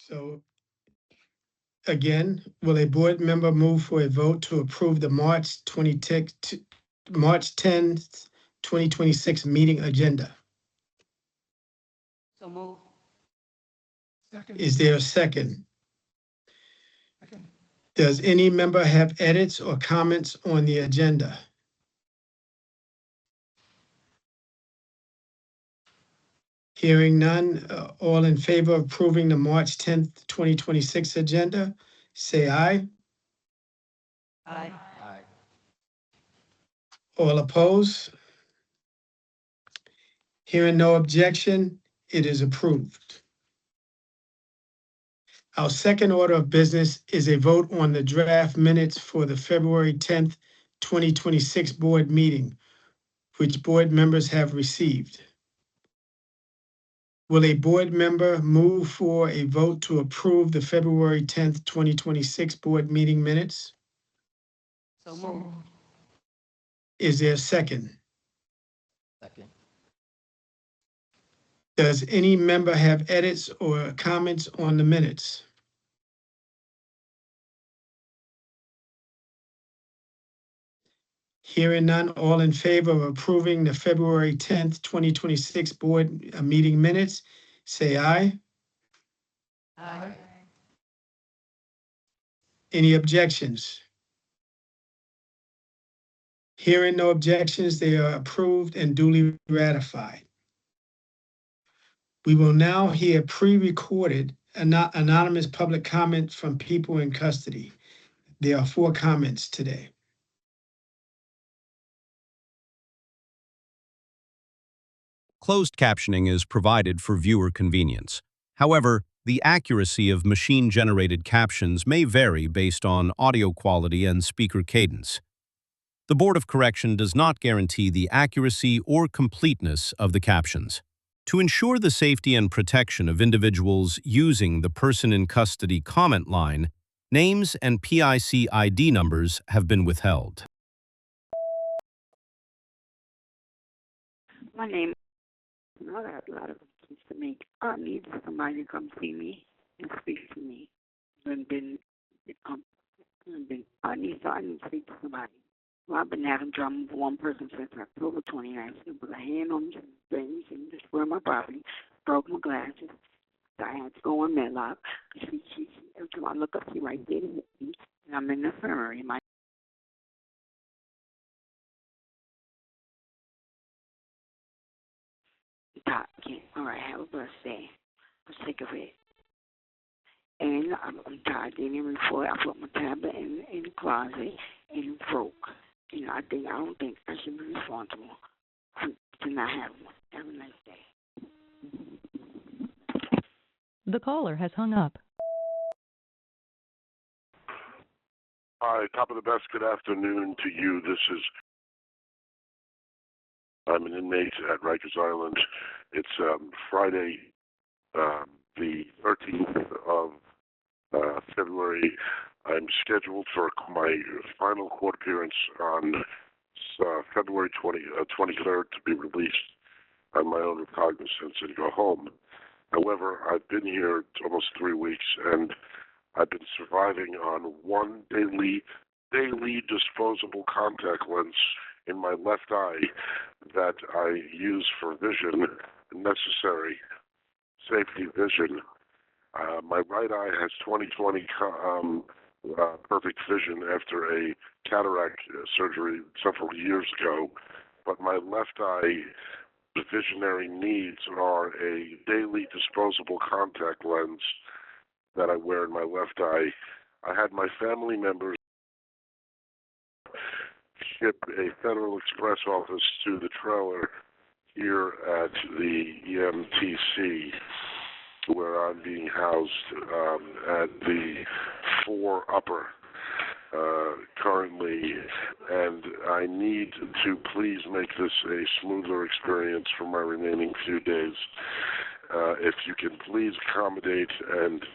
So again, will a board member move for a vote to approve the March 10th, 2026 meeting agenda? So move. Second. Is there a second? Second. Does any member have edits or comments on the agenda? Hearing none, all in favor of approving the March 10th, 2026 agenda, say aye. Aye. Aye. All opposed? Hearing no objection, it is approved. Our second order of business is a vote on the draft minutes for the February 10th, 2026 board meeting, which board members have received. Will a board member move for a vote to approve the February 10th, 2026 board meeting minutes? So move. Is there a second? Second. Does any member have edits or comments on the minutes? Hearing none, all in favor of approving the February 10th, 2026 board meeting minutes, say aye. Aye. Any objections? Hearing no objections, they are approved and duly ratified. We will now hear pre-recorded anonymous public comment from people in custody. There are 4 comments today. Closed captioning is provided for viewer convenience. However, the accuracy of machine-generated captions may vary based on audio quality and speaker cadence. The Board of Correction does not guarantee the accuracy or completeness of the captions. To ensure the safety and protection of individuals using the person in custody comment line, names and PIC ID numbers have been withheld. My name. I got a lot of things to make. I need somebody to come see me and speak to me. I need to speak to somebody. Well, I've been having drama with one person since October 29th. She put a hand on me, things, and destroyed my property, broke my glasses. I had to go in Medlock. Every time I look up, she right there to hit me, and I'm in the infirmary. All right, have a blessed day. I'm sick of it. And I'm tired of getting report. I put my tablet in the closet and it broke. I don't think I should be responsible to not have one. Have a nice day. The caller has hung up. Hi, top of the best. Good afternoon to you. I'm an inmate at Rikers Island. It's Friday, the 13th of February. I'm scheduled for my final court appearance on February 23rd to be released on my own recognizance and go home. However, I've been here almost 3 weeks, and I've been surviving on one daily disposable contact lens in my left eye that I use for vision, necessary safety vision. My right eye has 20/20 perfect vision after a cataract surgery several years ago, but my left eye visionary needs are a daily disposable contact lens that I wear in my left eye. I had my family members ship a Federal Express office to the trailer here at the EMTC, where I'm being housed at the 4 Upper currently, and I need to please make this a smoother experience for my remaining few days. If you can please accommodate and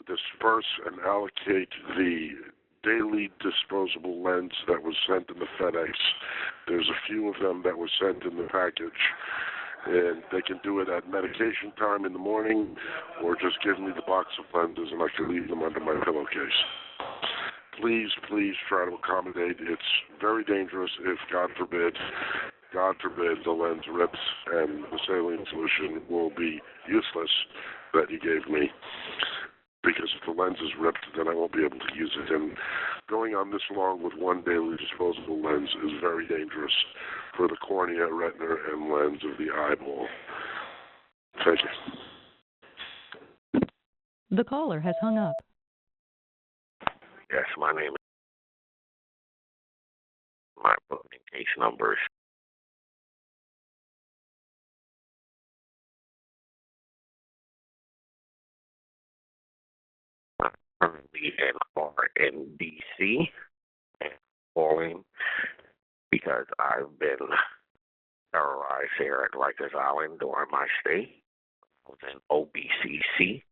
disperse and allocate the daily disposable lens that was sent in the FedEx. There's a few of them that were sent in the package, And they can do it at medication time in the morning, or just give me the box of lenses and I can leave them under my pillowcase. Please, please try to accommodate. It's very dangerous if, God forbid, the lens rips and the saline solution will be useless that you gave me. Because if the lens is ripped, then I won't be able to use it. And going on this long with one daily disposable lens is very dangerous for the cornea, retina, and lens of the eyeball. Thank you. The caller has hung up. Yes, my name is. My booking case number is currently in NBC and calling because I've been terrorized here at Rikers Island during my stay. I was in OBCC.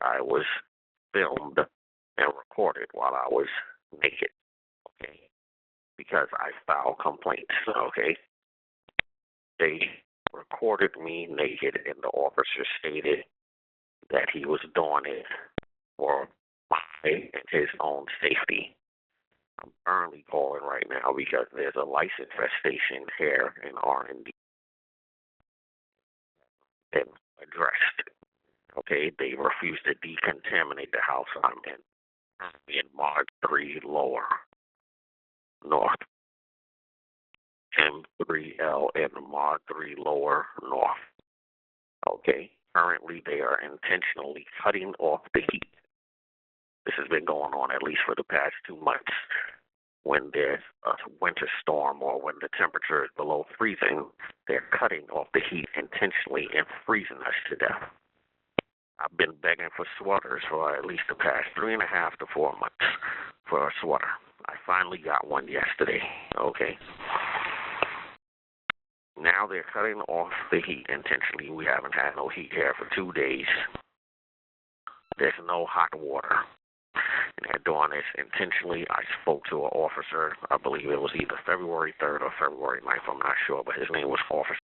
I was filmed and recorded while I was naked, okay, because I filed complaints, okay. They recorded me naked, and the officer stated that he was doing it for my and his own safety. I'm currently calling right now because there's a lice infestation here in R&D and addressed. Okay, they refuse to decontaminate the house I'm in Mod 3 Lower North, M3L in Mod 3 Lower North. Okay, currently they are intentionally cutting off the heat. This has been going on at least for the past 2 months. When there's a winter storm or when the temperature is below freezing, they're cutting off the heat intentionally and freezing us to death. I've been begging for sweaters for at least the past 3.5 to 4 months for a sweater. I finally got one yesterday, okay? Now they're cutting off the heat intentionally. We haven't had no heat here for 2 days. There's no hot water. And they're doing this intentionally. I spoke to an officer, I believe it was either February 3rd or February 9th, I'm not sure, but his name was Officer.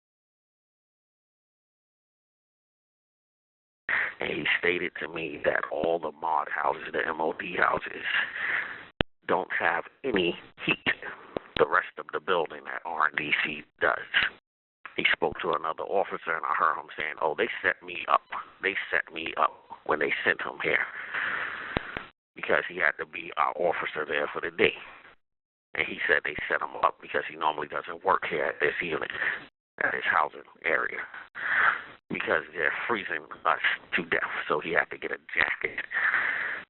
And he stated to me that all the mod houses, the MOD houses, don't have any heat. The rest of the building at RDC does. He spoke to another officer, and I heard him saying, oh, they set me up. They set me up when they sent him here because he had to be our officer there for the day. And he said they set him up because he normally doesn't work here at this unit, at his housing area, because they're freezing us to death, so he had to get a jacket.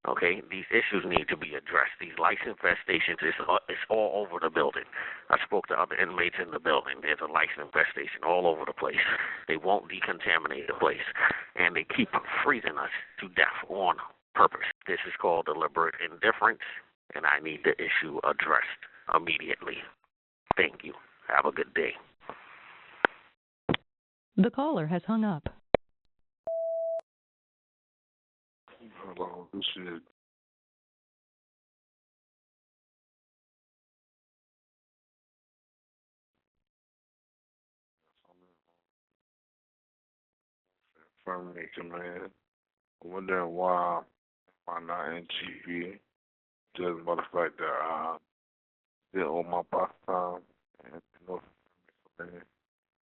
Okay, these issues need to be addressed. These lice infestations, it's all over the building. I spoke to other inmates in the building. There's a lice infestation all over the place. They won't decontaminate the place, and they keep freezing us to death on purpose. This is called deliberate indifference, and I need the issue addressed immediately. Thank you. Have a good day. The caller has hung up. Hello, this is Affirmative Command. I'm wondering why I'm not in TV, just by the fact that I did all my box time and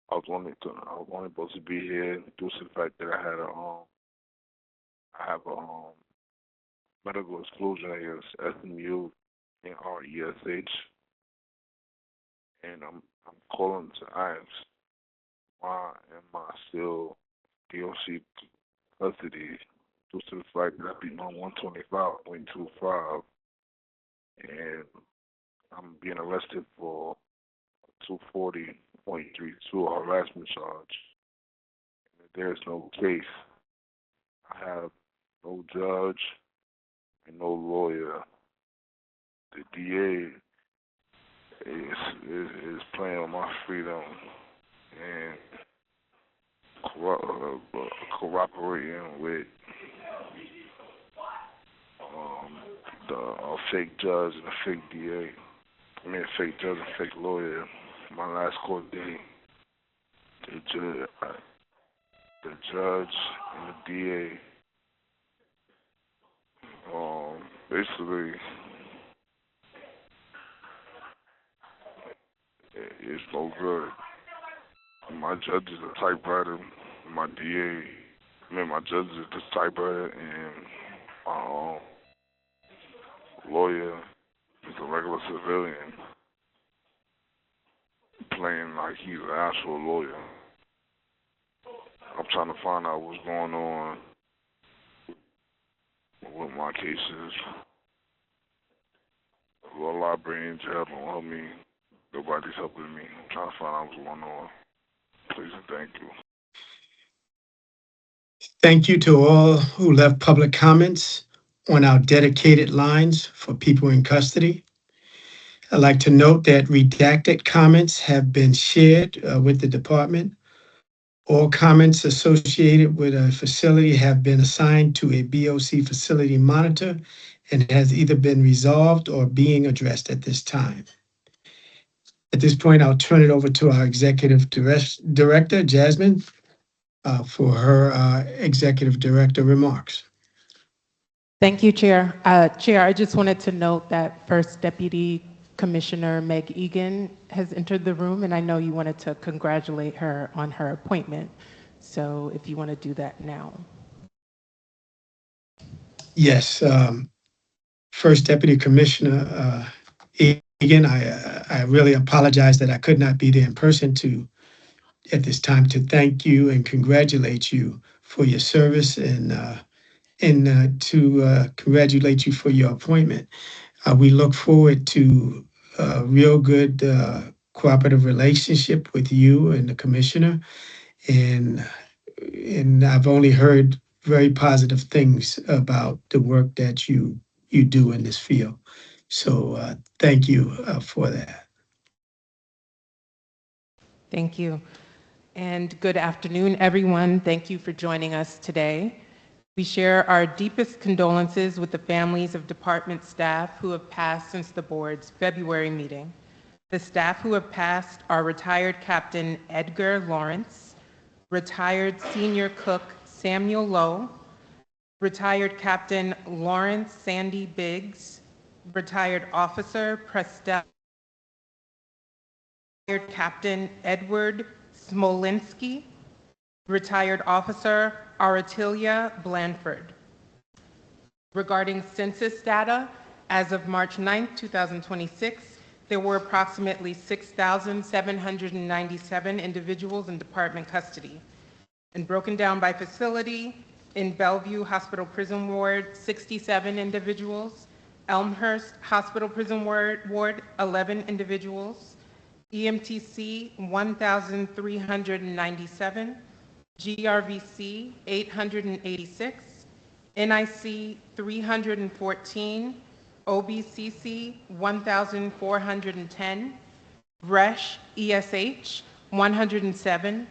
I was only supposed to be here due to the fact that I have a medical exclusion against SMU and RESH, and I'm calling to ask why am I still DOC custody due to the fact that I beat my 125.25 and I'm being arrested for 240.32 harassment charge. And there's no case. I have no judge and no lawyer. The DA is playing on my freedom and cooperating with a fake judge and a fake DA. I mean, a fake judge and a fake lawyer. My last court date The judge and the DA, basically, it's no good. My judge is a typewriter. My my judge is a typewriter, and my lawyer is a regular civilian playing like he's an actual lawyer. I'm trying to find out what's going on with my cases. Law library in jail don't help me. Nobody's helping me. I'm trying to find out what's going on. Please and thank you. Thank you to all who left public comments on our dedicated lines for people in custody. I'd like to note that redacted comments have been shared with the department. All comments associated with a facility have been assigned to a BOC facility monitor and has either been resolved or being addressed at this time. At this point, I'll turn it over to our executive director, Jasmine, for her executive director remarks. Thank you, Chair. Chair, I just wanted to note that First Deputy Commissioner Meg Egan has entered the room, and I know you wanted to congratulate her on her appointment. So if you want to do that now. Yes, First Deputy Commissioner Egan, I really apologize that I could not be there in person at this time to thank you and congratulate you for your service and to congratulate you for your appointment. We look forward to a real good cooperative relationship with you and the commissioner, and I've only heard very positive things about the work that you do in this field. So thank you for that. Thank you. And good afternoon, everyone. Thank you for joining us today. We share our deepest condolences with the families of department staff who have passed since the board's February meeting. The staff who have passed are retired Captain Edgar Lawrence, retired Senior Cook Samuel Lowe, retired Captain Lawrence Sandy Biggs, retired Officer Prestel, retired Captain Edward Smolinski, retired Officer Aratilia Blanford. Regarding census data, as of March 9, 2026, there were approximately 6,797 individuals in department custody. And broken down by facility, in Bellevue Hospital Prison Ward, 67 individuals, Elmhurst Hospital Prison Ward, 11 individuals, EMTC, 1,397, GRVC, 886, NIC, 314, OBCC, 1,410, RESH ESH, 107,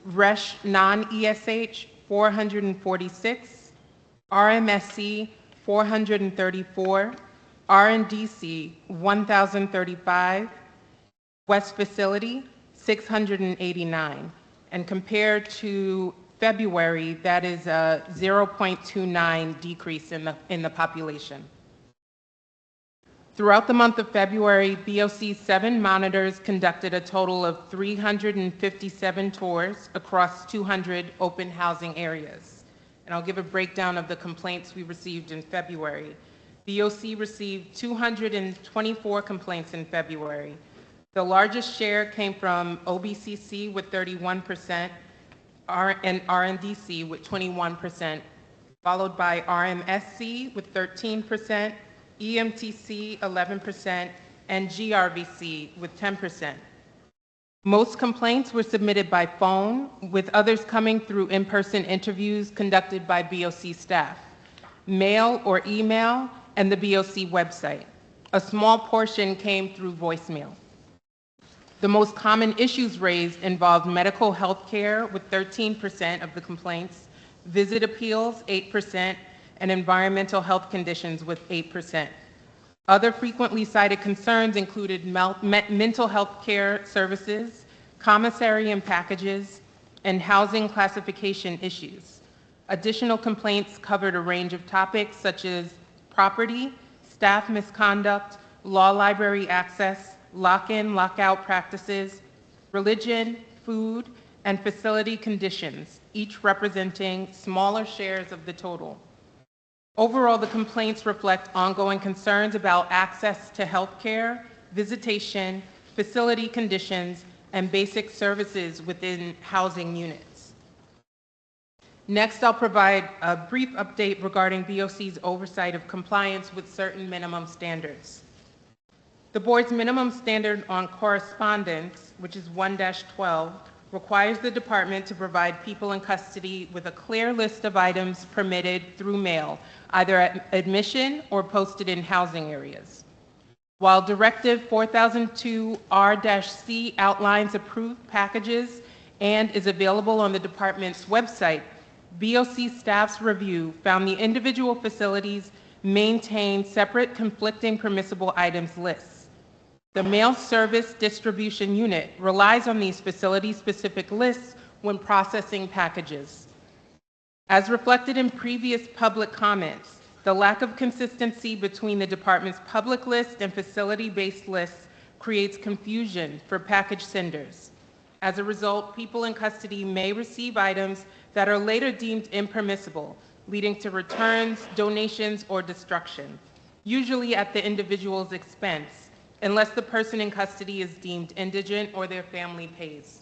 RESH non-ESH, 446, RMSC, 434, RNDC, 1,035, West Facility, 689. And compared to February, that is a 0.29 decrease in the population. Throughout the month of February, BOC 7 monitors conducted a total of 357 tours across 200 open housing areas. And I'll give a breakdown of the complaints we received in February. BOC received 224 complaints in February. The largest share came from OBCC with 31%, and RNDC with 21%, followed by RMSC with 13%, EMTC 11%, and GRVC with 10%. Most complaints were submitted by phone, with others coming through in-person interviews conducted by BOC staff, mail or email, and the BOC website. A small portion came through voicemail. The most common issues raised involved medical health care with 13% of the complaints, visit appeals 8%, and environmental health conditions with 8%. Other frequently cited concerns included mental health care services, commissary and packages, and housing classification issues. Additional complaints covered a range of topics such as property, staff misconduct, law library access, lock-in, lock-out practices, religion, food, and facility conditions, each representing smaller shares of the total. Overall, the complaints reflect ongoing concerns about access to health care, visitation, facility conditions, and basic services within housing units. Next, I'll provide a brief update regarding BOC's oversight of compliance with certain minimum standards. The board's minimum standard on correspondence, which is 1-12, requires the department to provide people in custody with a clear list of items permitted through mail, either at admission or posted in housing areas. While Directive 4002R-C outlines approved packages and is available on the department's website, BOC staff's review found the individual facilities maintain separate conflicting permissible items lists. The Mail Service Distribution Unit relies on these facility-specific lists when processing packages. As reflected in previous public comments, the lack of consistency between the department's public list and facility-based lists creates confusion for package senders. As a result, people in custody may receive items that are later deemed impermissible, leading to returns, donations, or destruction, usually at the individual's expense, unless the person in custody is deemed indigent or their family pays.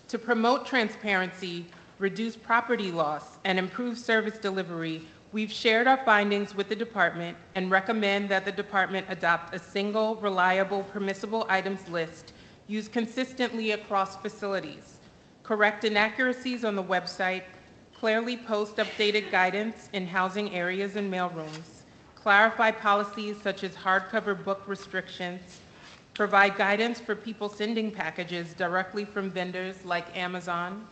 To promote transparency, reduce property loss, and improve service delivery, we've shared our findings with the department and recommend that the department adopt a single, reliable, permissible items list used consistently across facilities, correct inaccuracies on the website, clearly post updated guidance in housing areas and mailrooms, clarify policies such as hardcover book restrictions, provide guidance for people sending packages directly from vendors like Amazon,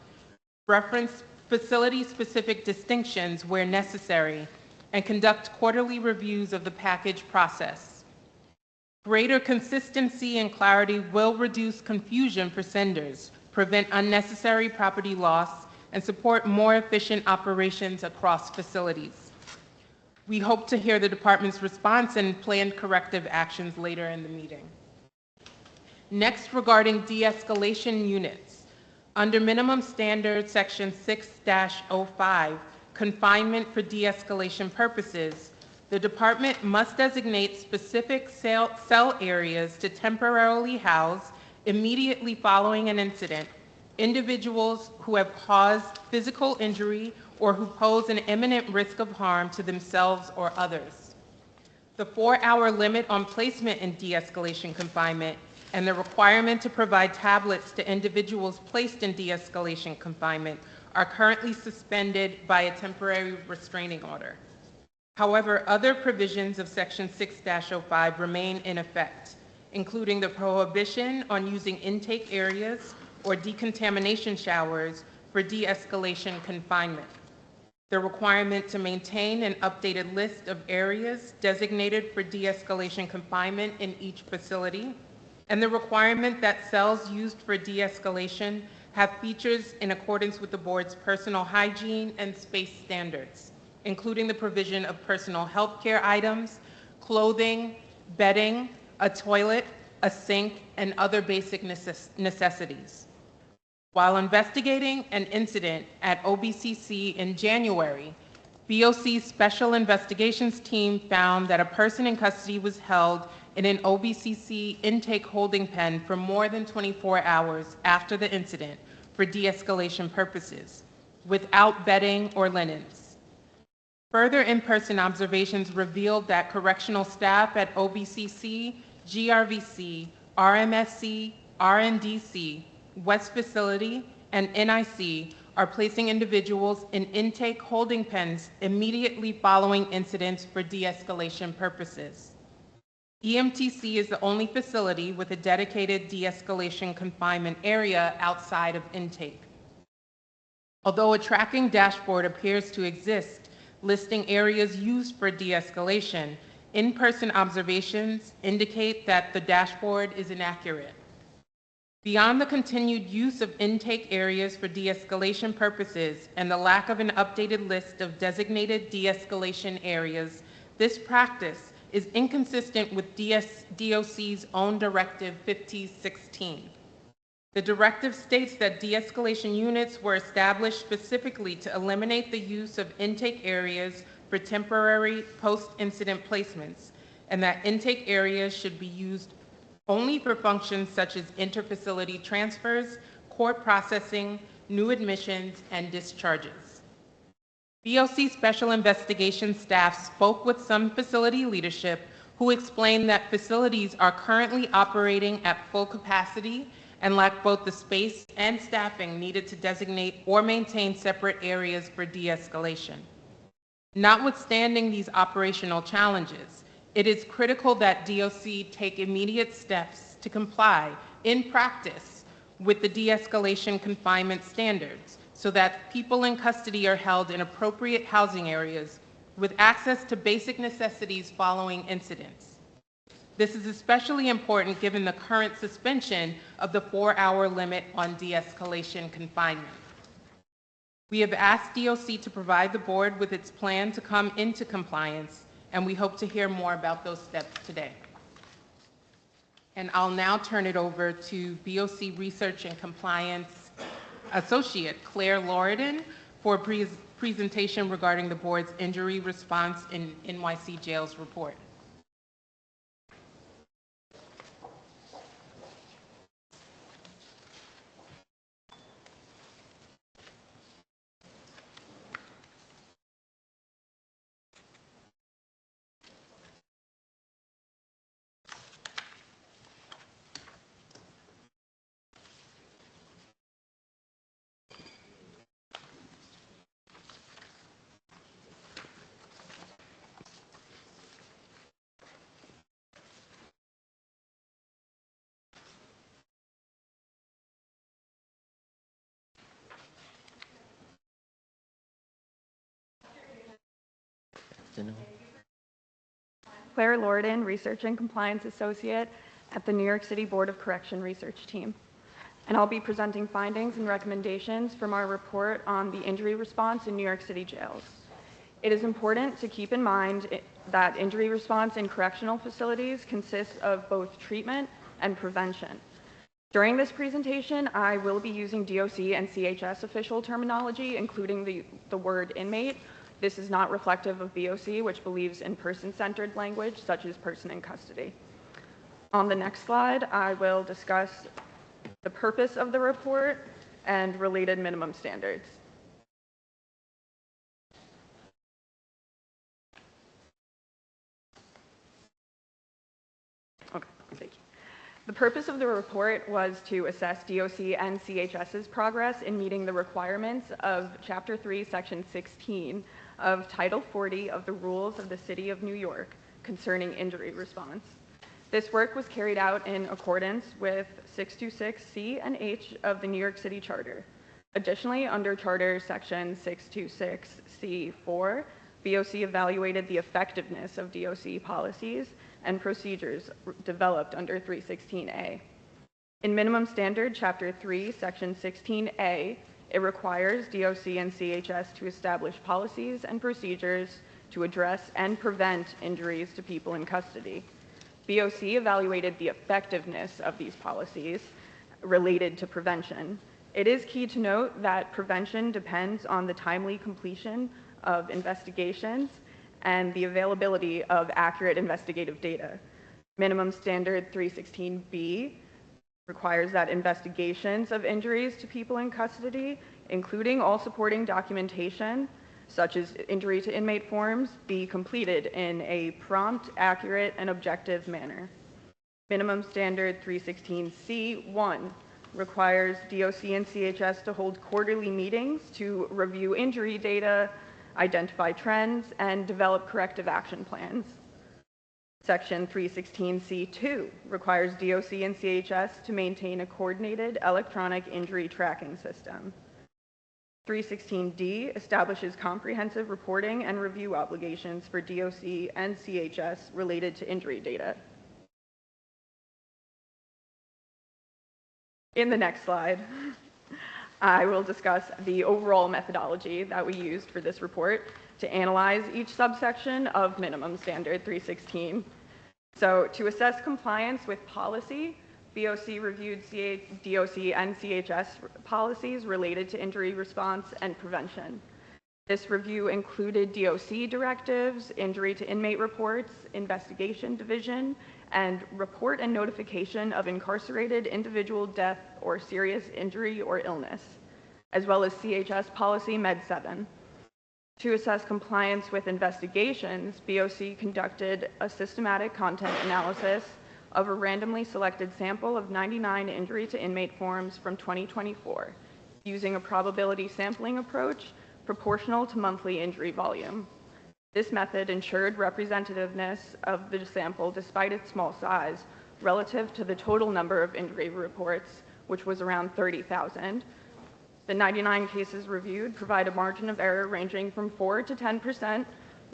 reference facility-specific distinctions where necessary, and conduct quarterly reviews of the package process. Greater consistency and clarity will reduce confusion for senders, prevent unnecessary property loss, and support more efficient operations across facilities. We hope to hear the department's response and planned corrective actions later in the meeting. Next, regarding de-escalation units. Under minimum standard section 6-05, confinement for de-escalation purposes, the department must designate specific cell areas to temporarily house, immediately following an incident, individuals who have caused physical injury or who pose an imminent risk of harm to themselves or others. The 4-hour limit on placement in de-escalation confinement and the requirement to provide tablets to individuals placed in de-escalation confinement are currently suspended by a temporary restraining order. However, other provisions of Section 6-05 remain in effect, including the prohibition on using intake areas or decontamination showers for de-escalation confinement, the requirement to maintain an updated list of areas designated for de-escalation confinement in each facility, and the requirement that cells used for de-escalation have features in accordance with the board's personal hygiene and space standards, including the provision of personal health care items, clothing, bedding, a toilet, a sink, and other basic necessities. While investigating an incident at OBCC in January, BOC's Special Investigations Team found that a person in custody was held in an OBCC intake holding pen for more than 24 hours after the incident for de-escalation purposes, without bedding or linens. Further in-person observations revealed that correctional staff at OBCC, GRVC, RMSC, RNDC, West Facility, and NIC are placing individuals in intake holding pens immediately following incidents for de-escalation purposes. EMTC is the only facility with a dedicated de-escalation confinement area outside of intake. Although a tracking dashboard appears to exist listing areas used for de-escalation, in-person observations indicate that the dashboard is inaccurate. Beyond the continued use of intake areas for de-escalation purposes and the lack of an updated list of designated de-escalation areas, this practice is inconsistent with DOC's own Directive 5016. The directive states that de-escalation units were established specifically to eliminate the use of intake areas for temporary post-incident placements, and that intake areas should be used only for functions such as interfacility transfers, court processing, new admissions, and discharges. BOC Special Investigations staff spoke with some facility leadership who explained that facilities are currently operating at full capacity and lack both the space and staffing needed to designate or maintain separate areas for de-escalation. Notwithstanding these operational challenges, it is critical that DOC take immediate steps to comply in practice with the de-escalation confinement standards so that people in custody are held in appropriate housing areas with access to basic necessities following incidents. This is especially important given the current suspension of the 4-hour limit on de-escalation confinement. We have asked DOC to provide the board with its plan to come into compliance, and we hope to hear more about those steps today. And I'll now turn it over to BOC Research and Compliance Associate Claire Loridan for a presentation regarding the board's injury response in NYC jails report. Claire Loridan, Research and Compliance Associate at the New York City Board of Correction Research Team. And I'll be presenting findings and recommendations from our report on the injury response in New York City jails. It is important to keep in mind that injury response in correctional facilities consists of both treatment and prevention. During this presentation, I will be using DOC and CHS official terminology, including the word inmate. This is not reflective of BOC, which believes in person-centered language, such as person in custody. On the next slide, I will discuss the purpose of the report and related minimum standards. Okay, thank you. The purpose of the report was to assess DOC and CHS's progress in meeting the requirements of Chapter 3, Section 16 of Title 40 of the Rules of the City of New York concerning injury response. This work was carried out in accordance with 626C and H of the New York City Charter. Additionally, under Charter Section 626C4, BOC evaluated the effectiveness of DOC policies and procedures developed under 316A. In Minimum Standard Chapter 3, Section 16A, it requires DOC and CHS to establish policies and procedures to address and prevent injuries to people in custody. BOC evaluated the effectiveness of these policies related to prevention. It is key to note that prevention depends on the timely completion of investigations and the availability of accurate investigative data. Minimum Standard 316B requires that investigations of injuries to people in custody, including all supporting documentation, such as injury to inmate forms, be completed in a prompt, accurate, and objective manner. Minimum Standard 316C1 requires DOC and CHS to hold quarterly meetings to review injury data, identify trends, and develop corrective action plans. Section 316C2 requires DOC and CHS to maintain a coordinated electronic injury tracking system. 316D establishes comprehensive reporting and review obligations for DOC and CHS related to injury data. In the next slide, I will discuss the overall methodology that we used for this report to analyze each subsection of minimum standard 316. So to assess compliance with policy, BOC reviewed DOC and CHS policies related to injury response and prevention. This review included DOC directives, injury to inmate reports, investigation division, and report and notification of incarcerated individual death or serious injury or illness, as well as CHS policy Med 7. To assess compliance with investigations, BOC conducted a systematic content analysis of a randomly selected sample of 99 injury to inmate forms from 2024, using a probability sampling approach proportional to monthly injury volume. This method ensured representativeness of the sample despite its small size relative to the total number of injury reports, which was around 30,000. The 99 cases reviewed provide a margin of error ranging from 4 to 10%,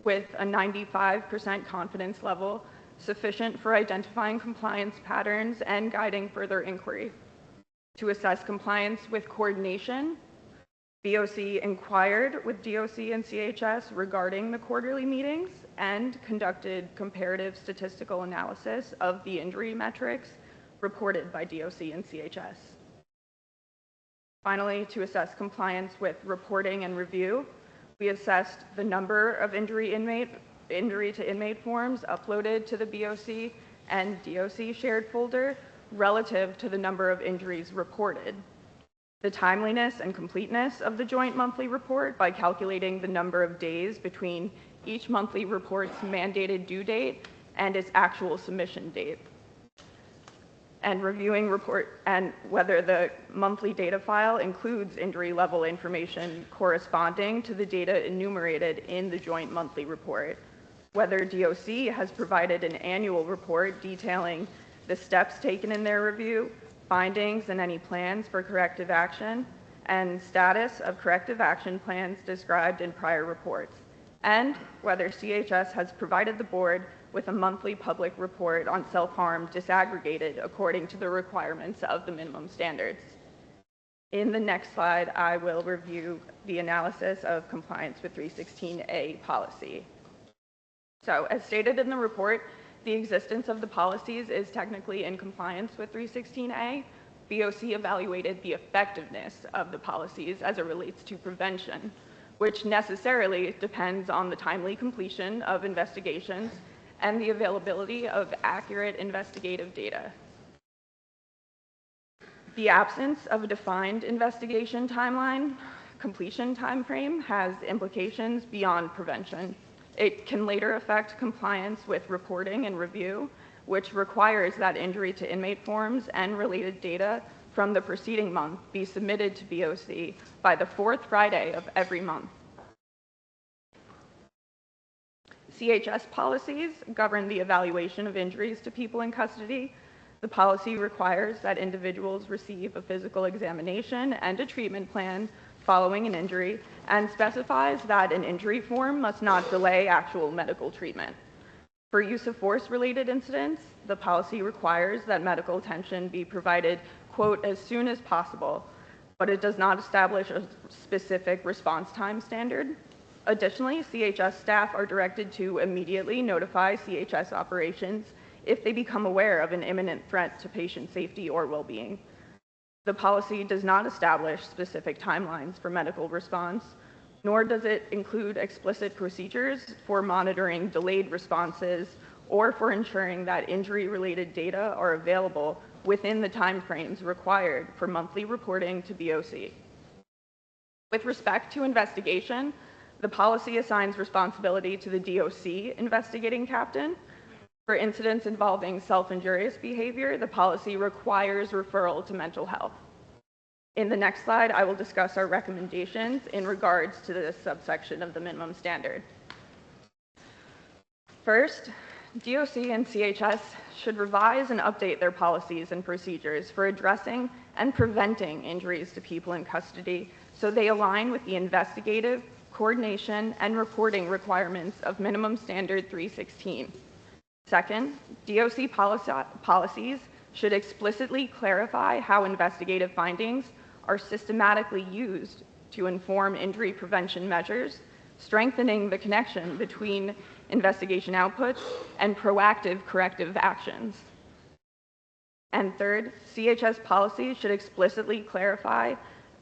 with a 95% confidence level, sufficient for identifying compliance patterns and guiding further inquiry. To assess compliance with coordination, BOC inquired with DOC and CHS regarding the quarterly meetings and conducted comparative statistical analysis of the injury metrics reported by DOC and CHS. Finally, to assess compliance with reporting and review, we assessed the number of injury to inmate forms uploaded to the BOC and DOC shared folder relative to the number of injuries reported. The timeliness and completeness of the joint monthly report by calculating the number of days between each monthly report's mandated due date and its actual submission date, and reviewing report and whether the monthly data file includes injury level information corresponding to the data enumerated in the joint monthly report, whether DOC has provided an annual report detailing the steps taken in their review, findings and any plans for corrective action, and status of corrective action plans described in prior reports, and whether CHS has provided the board with a monthly public report on self-harm disaggregated according to the requirements of the minimum standards. In the next slide, I will review the analysis of compliance with 316A policy. So, as stated in the report, the existence of the policies is technically in compliance with 316A. BOC evaluated the effectiveness of the policies as it relates to prevention, which necessarily depends on the timely completion of investigations and the availability of accurate investigative data. The absence of a defined investigation timeline, completion timeframe, has implications beyond prevention. It can later affect compliance with reporting and review, which requires that injury to inmate forms and related data from the preceding month be submitted to BOC by the fourth Friday of every month. CHS policies govern the evaluation of injuries to people in custody. The policy requires that individuals receive a physical examination and a treatment plan following an injury, and specifies that an injury form must not delay actual medical treatment. For use of force-related incidents, the policy requires that medical attention be provided, quote, as soon as possible, but it does not establish a specific response time standard. Additionally, CHS staff are directed to immediately notify CHS operations if they become aware of an imminent threat to patient safety or well-being. The policy does not establish specific timelines for medical response, nor does it include explicit procedures for monitoring delayed responses or for ensuring that injury-related data are available within the timeframes required for monthly reporting to BOC. With respect to investigation, the policy assigns responsibility to the DOC investigating captain. For incidents involving self-injurious behavior, the policy requires referral to mental health. In the next slide, I will discuss our recommendations in regards to this subsection of the minimum standard. First, DOC and CHS should revise and update their policies and procedures for addressing and preventing injuries to people in custody so they align with the investigative, coordination, and reporting requirements of minimum standard 316. Second, DOC policies should explicitly clarify how investigative findings are systematically used to inform injury prevention measures, strengthening the connection between investigation outputs and proactive corrective actions. And third, CHS policies should explicitly clarify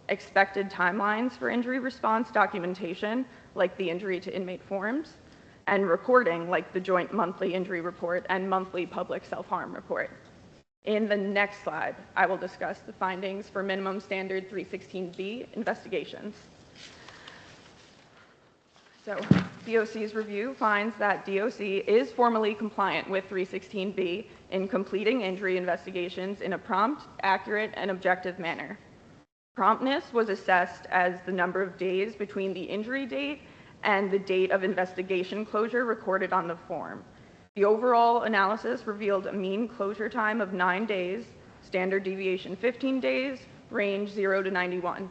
expected timelines for injury response documentation, like the injury to inmate forms, and reporting, like the joint monthly injury report and monthly public self-harm report. In the next slide, I will discuss the findings for minimum standard 316B investigations. So, DOC's review finds that DOC is formally compliant with 316B in completing injury investigations in a prompt, accurate, and objective manner. Promptness was assessed as the number of days between the injury date and the date of investigation closure recorded on the form. The overall analysis revealed a mean closure time of 9 days, standard deviation 15 days, range 0 to 91.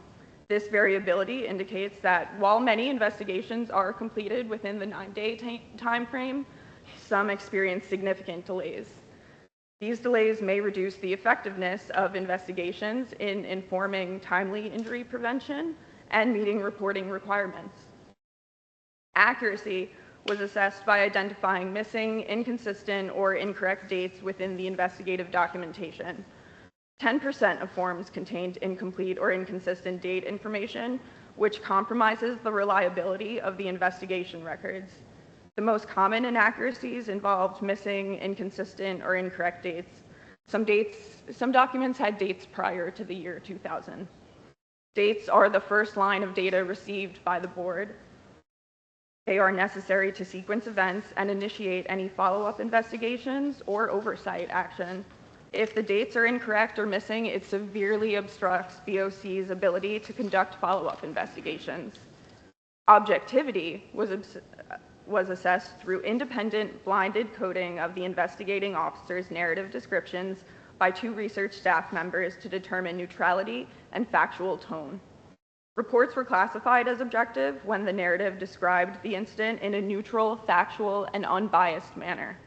This variability indicates that while many investigations are completed within the 9-day time frame, some experience significant delays. These delays may reduce the effectiveness of investigations in informing timely injury prevention and meeting reporting requirements. Accuracy was assessed by identifying missing, inconsistent, or incorrect dates within the investigative documentation. 10% of forms contained incomplete or inconsistent date information, which compromises the reliability of the investigation records. The most common inaccuracies involved missing, inconsistent, or incorrect dates. Some documents had dates prior to the year 2000. Dates are the first line of data received by the board. They are necessary to sequence events and initiate any follow-up investigations or oversight action. If the dates are incorrect or missing, it severely obstructs BOC's ability to conduct follow-up investigations. Objectivity was assessed through independent, blinded coding of the investigating officer's narrative descriptions by 2 research staff members to determine neutrality and factual tone. Reports were classified as objective when the narrative described the incident in a neutral, factual, and unbiased manner.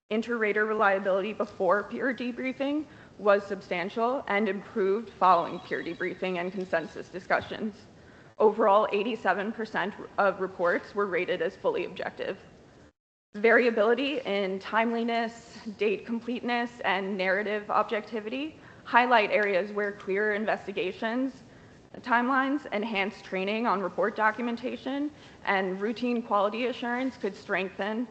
Inter-rater reliability before peer debriefing was substantial and improved following peer debriefing and consensus discussions. Overall, 87% of reports were rated as fully objective. Variability in timeliness, date completeness, and narrative objectivity highlight areas where clearer investigations timelines, enhanced training on report documentation, and routine quality assurance could strengthen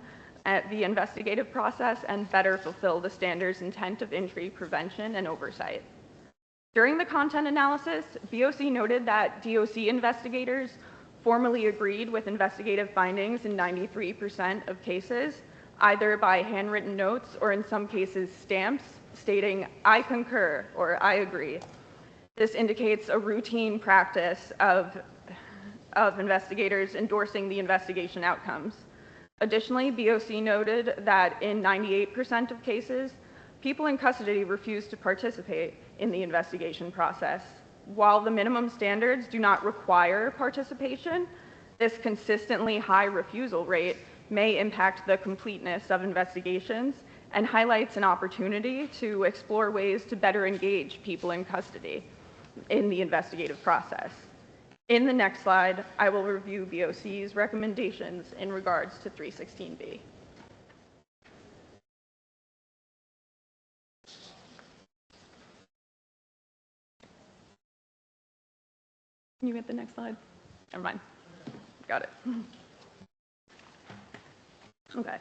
the investigative process and better fulfill the standards intent of injury prevention and oversight. During the content analysis, BOC noted that DOC investigators formally agreed with investigative findings in 93% of cases, either by handwritten notes or in some cases stamps stating, "I concur" or "I agree." This indicates a routine practice of investigators endorsing the investigation outcomes. Additionally, BOC noted that in 98% of cases, people in custody refused to participate in the investigation process. While the minimum standards do not require participation, this consistently high refusal rate may impact the completeness of investigations and highlights an opportunity to explore ways to better engage people in custody in the investigative process. In the next slide, I will review BOC's recommendations in regards to 316B. Can you get the next slide? Never mind. Got it. Okay.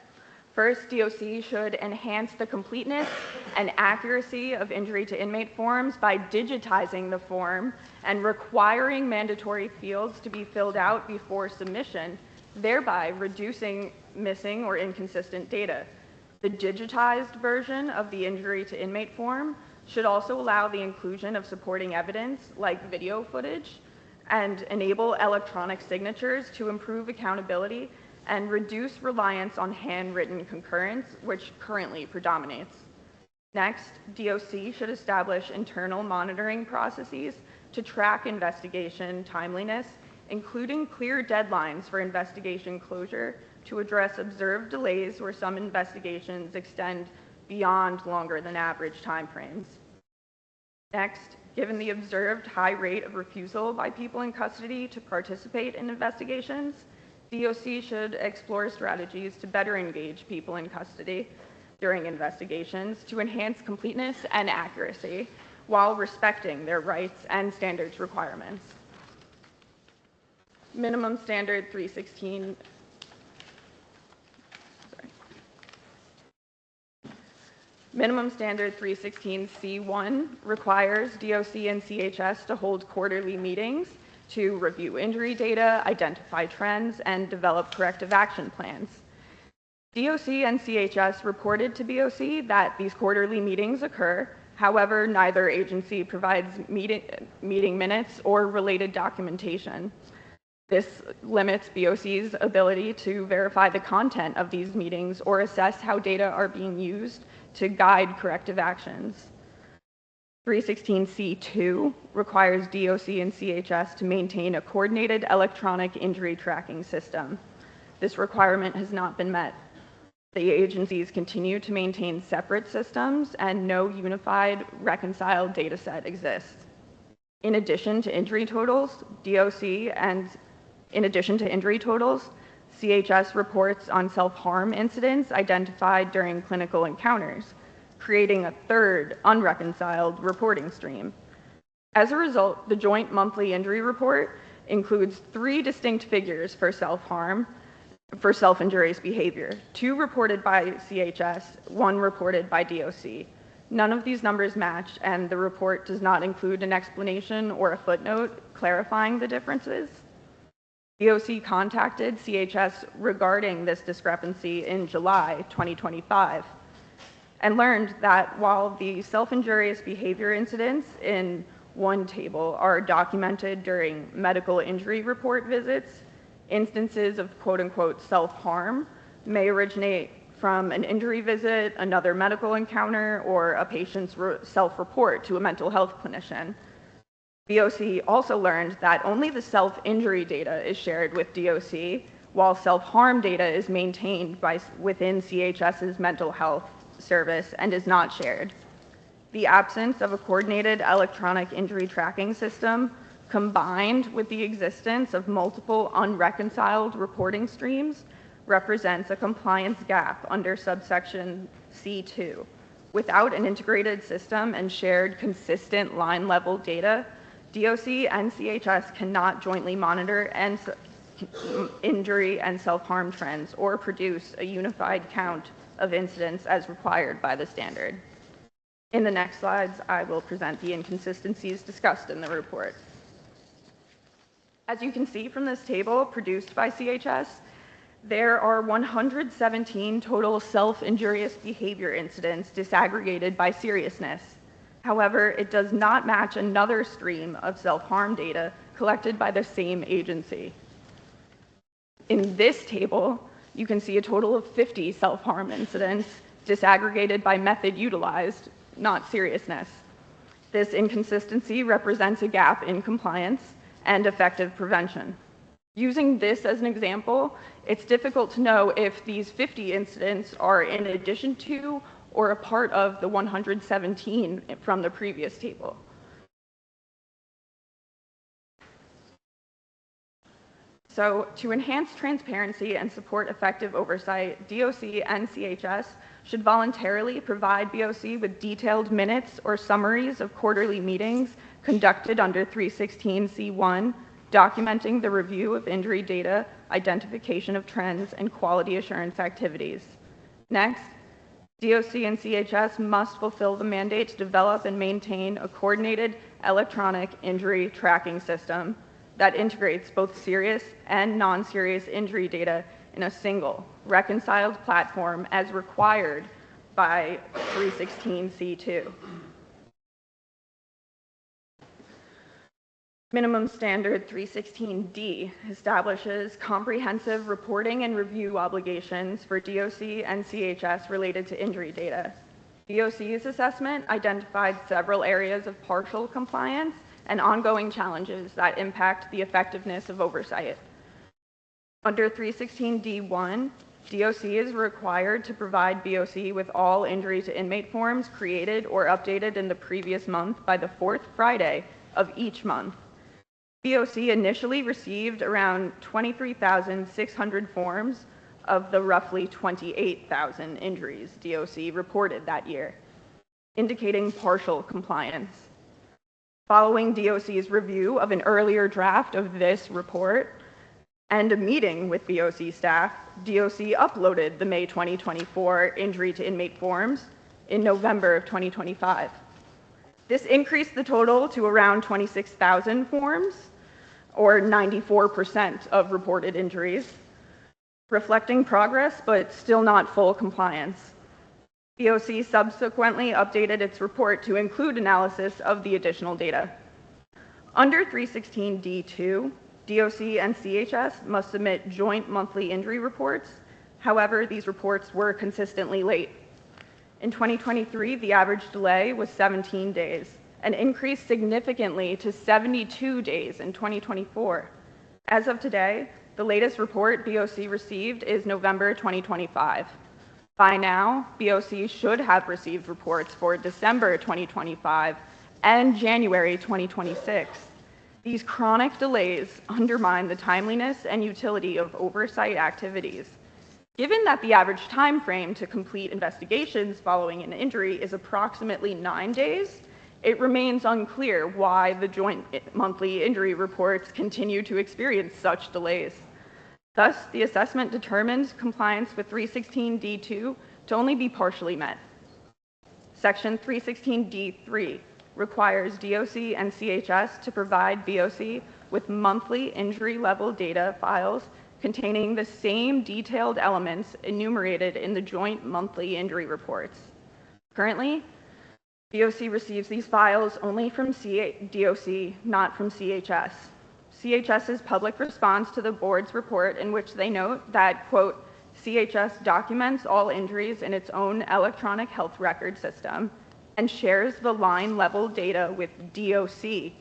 First, DOC should enhance the completeness and accuracy of injury to inmate forms by digitizing the form and requiring mandatory fields to be filled out before submission, thereby reducing missing or inconsistent data. The digitized version of the injury to inmate form should also allow the inclusion of supporting evidence like video footage and enable electronic signatures to improve accountability and reduce reliance on handwritten concurrence, which currently predominates. Next, DOC should establish internal monitoring processes to track investigation timeliness, including clear deadlines for investigation closure to address observed delays where some investigations extend beyond longer than average timeframes. Next, given the observed high rate of refusal by people in custody to participate in investigations, DOC should explore strategies to better engage people in custody during investigations to enhance completeness and accuracy while respecting their rights and standards requirements. Minimum Standard 316 Minimum Standard 316C1 requires DOC and CHS to hold quarterly meetings to review injury data, identify trends, and develop corrective action plans. DOC and CHS reported to BOC that these quarterly meetings occur. However, neither agency provides meeting minutes or related documentation. This limits BOC's ability to verify the content of these meetings or assess how data are being used to guide corrective actions. 316C2 requires DOC and CHS to maintain a coordinated electronic injury tracking system. This requirement has not been met. The agencies continue to maintain separate systems and no unified, reconciled data set exists. In addition to injury totals, CHS reports on self-harm incidents identified during clinical encounters, creating a third unreconciled reporting stream. As a result, the joint monthly injury report includes 3 distinct figures for self-harm, for self-injurious behavior, 2 reported by CHS, 1 reported by DOC. None of these numbers match, and the report does not include an explanation or a footnote clarifying the differences. DOC contacted CHS regarding this discrepancy in July 2025 and learned that while the self-injurious behavior incidents in one table are documented during medical injury report visits, instances of quote-unquote self-harm may originate from an injury visit, another medical encounter, or a patient's self-report to a mental health clinician. BOC also learned that only the self-injury data is shared with DOC, while self-harm data is maintained within CHS's mental health service and is not shared. The absence of a coordinated electronic injury tracking system, combined with the existence of multiple unreconciled reporting streams, represents a compliance gap under subsection C2. Without an integrated system and shared consistent line-level data, DOC and CHS cannot jointly monitor injury and self-harm trends or produce a unified count of incidents as required by the standard. In the next slides, I will present the inconsistencies discussed in the report. As you can see from this table produced by CHS, there are 117 total self-injurious behavior incidents disaggregated by seriousness. However, it does not match another stream of self-harm data collected by the same agency. In this table, you can see a total of 50 self-harm incidents disaggregated by method utilized, not seriousness. This inconsistency represents a gap in compliance and effective prevention. Using this as an example, it's difficult to know if these 50 incidents are in addition to or a part of the 117 from the previous table. So, to enhance transparency and support effective oversight, DOC and CHS should voluntarily provide BOC with detailed minutes or summaries of quarterly meetings conducted under 316C1, documenting the review of injury data, identification of trends, and quality assurance activities. Next, DOC and CHS must fulfill the mandate to develop and maintain a coordinated electronic injury tracking system that integrates both serious and non-serious injury data in a single, reconciled platform as required by 316C2. Minimum Standard 316D establishes comprehensive reporting and review obligations for DOC and CHS related to injury data. DOC's assessment identified several areas of partial compliance and ongoing challenges that impact the effectiveness of oversight. Under 316D1, DOC is required to provide BOC with all injury to inmate forms created or updated in the previous month by the fourth Friday of each month. BOC initially received around 23,600 forms of the roughly 28,000 injuries DOC reported that year, indicating partial compliance. Following DOC's review of an earlier draft of this report and a meeting with BOC staff, DOC uploaded the May 2024 injury to inmate forms in November of 2025. This increased the total to around 26,000 forms, or 94% of reported injuries, reflecting progress but still not full compliance. BOC subsequently updated its report to include analysis of the additional data. Under 316D2, DOC and CHS must submit joint monthly injury reports. However, these reports were consistently late. In 2023, the average delay was 17 days, and increased significantly to 72 days in 2024. As of today, the latest report BOC received is November 2025. By now, BOC should have received reports for December 2025 and January 2026. These chronic delays undermine the timeliness and utility of oversight activities. Given that the average time frame to complete investigations following an injury is approximately 9 days, it remains unclear why the joint monthly injury reports continue to experience such delays. Thus, the assessment determines compliance with 316D2 to only be partially met. Section 316D3 requires DOC and CHS to provide BOC with monthly injury level data files containing the same detailed elements enumerated in the joint monthly injury reports. Currently, BOC receives these files only from DOC, not from CHS. CHS's public response to the board's report, in which they note that, quote, CHS documents all injuries in its own electronic health record system and shares the line level data with DOC,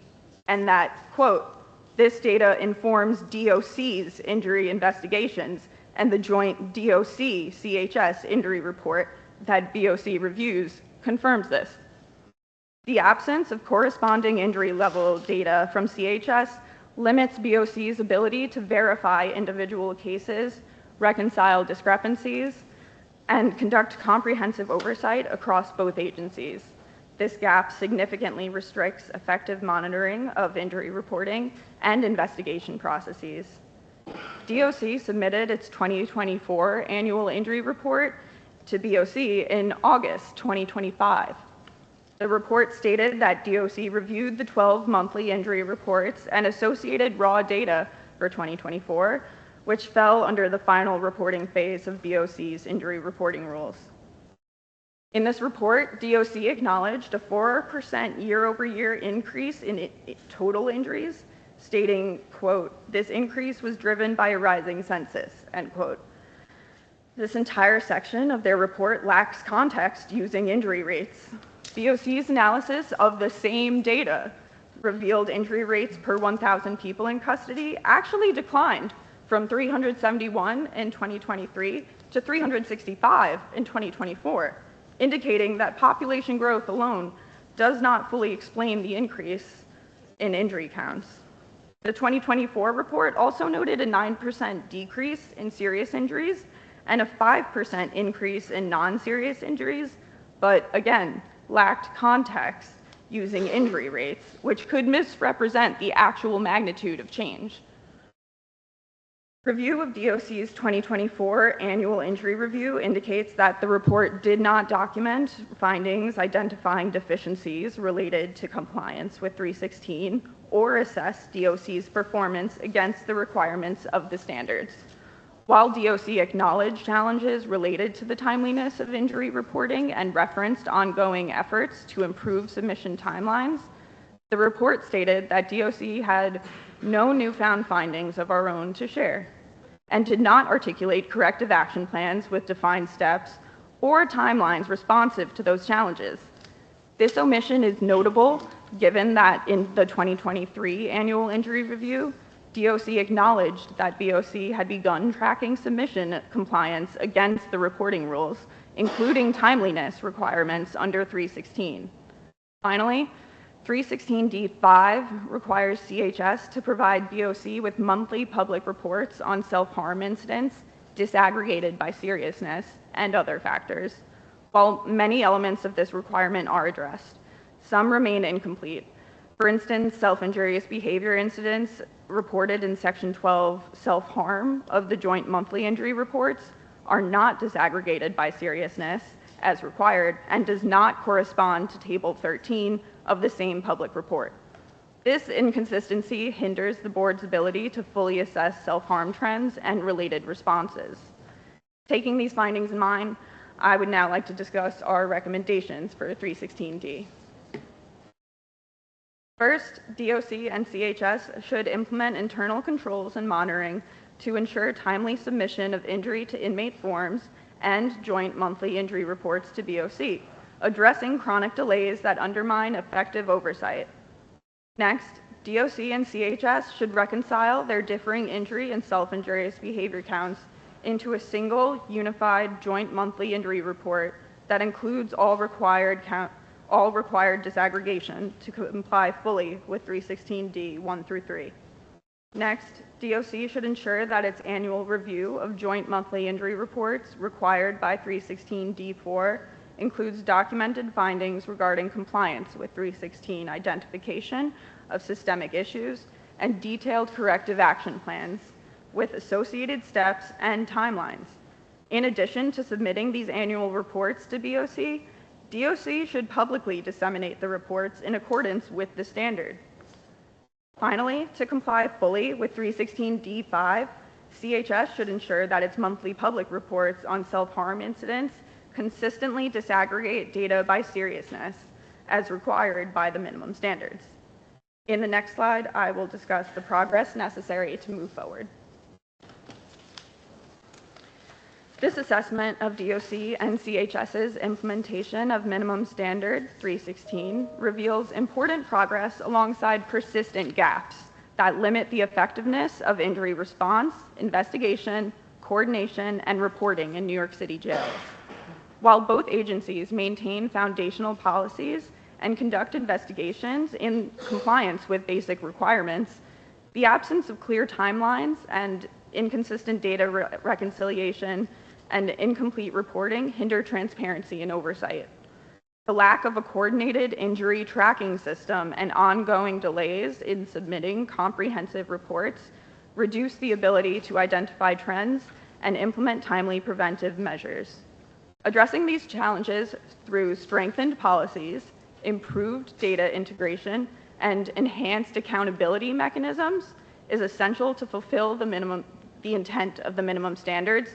and that, quote, this data informs DOC's injury investigations and the joint DOC-CHS injury report that BOC reviews confirms this. The absence of corresponding injury level data from CHS limits BOC's ability to verify individual cases, reconcile discrepancies, and conduct comprehensive oversight across both agencies. This gap significantly restricts effective monitoring of injury reporting and investigation processes. DOC submitted its 2024 annual injury report to BOC in August 2025. The report stated that DOC reviewed the 12 monthly injury reports and associated raw data for 2024, which fell under the final reporting phase of BOC's injury reporting rules. In this report, DOC acknowledged a 4% year-over-year increase in total injuries, stating, quote, this increase was driven by a rising census, end quote. This entire section of their report lacks context using injury rates. BOC's analysis of the same data revealed injury rates per 1,000 people in custody actually declined from 371 in 2023 to 365 in 2024, indicating that population growth alone does not fully explain the increase in injury counts. The 2024 report also noted a 9% decrease in serious injuries and a 5% increase in non-serious injuries, but again, lacked context using injury rates, which could misrepresent the actual magnitude of change. Review of DOC's 2024 annual injury review indicates that the report did not document findings identifying deficiencies related to compliance with 316 or assess DOC's performance against the requirements of the standards. While DOC acknowledged challenges related to the timeliness of injury reporting and referenced ongoing efforts to improve submission timelines, the report stated that DOC had no newfound findings of our own to share and did not articulate corrective action plans with defined steps or timelines responsive to those challenges. This omission is notable given that in the 2023 annual injury review, DOC acknowledged that BOC had begun tracking submission compliance against the reporting rules, including timeliness requirements under 316. Finally, 316D5 requires CHS to provide BOC with monthly public reports on self-harm incidents disaggregated by seriousness and other factors. While many elements of this requirement are addressed, some remain incomplete. For instance, self-injurious behavior incidents reported in Section 12 self-harm of the joint monthly injury reports are not disaggregated by seriousness as required and does not correspond to Table 13 of the same public report. This inconsistency hinders the board's ability to fully assess self-harm trends and related responses. Taking these findings in mind, I would now like to discuss our recommendations for 316D. First, DOC and CHS should implement internal controls and monitoring to ensure timely submission of injury to inmate forms and joint monthly injury reports to BOC, addressing chronic delays that undermine effective oversight. Next, DOC and CHS should reconcile their differing injury and self-injurious behavior counts into a single, unified joint monthly injury report that includes all required disaggregation to comply fully with 316D 1 through 3. Next, DOC should ensure that its annual review of joint monthly injury reports required by 316D4 includes documented findings regarding compliance with 316 identification of systemic issues and detailed corrective action plans with associated steps and timelines. In addition to submitting these annual reports to BOC, DOC should publicly disseminate the reports in accordance with the standard. Finally, to comply fully with 316D5, CHS should ensure that its monthly public reports on self-harm incidents consistently disaggregate data by seriousness, as required by the minimum standards. In the next slide, I will discuss the progress necessary to move forward. This assessment of DOC and CHS's implementation of minimum standard 316 reveals important progress alongside persistent gaps that limit the effectiveness of injury response, investigation, coordination, and reporting in New York City jails. While both agencies maintain foundational policies and conduct investigations in compliance with basic requirements, the absence of clear timelines and inconsistent data reconciliation and incomplete reporting hinder transparency and oversight. The lack of a coordinated injury tracking system and ongoing delays in submitting comprehensive reports reduce the ability to identify trends and implement timely preventive measures. Addressing these challenges through strengthened policies, improved data integration, and enhanced accountability mechanisms is essential to fulfill the intent of the minimum standards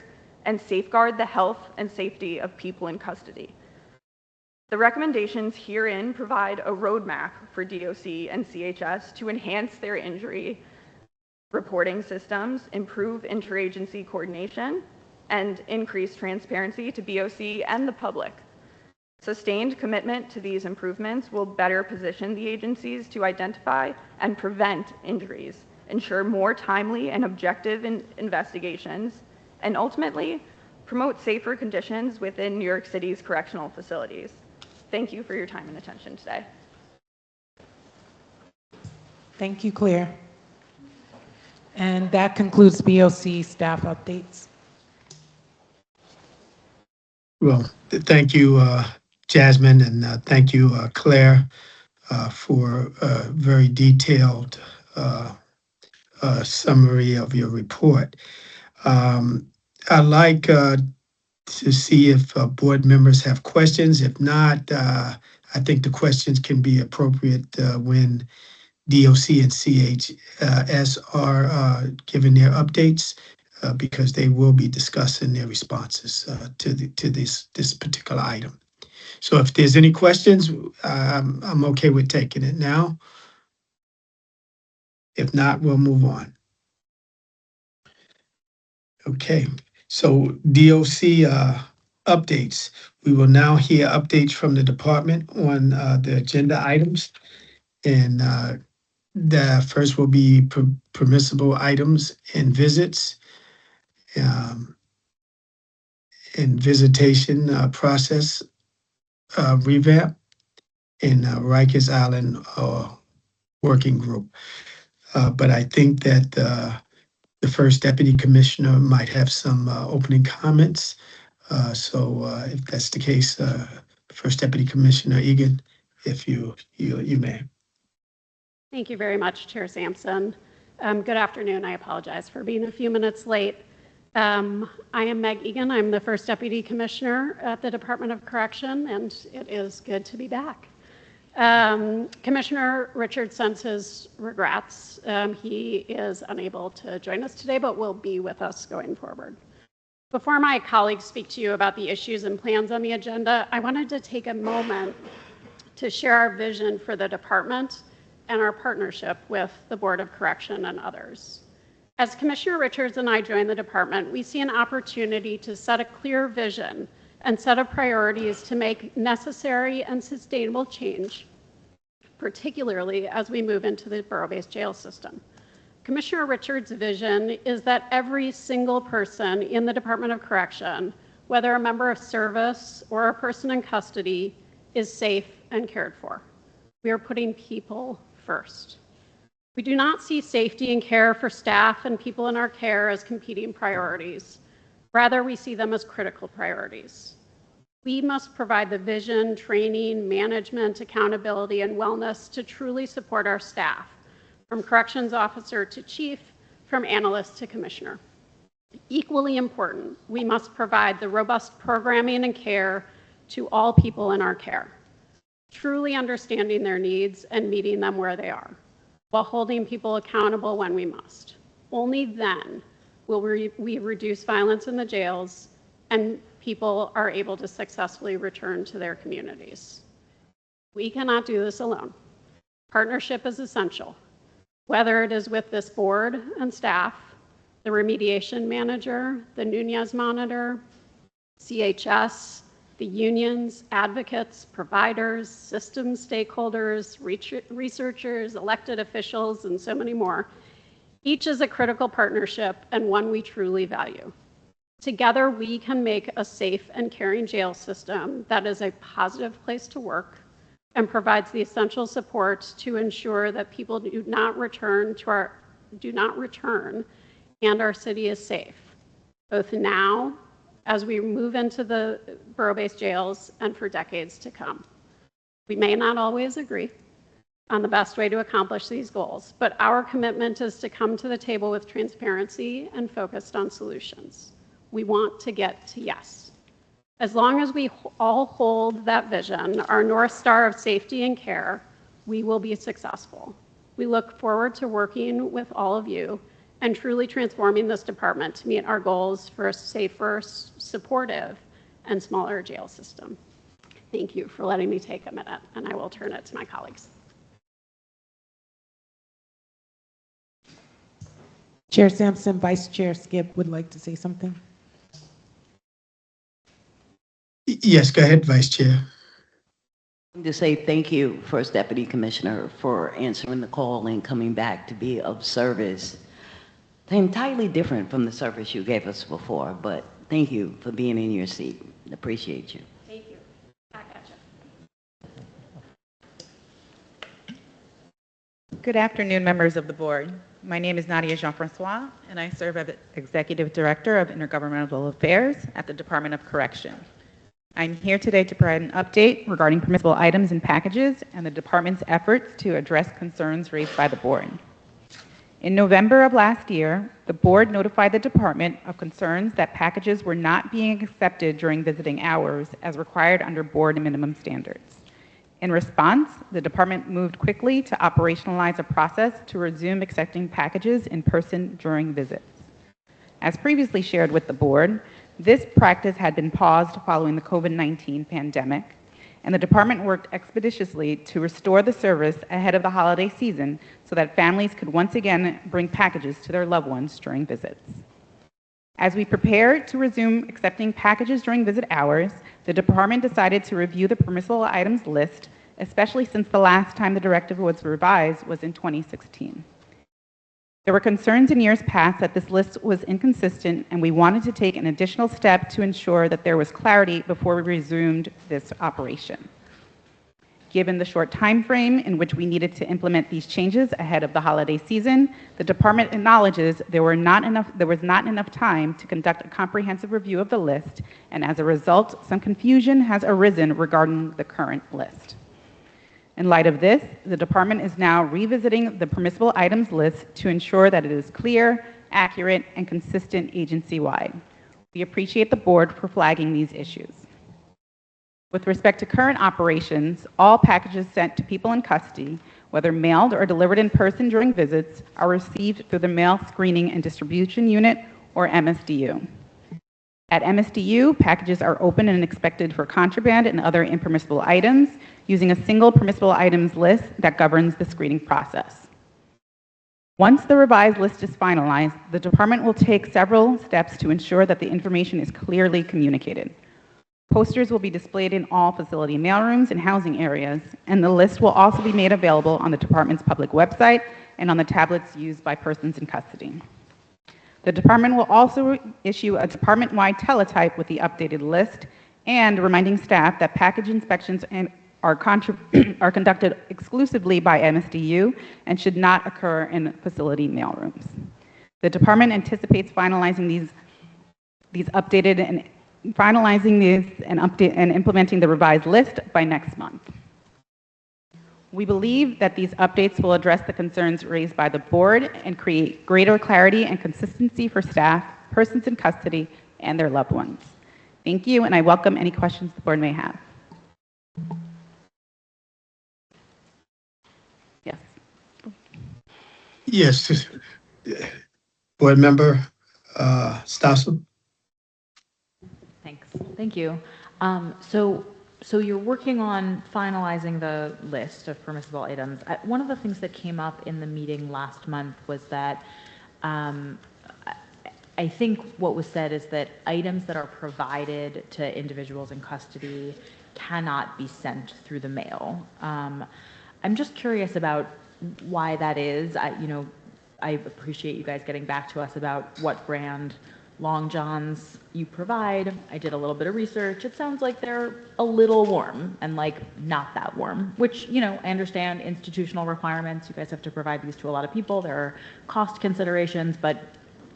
and safeguard the health and safety of people in custody. The recommendations herein provide a roadmap for DOC and CHS to enhance their injury reporting systems, improve interagency coordination, and increase transparency to BOC and the public. Sustained commitment to these improvements will better position the agencies to identify and prevent injuries, ensure more timely and objective investigations, and ultimately promote safer conditions within New York City's correctional facilities. Thank you for your time and attention today. Thank you, Claire. And that concludes BOC staff updates. Well, thank you, Jasmine, and thank you, Claire, for a very detailed summary of your report. I'd like to see if board members have questions. If not, I think the questions can be appropriate when DOC and CHS are giving their updates, because they will be discussing their responses to this particular item. So if there's any questions, I'm okay with taking it now. If not, we'll move on. Okay, so DOC updates. We will now hear updates from the department on the agenda items. And The first will be permissible items and visits, um, and visitation process revamp, and Rikers Island working group. But I think that the first deputy commissioner might have some opening comments. So if that's the case, First Deputy Commissioner Egan, if you may. Thank you very much, Chair Sampson. Good afternoon. I apologize for being a few minutes late. I am Meg Egan. I'm the First Deputy Commissioner at the Department of Correction, and it is good to be back. Commissioner Richard sends his regrets. He is unable to join us today, but will be with us going forward. Before my colleagues speak to you about the issues and plans on the agenda, I wanted to take a moment to share our vision for the department and our partnership with the Board of Correction and others. As Commissioner Richards and I joined the department, we see an opportunity to set a clear vision and set of priorities to make necessary and sustainable change, particularly as we move into the borough-based jail system. Commissioner Richards' vision is that every single person in the Department of Correction, whether a member of service or a person in custody, is safe and cared for. We are putting people first. We do not see safety and care for staff and people in our care as competing priorities. Rather, we see them as critical priorities. We must provide the vision, training, management, accountability, and wellness to truly support our staff, from corrections officer to chief, from analyst to commissioner. Equally important, we must provide the robust programming and care to all people in our care, truly understanding their needs and meeting them where they are, while holding people accountable when we must. Only then will we reduce violence in the jails and people are able to successfully return to their communities. We cannot do this alone. Partnership is essential, whether it is with this board and staff, the remediation manager, the Nunez monitor, CHS, the unions, advocates, providers, systems stakeholders, researchers, elected officials, and so many more. Each is a critical partnership and one we truly value. Together, we can make a safe and caring jail system that is a positive place to work and provides the essential support to ensure that people do not return and our city is safe, both now as we move into the borough-based jails and for decades to come. We may not always agree on the best way to accomplish these goals, but our commitment is to come to the table with transparency and focused on solutions. We want to get to yes. As long as we all hold that vision, our North Star of safety and care, we will be successful. We look forward to working with all of you and truly transforming this department to meet our goals for a safer, supportive, and smaller jail system. Thank you for letting me take a minute, and I will turn it to my colleagues. Chair Sampson, Vice Chair Skip would like to say something. Yes, go ahead, Vice Chair. To say thank you, First Deputy Commissioner, for answering the call and coming back to be of service. Entirely different from the service you gave us before, but thank you for being in your seat. Appreciate you. Thank you. Back at you. Good afternoon, members of the board. My name is Nadia Jean-Francois, and I serve as Executive Director of Intergovernmental Affairs at the Department of Correction. I'm here today to provide an update regarding permissible items and packages and the department's efforts to address concerns raised by the board. In November of last year, the board notified the department of concerns that packages were not being accepted during visiting hours as required under board minimum standards. In response, the department moved quickly to operationalize a process to resume accepting packages in person during visits. As previously shared with the board, this practice had been paused following the COVID-19 pandemic, and the department worked expeditiously to restore the service ahead of the holiday season so that families could once again bring packages to their loved ones during visits. As we prepared to resume accepting packages during visit hours, the department decided to review the permissible items list especially since the last time the directive was revised was in 2016. There were concerns in years past that this list was inconsistent, and we wanted to take an additional step to ensure that there was clarity before we resumed this operation. Given the short time frame in which we needed to implement these changes ahead of the holiday season, the department acknowledges there was not enough time to conduct a comprehensive review of the list, and as a result, some confusion has arisen regarding the current list. In light of this, the department is now revisiting the permissible items list to ensure that it is clear, accurate, and consistent agency-wide. We appreciate the board for flagging these issues. With respect to current operations, all packages sent to people in custody, whether mailed or delivered in person during visits, are received through the Mail Screening and Distribution Unit, or MSDU. At MSDU, packages are open and inspected for contraband and other impermissible items using a single permissible items list that governs the screening process. Once the revised list is finalized, the department will take several steps to ensure that the information is clearly communicated. Posters will be displayed in all facility mailrooms and housing areas, and the list will also be made available on the department's public website and on the tablets used by persons in custody. The department will also issue a department-wide teletype with the updated list and reminding staff that package inspections are conducted exclusively by MSDU and should not occur in facility mailrooms. The department anticipates finalizing these and implementing the revised list by next month. We believe that these updates will address the concerns raised by the board and create greater clarity and consistency for staff, persons in custody, and their loved ones. Thank you, and I welcome any questions the board may have. Yes. Yes, board member Stossel. Thanks. Thank you. So you're working on finalizing the list of permissible items. One of the things that came up in the meeting last month was that I think what was said is that items that are provided to individuals in custody cannot be sent through the mail. I'm just curious about why that is. I appreciate you guys getting back to us about what brand Long Johns you provide. I did a little bit of research. It sounds like they're a little warm and like not that warm, which, I understand institutional requirements. You guys have to provide these to a lot of people. There are cost considerations, but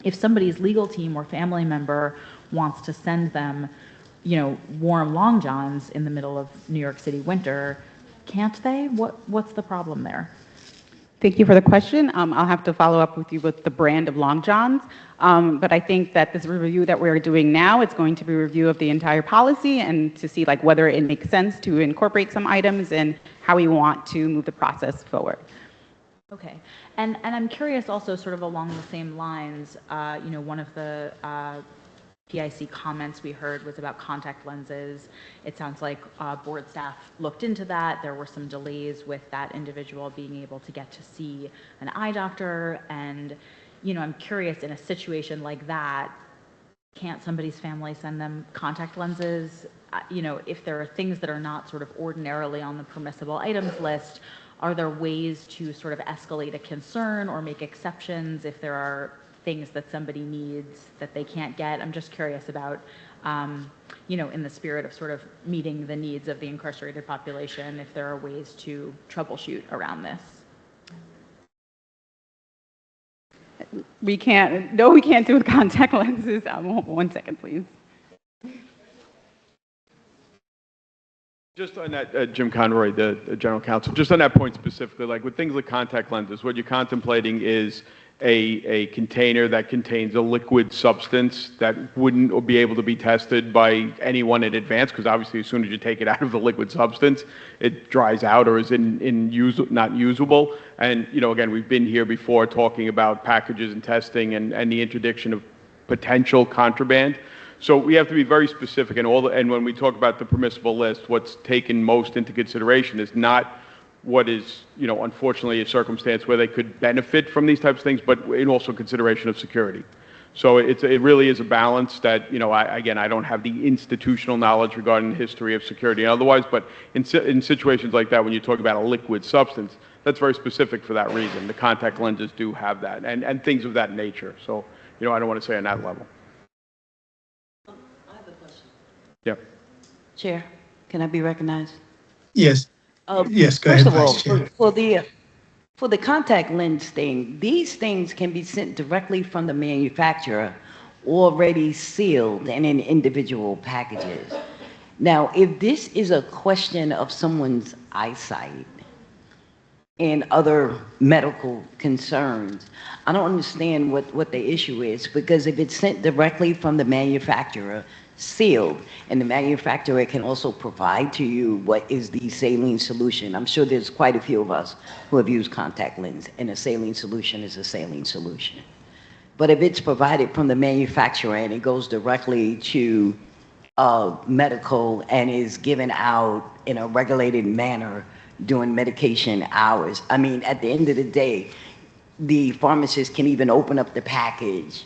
if somebody's legal team or family member wants to send them, warm Long Johns in the middle of New York City winter, can't they? What's the problem there? Thank you for the question. I'll have to follow up with you with the brand of Long Johns. But I think that this review that we're doing now, it's going to be a review of the entire policy and to see whether it makes sense to incorporate some items and how we want to move the process forward. Okay. And I'm curious also sort of along the same lines, one of the PIC comments we heard was about contact lenses. It sounds like board staff looked into that. There were some delays with that individual being able to get to see an eye doctor. And, I'm curious, in a situation like that, can't somebody's family send them contact lenses? If there are things that are not sort of ordinarily on the permissible items list, are there ways to sort of escalate a concern or make exceptions if there are things that somebody needs that they can't get? I'm just curious about, in the spirit of sort of meeting the needs of the incarcerated population, if there are ways to troubleshoot around this. We can't do with contact lenses. 1 second, please. Just on that, Jim Conroy, the general counsel, just on that point specifically, with things like contact lenses, what you're contemplating is a container that contains a liquid substance that wouldn't be able to be tested by anyone in advance, because obviously as soon as you take it out of the liquid substance, it dries out or is not usable. And, again, we've been here before talking about packages and testing and the interdiction of potential contraband. So we have to be very specific, and when we talk about the permissible list, what's taken most into consideration is not what is, unfortunately a circumstance where they could benefit from these types of things, but in also consideration of security. So it really is a balance that, again, I don't have the institutional knowledge regarding the history of security and otherwise, but in situations like that, when you talk about a liquid substance, that's very specific for that reason. The contact lenses do have that, and things of that nature. So, I don't want to say on that level. I have a question. Yeah. Chair, can I be recognized? Yes. Yes, go First ahead, of all, Vice Chair. for the contact lens thing, these things can be sent directly from the manufacturer, already sealed and in individual packages. Now, if this is a question of someone's eyesight and other medical concerns, I don't understand what the issue is, because if it's sent directly from the manufacturer, sealed, and the manufacturer can also provide to you what is the saline solution. I'm sure there's quite a few of us who have used contact lens, and a saline solution is a saline solution. But if it's provided from the manufacturer and it goes directly to medical and is given out in a regulated manner during medication hours, I mean, at the end of the day, the pharmacist can even open up the package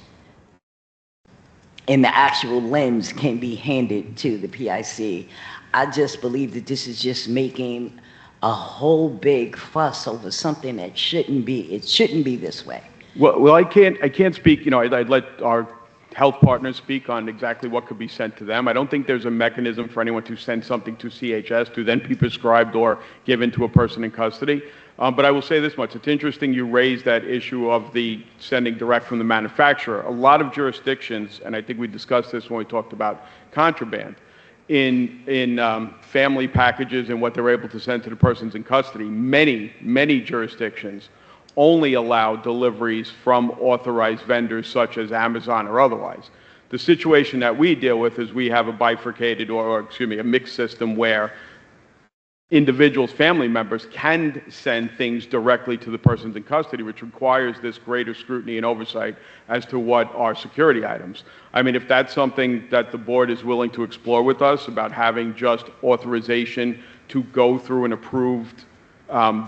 and the actual lens can be handed to the PIC. I just believe that this is just making a whole big fuss over something that shouldn't be. It shouldn't be this way. Well, I can't speak, I'd let our health partners speak on exactly what could be sent to them. I don't think there's a mechanism for anyone to send something to CHS to then be prescribed or given to a person in custody. But I will say this much. It's interesting you raised that issue of the sending direct from the manufacturer. A lot of jurisdictions, and I think we discussed this when we talked about contraband, in family packages and what they're able to send to the persons in custody, many jurisdictions only allow deliveries from authorized vendors such as Amazon or otherwise. The situation that we deal with is we have a bifurcated a mixed system where individuals, family members, can send things directly to the persons in custody, which requires this greater scrutiny and oversight as to what are security items. I mean, if that's something that the board is willing to explore with us about having just authorization to go through an approved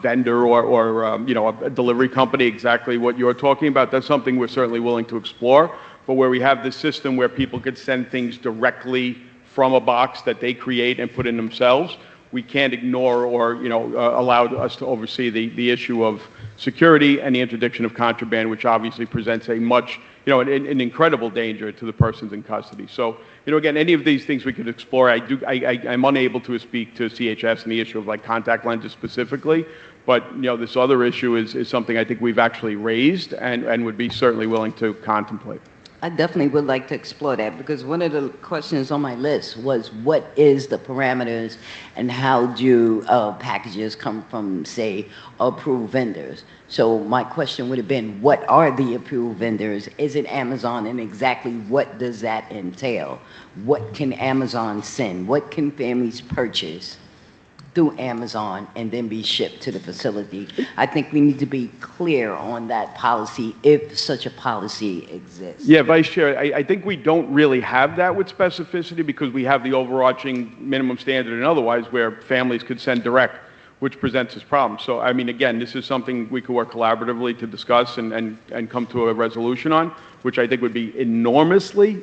vendor or a delivery company, exactly what you're talking about, that's something we're certainly willing to explore. But where we have this system where people could send things directly from a box that they create and put in themselves, we can't ignore or allow us to oversee the issue of security and the interdiction of contraband, which obviously presents a much an incredible danger to the persons in custody. So again, any of these things we could explore. I'm unable to speak to CHS and the issue of like contact lenses specifically, but this other issue is something I think we've actually raised and would be certainly willing to contemplate. I definitely would like to explore that, because one of the questions on my list was what is the parameters and how do packages come from, say, approved vendors? So my question would have been, what are the approved vendors? Is it Amazon, and exactly what does that entail? What can Amazon send? What can families purchase through Amazon and then be shipped to the facility? I think we need to be clear on that policy, if such a policy exists. Yeah, Vice Chair, I think we don't really have that with specificity, because we have the overarching minimum standard and otherwise where families could send direct, which presents this problem. So, I mean, again, this is something we could work collaboratively to discuss and come to a resolution on, which I think would be enormously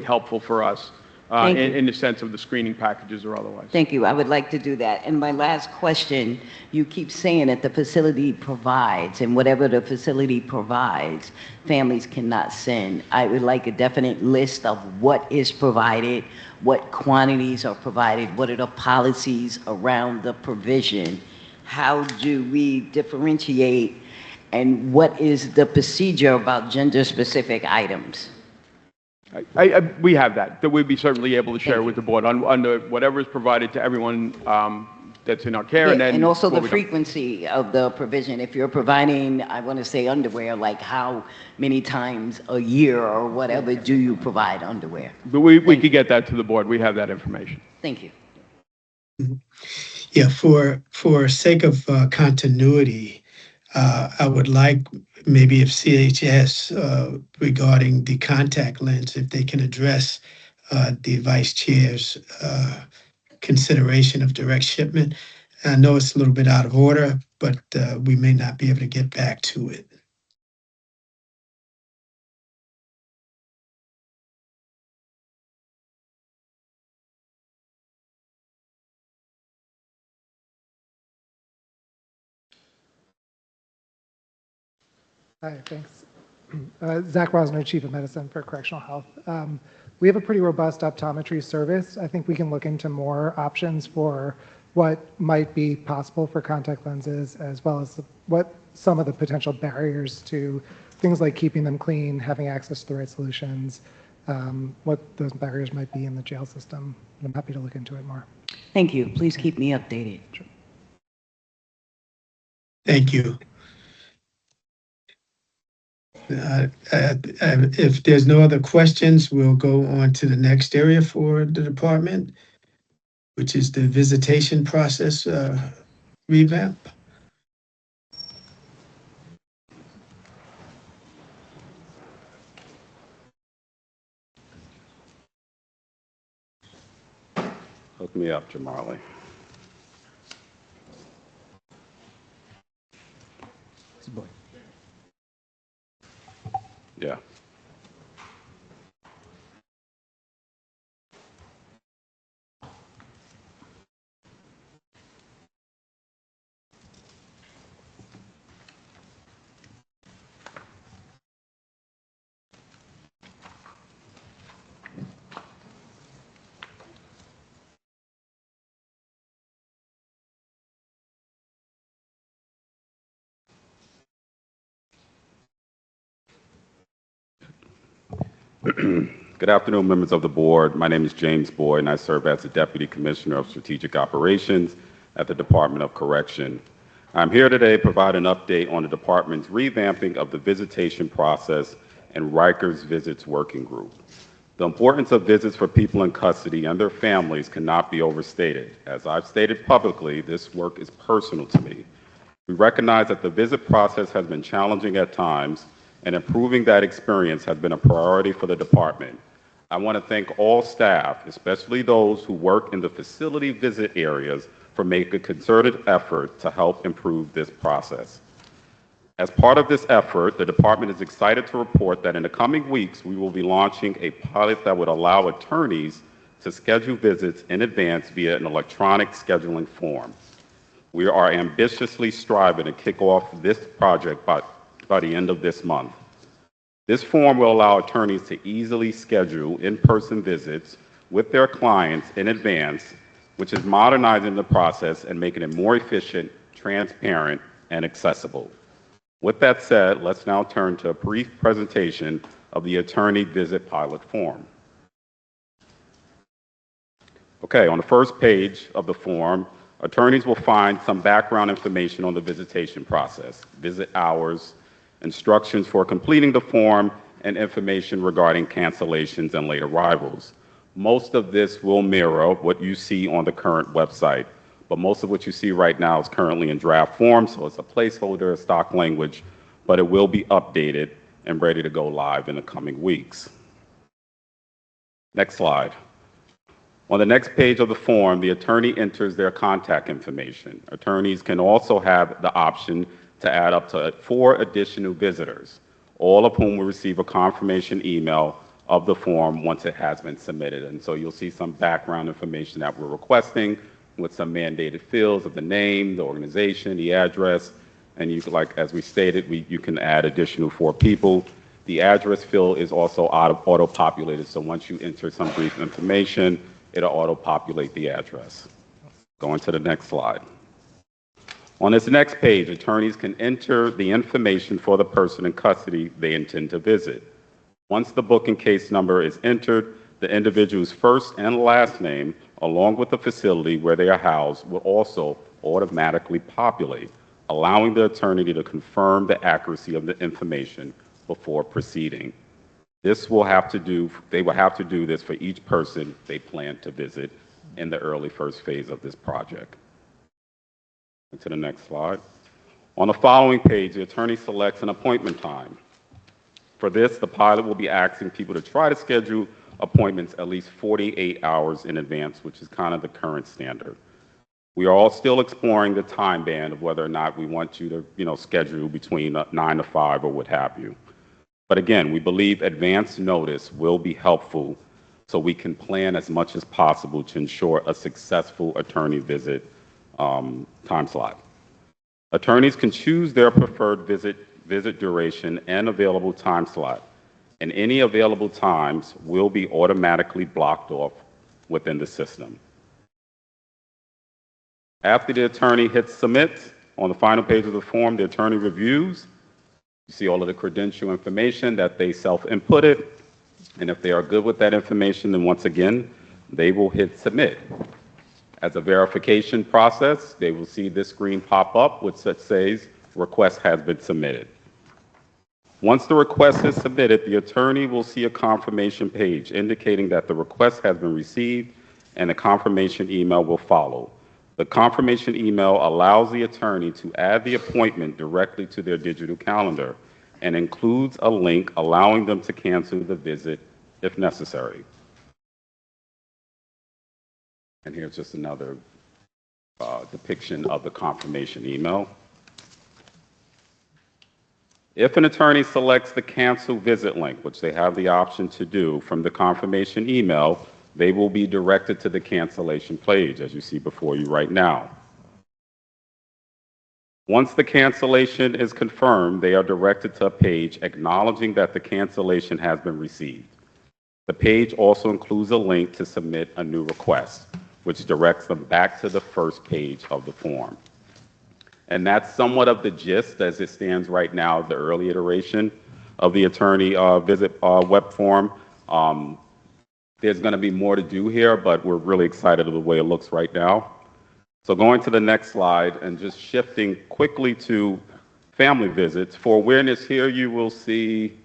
helpful for us. In the sense of the screening packages or otherwise. Thank you. I would like to do that. And my last question, you keep saying that the facility provides, and whatever the facility provides, families cannot send. I would like a definite list of what is provided, what quantities are provided, what are the policies around the provision, how do we differentiate, and what is the procedure about gender-specific items? We have that we'd be certainly able to share with the board on whatever is provided to everyone that's in our care. Yeah, and also the frequency of the provision. If you're providing, I want to say underwear, like how many times a year or whatever do you provide underwear? But we could get that to the board. We have that information. Thank you. Yeah, for sake of continuity, I would like maybe if CHS regarding the contact lens, if they can address the vice chair's consideration of direct shipment. I know it's a little bit out of order, but we may not be able to get back to it. Hi, thanks. Zach Rosner, Chief of Medicine for Correctional Health. We have a pretty robust optometry service. I think we can look into more options for what might be possible for contact lenses, as well as what some of the potential barriers to things like keeping them clean, having access to the right solutions, what those barriers might be in the jail system. I'm happy to look into it more. Thank you. Please keep me updated. Thank you. If there's no other questions, we'll go on to the next area for the department, which is the visitation process revamp. Hook me up, Jamali. Yeah. Good afternoon, members of the board. My name is James Boyd, and I serve as the Deputy Commissioner of Strategic Operations at the Department of Correction. I'm here today to provide an update on the department's revamping of the visitation process and Rikers Visits Working Group. The importance of visits for people in custody and their families cannot be overstated. As I've stated publicly, this work is personal to me. We recognize that the visit process has been challenging at times, and improving that experience has been a priority for the department. I want to thank all staff, especially those who work in the facility visit areas, for making a concerted effort to help improve this process. As part of this effort, the department is excited to report that in the coming weeks, we will be launching a pilot that would allow attorneys to schedule visits in advance via an electronic scheduling form. We are ambitiously striving to kick off this project by the end of this month. This form will allow attorneys to easily schedule in-person visits with their clients in advance, which is modernizing the process and making it more efficient, transparent, and accessible. With that said, let's now turn to a brief presentation of the attorney visit pilot form. Okay, on the first page of the form, attorneys will find some background information on the visitation process, visit hours, instructions for completing the form, and information regarding cancellations and late arrivals. Most of this will mirror what you see on the current website, but most of what you see right now is currently in draft form, so it's a placeholder, a stock language, but it will be updated and ready to go live in the coming weeks. Next slide. On the next page of the form, the attorney enters their contact information. Attorneys can also have the option to add up to 4 additional visitors, all of whom will receive a confirmation email of the form once it has been submitted. And so you'll see some background information that we're requesting with some mandated fields of the name, the organization, the address, and you, like as we stated, you can add additional 4 people. The address field is also auto-populated, so once you enter some brief information, it'll auto-populate the address. Going to the next slide. On this next page, attorneys can enter the information for the person in custody they intend to visit. Once the booking case number is entered, the individual's first and last name, along with the facility where they are housed, will also automatically populate, allowing the attorney to confirm the accuracy of the information before proceeding. They will have to do this for each person they plan to visit in the early first phase of this project. To the next slide. On the following page, the attorney selects an appointment time. For this, the pilot will be asking people to try to schedule appointments at least 48 hours in advance, which is kind of the current standard. We are all still exploring the time band of whether or not we want you to, schedule between 9 to 5 or what have you. But again, we believe advance notice will be helpful so we can plan as much as possible to ensure a successful attorney visit time slot. Attorneys can choose their preferred visit visit duration, and available time slot, and any available times will be automatically blocked off within the system. After the attorney hits submit, on the final page of the form, the attorney reviews. You see all of the credential information that they self-inputted, and if they are good with that information, then once again, they will hit submit. As a verification process, they will see this screen pop up which says request has been submitted. Once the request is submitted, the attorney will see a confirmation page indicating that the request has been received, and a confirmation email will follow. The confirmation email allows the attorney to add the appointment directly to their digital calendar and includes a link allowing them to cancel the visit if necessary. And here's just another depiction of the confirmation email. If an attorney selects the cancel visit link, which they have the option to do from the confirmation email, they will be directed to the cancellation page, as you see before you right now. Once the cancellation is confirmed, they are directed to a page acknowledging that the cancellation has been received. The page also includes a link to submit a new request, which directs them back to the first page of the form. And that's somewhat of the gist as it stands right now, the early iteration of the attorney visit web form. There's going to be more to do here, but we're really excited of the way it looks right now. So going to the next slide and just shifting quickly to family visits. For awareness here, you will see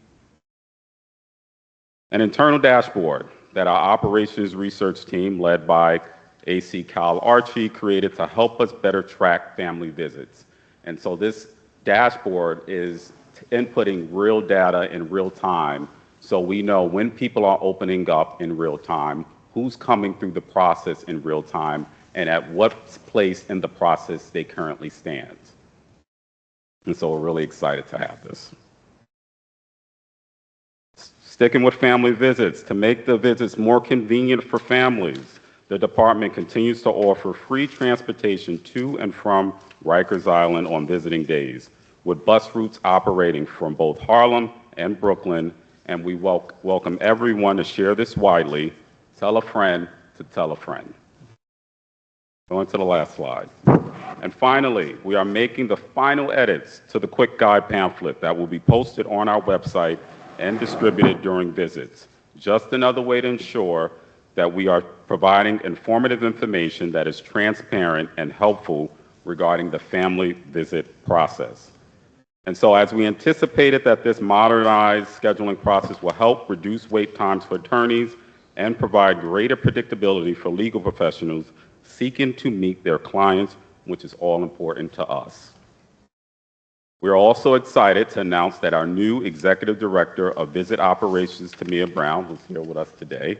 an internal dashboard that our operations research team, led by AC Kyle Archie, created to help us better track family visits. And so this dashboard is inputting real data in real time, so we know when people are opening up in real time, who's coming through the process in real time, and at what place in the process they currently stand. And so we're really excited to have this. Sticking with family visits, to make the visits more convenient for families, the department continues to offer free transportation to and from Rikers Island on visiting days, with bus routes operating from both Harlem and Brooklyn, and we welcome everyone to share this widely. Tell a friend to tell a friend. Going to the last slide. And finally, we are making the final edits to the quick guide pamphlet that will be posted on our website and distributed during visits. Just another way to ensure that we are providing informative information that is transparent and helpful regarding the family visit process. And so as we anticipated that this modernized scheduling process will help reduce wait times for attorneys and provide greater predictability for legal professionals seeking to meet their clients, which is all important to us. We're also excited to announce that our new Executive Director of Visit Operations, Tamia Brown, who's here with us today,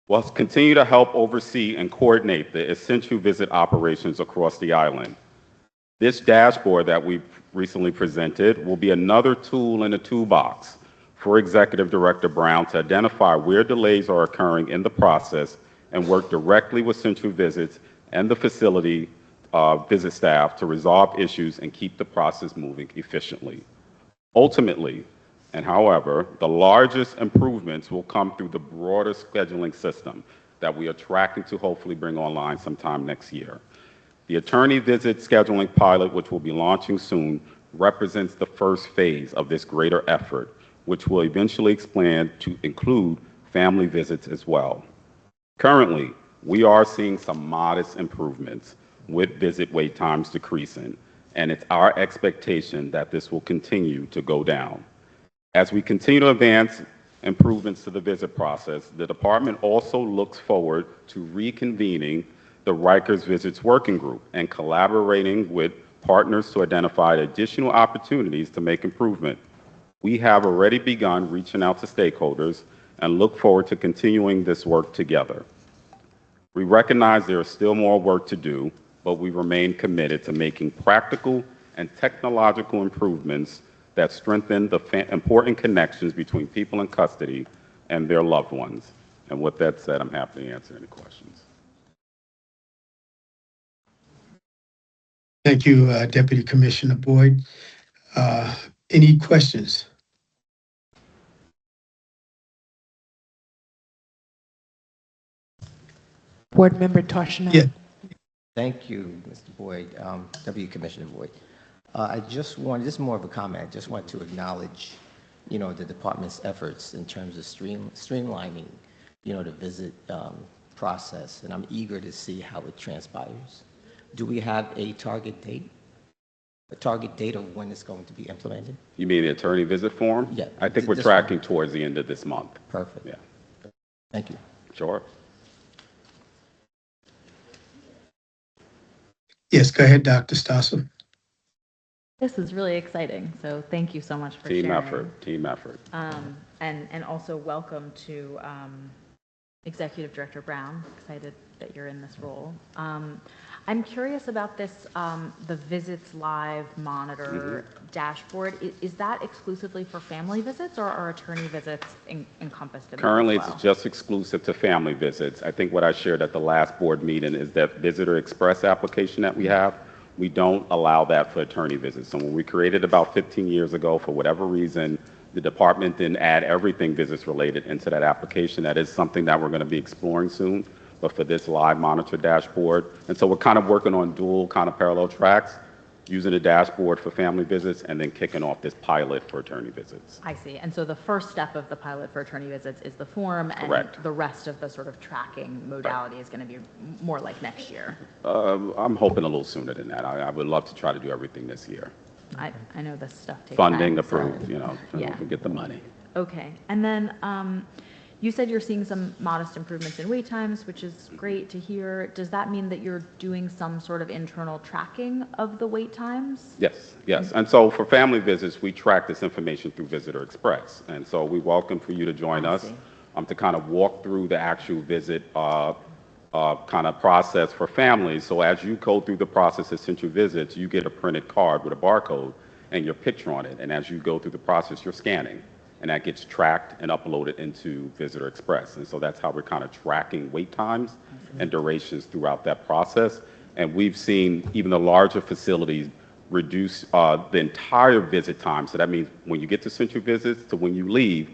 will continue to help oversee and coordinate the essential visit operations across the island. This dashboard that we've recently presented will be another tool in the toolbox for Executive Director Brown to identify where delays are occurring in the process and work directly with Central Visits and the facility visit staff to resolve issues and keep the process moving efficiently. Ultimately, and however, the largest improvements will come through the broader scheduling system that we are tracking to hopefully bring online sometime next year. The attorney visit scheduling pilot, which will be launching soon, represents the first phase of this greater effort, which will eventually expand to include family visits as well. Currently, we are seeing some modest improvements with visit wait times decreasing, and it's our expectation that this will continue to go down. As we continue to advance improvements to the visit process, the department also looks forward to reconvening the Rikers Visits Working Group and collaborating with partners to identify additional opportunities to make improvement. We have already begun reaching out to stakeholders and look forward to continuing this work together. We recognize there is still more work to do, but we remain committed to making practical and technological improvements that strengthen the important connections between people in custody and their loved ones. And with that said, I'm happy to answer any questions. Thank you, Deputy Commissioner Boyd. Any questions? Board Member Toshina. Yeah. Thank you, Mr. Boyd, W. Commissioner Boyd. I just wanted, this is more of a comment, just want to acknowledge, the department's efforts in terms of streamlining, the visit process, and I'm eager to see how it transpires. Do we have a target date? A target date of when it's going to be implemented? You mean the attorney visit form? Yeah. I think we're This tracking towards the end of this month. Perfect. Yeah. Thank you. Sure. Yes, go ahead, Dr. Stossel. This is really exciting, so thank you so much for Team sharing. effort, team effort. And also welcome to Executive Director Brown. Excited that you're in this role. I'm curious about this, the Visits Live Monitor dashboard. Is that exclusively for family visits, or are attorney visits encompassed in Currently, that as well? it's just exclusive to family visits. I think what I shared at the last board meeting is that Visitor Express application that we have, we don't allow that for attorney visits. So when we created about 15 years ago, for whatever reason, the department didn't add everything visits related into that application. That is something that we're going to be exploring soon, but for this live monitor dashboard. And so we're kind of working on dual kind of parallel tracks, using the dashboard for family visits and then kicking off this pilot for attorney visits. I see. And so the first step of the pilot for attorney visits is the form, and Correct. the rest of the sort of tracking modality is going to be more like next year. I'm hoping a little sooner than that. I would love to try to do everything this year. I know this stuff takes Funding time, so- approved, Yeah. we get the money. Okay. And then you said you're seeing some modest improvements in wait times, which is great to hear. Does that mean that you're doing some sort of internal tracking of the wait times? Yes, yes. And so for family visits, we track this information through Visitor Express. And so we welcome for you to join us to kind of walk through the actual visit kind of process for families. So as you go through the process of Central Visits, you get a printed card with a barcode and your picture on it. And as you go through the process, you're scanning. And that gets tracked and uploaded into Visitor Express. And so that's how we're kind of tracking wait times and durations throughout that process. And we've seen even the larger facilities reduce the entire visit time. So that means when you get to Central Visits to when you leave,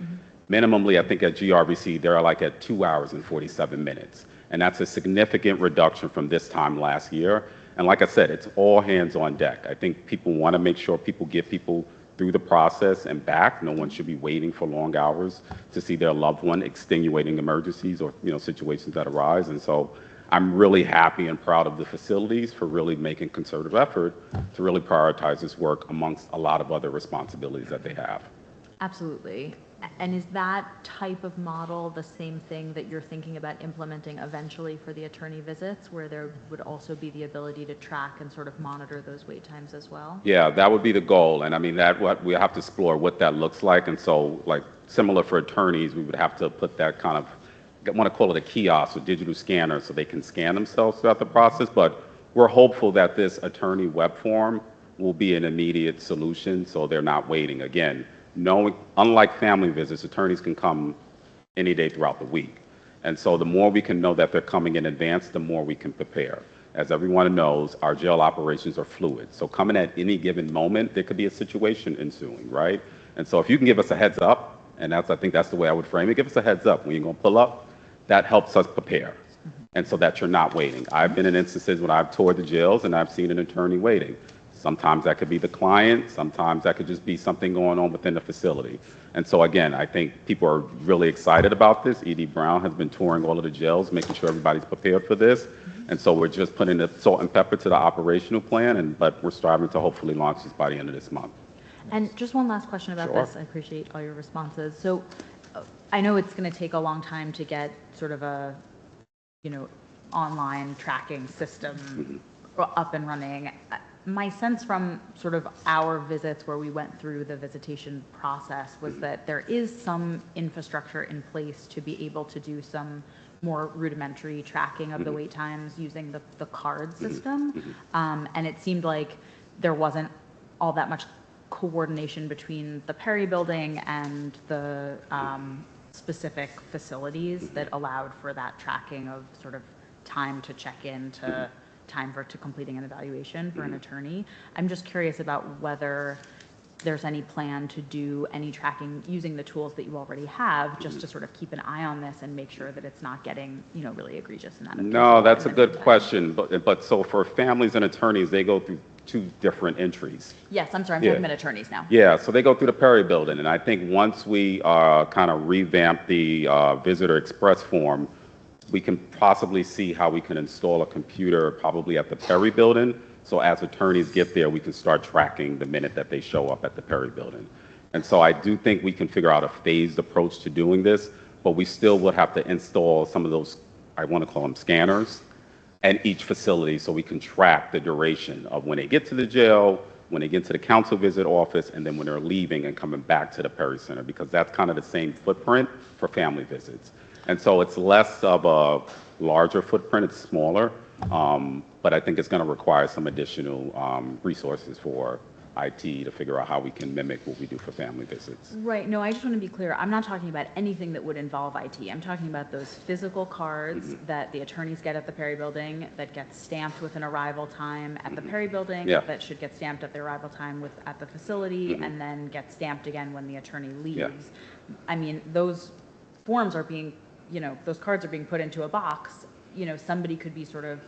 minimally, I think at GRVC, they're like at 2 hours and 47 minutes. And that's a significant reduction from this time last year. And like I said, it's all hands on deck. I think people want to make sure people get people through the process and back. No one should be waiting for long hours to see their loved one, extenuating emergencies or situations that arise. And so I'm really happy and proud of the facilities for really making concerted effort to really prioritize this work amongst a lot of other responsibilities that they have. Absolutely. And is that type of model the same thing that you're thinking about implementing eventually for the attorney visits, where there would also be the ability to track and sort of monitor those wait times as well? Yeah, that would be the goal. And I mean, what we have to explore what that looks like. And so like similar for attorneys, we would have to put that kind of, I want to call it a kiosk or digital scanner so they can scan themselves throughout the process. But we're hopeful that this attorney web form will be an immediate solution so they're not waiting. Again, unlike family visits, attorneys can come any day throughout the week. And so the more we can know that they're coming in advance, the more we can prepare. As everyone knows, our jail operations are fluid. So coming at any given moment, there could be a situation ensuing, right? And so if you can give us a heads up, and I think that's the way I would frame it, give us a heads up when you're going to pull up, that helps us prepare. And so that you're not waiting. I've been in instances when I've toured the jails and I've seen an attorney waiting. Sometimes that could be the client, sometimes that could just be something going on within the facility. And so again, I think people are really excited about this. E.D. Brown has been touring all of the jails, making sure everybody's prepared for this. And so we're just putting the salt and pepper to the operational plan, but we're striving to hopefully launch this by the end of this month. And just one last question about Sure. this. I appreciate all your responses. So I know it's going to take a long time to get sort of a, online tracking system up and running. My sense from sort of our visits where we went through the visitation process was that there is some infrastructure in place to be able to do some more rudimentary tracking of the wait times using the card system. And it seemed like there wasn't all that much coordination between the Perry building and the specific facilities that allowed for that tracking of sort of time to check in to time to completing an evaluation for an attorney. I'm just curious about whether there's any plan to do any tracking using the tools that you already have, just to sort of keep an eye on this and make sure that it's not getting, really egregious and out of No, control that's in a the good meantime. question. But so for families and attorneys, they go through two different entries. Yes, I'm sorry, I'm Yeah. talking about attorneys now. Yeah, so they go through the Perry building, and I think once we kind of revamp the Visitor Express form, we can possibly see how we can install a computer probably at the Perry building. So as attorneys get there, we can start tracking the minute that they show up at the Perry building. And so I do think we can figure out a phased approach to doing this, but we still would have to install some of those, I want to call them scanners, at each facility so we can track the duration of when they get to the jail, when they get to the council visit office, and then when they're leaving and coming back to the Perry Center, because that's kind of the same footprint for family visits. And so it's less of a larger footprint, it's smaller, but I think it's going to require some additional resources for IT to figure out how we can mimic what we do for family visits. Right, no, I just want to be clear, I'm not talking about anything that would involve IT. I'm talking about those physical cards that the attorneys get at the Perry building that get stamped with an arrival time at the Perry building, Yeah. that should get stamped at the arrival time at the facility, and then get stamped again when the attorney leaves. I mean, those forms are being, those cards are being put into a box. Somebody could be sort of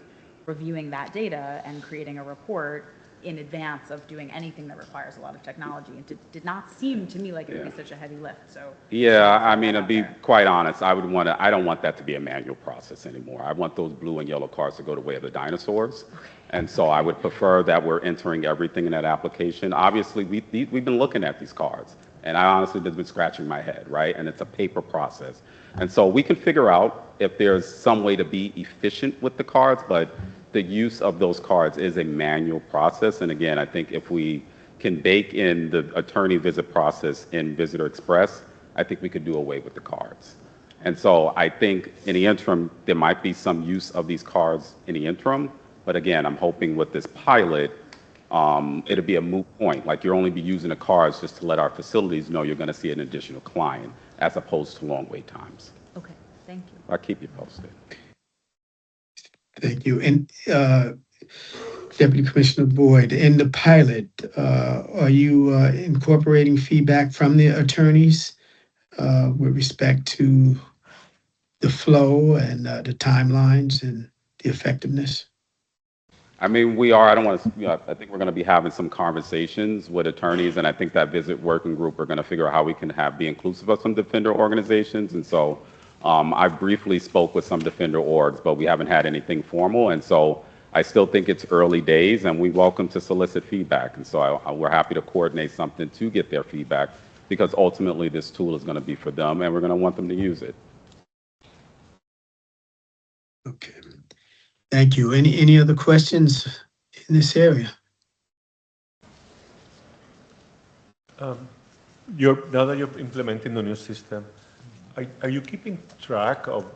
reviewing that data and creating a report in advance of doing anything that requires a lot of technology. It did not seem to me like it would be such a heavy lift, so. Yeah, I mean, to be quite honest, I don't want that to be a manual process anymore. I want those blue and yellow cards to go the way of the dinosaurs. And so I would prefer that we're entering everything in that application. Obviously, we've been looking at these cards, and I honestly have been scratching my head, right? And it's a paper process. And so we can figure out if there's some way to be efficient with the cards, but the use of those cards is a manual process. And again, I think if we can bake in the attorney visit process in Visitor Express, I think we could do away with the cards. And so I think in the interim, there might be some use of these cards in the interim. But again, I'm hoping with this pilot, it'll be a moot point. Like you'll only be using the cards just to let our facilities know you're going to see an additional client as opposed to long wait times. Okay, thank you. I'll keep you posted. Thank you. And Deputy Commissioner Boyd, in the pilot, are you incorporating feedback from the attorneys with respect to the flow and the timelines and the effectiveness? I mean, we are. I don't want to. I think we're going to be having some conversations with attorneys, and I think that visit working group are going to figure out how we can be inclusive of some defender organizations. And so, I briefly spoke with some defender orgs, but we haven't had anything formal. And so, I still think it's early days, and we welcome to solicit feedback. And so, we're happy to coordinate something to get their feedback, because ultimately this tool is going to be for them, and we're going to want them to use it. Okay. Thank you. Any other questions in this area? Now that you're implementing the new system, are you keeping track of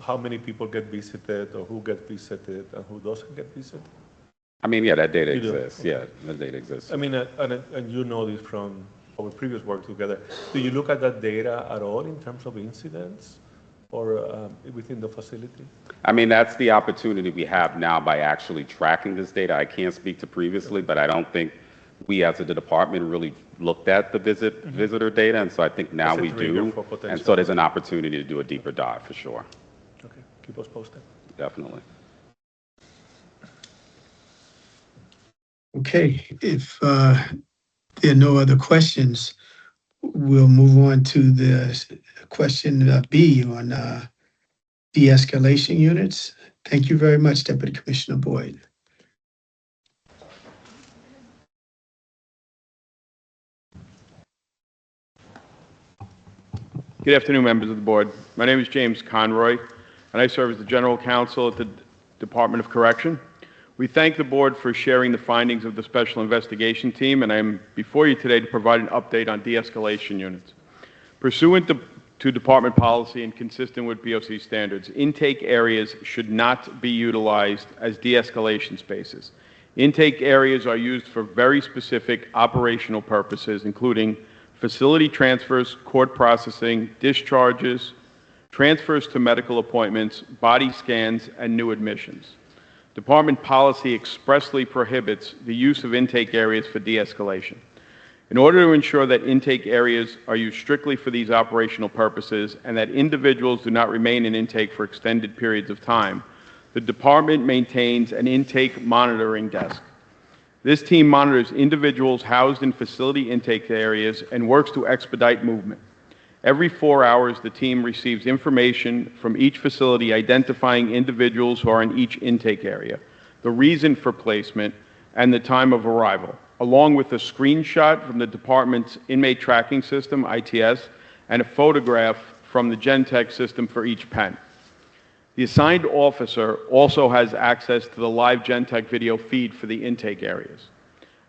how many people get visited or who get visited and who doesn't get visited? I mean, yeah, that data You do? exists. Okay. Yeah, that data exists. I mean, and you know this from our previous work together. Do you look at that data at all in terms of incidents or within the facility? I mean, that's the opportunity we have now by actually tracking this data. I can't speak to previously, but I don't think we as a department really looked at the visitor data, and so I think now we do. And so there's an opportunity to do a deeper dive for sure. Okay, keep us posted. Definitely. Okay, if there are no other questions, we'll move on to the question B on de-escalation units. Thank you very much, Deputy Commissioner Boyd. Good afternoon, members of the board. My name is James Conroy, and I serve as the General Counsel at the Department of Correction. We thank the board for sharing the findings of the Special Investigation Team, and I am before you today to provide an update on de-escalation units. Pursuant to department policy and consistent with BOC standards, intake areas should not be utilized as de-escalation spaces. Intake areas are used for very specific operational purposes, including facility transfers, court processing, discharges, transfers to medical appointments, body scans, and new admissions. Department policy expressly prohibits the use of intake areas for de-escalation. In order to ensure that intake areas are used strictly for these operational purposes and that individuals do not remain in intake for extended periods of time, the department maintains an intake monitoring desk. This team monitors individuals housed in facility intake areas and works to expedite movement. Every 4 hours, the team receives information from each facility identifying individuals who are in each intake area, the reason for placement, and the time of arrival, along with a screenshot from the department's inmate tracking system, ITS, and a photograph from the Gentech system for each pen. The assigned officer also has access to the live Gentech video feed for the intake areas.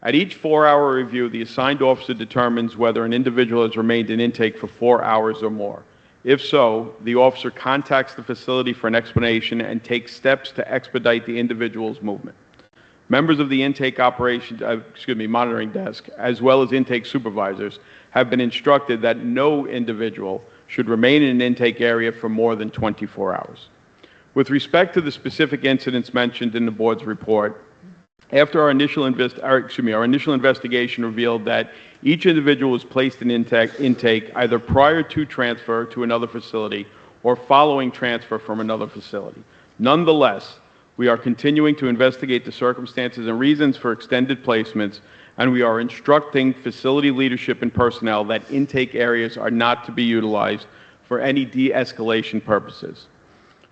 At each 4-hour review, the assigned officer determines whether an individual has remained in intake for 4 hours or more. If so, the officer contacts the facility for an explanation and takes steps to expedite the individual's movement. Members of the intake monitoring desk, as well as intake supervisors, have been instructed that no individual should remain in an intake area for more than 24 hours. With respect to the specific incidents mentioned in the board's report, after our initial investigation revealed that each individual was placed in intake either prior to transfer to another facility or following transfer from another facility. Nonetheless, we are continuing to investigate the circumstances and reasons for extended placements, and we are instructing facility leadership and personnel that intake areas are not to be utilized for any de-escalation purposes.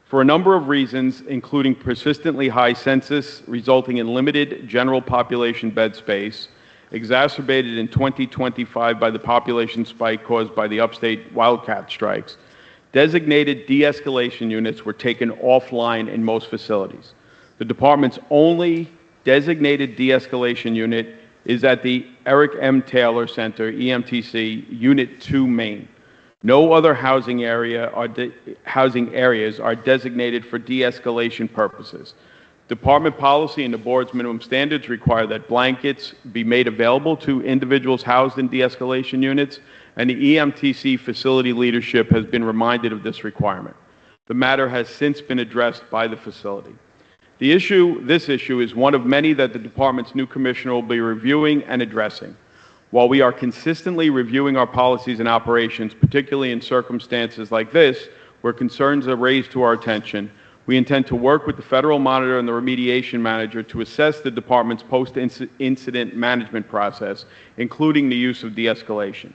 For a number of reasons, including persistently high census resulting in limited general population bed space, exacerbated in 2025 by the population spike caused by the upstate wildcat strikes, designated de-escalation units were taken offline in most facilities. The department's only designated de-escalation unit is at the Eric M. Taylor Center, EMTC, Unit 2 Main. No other housing areas are designated for de-escalation purposes. Department policy and the board's minimum standards require that blankets be made available to individuals housed in de-escalation units, and the EMTC facility leadership has been reminded of this requirement. The matter has since been addressed by the facility. This issue is one of many that the department's new commissioner will be reviewing and addressing. While we are consistently reviewing our policies and operations, particularly in circumstances like this, where concerns are raised to our attention, we intend to work with the federal monitor and the remediation manager to assess the department's post-incident management process, including the use of de-escalation.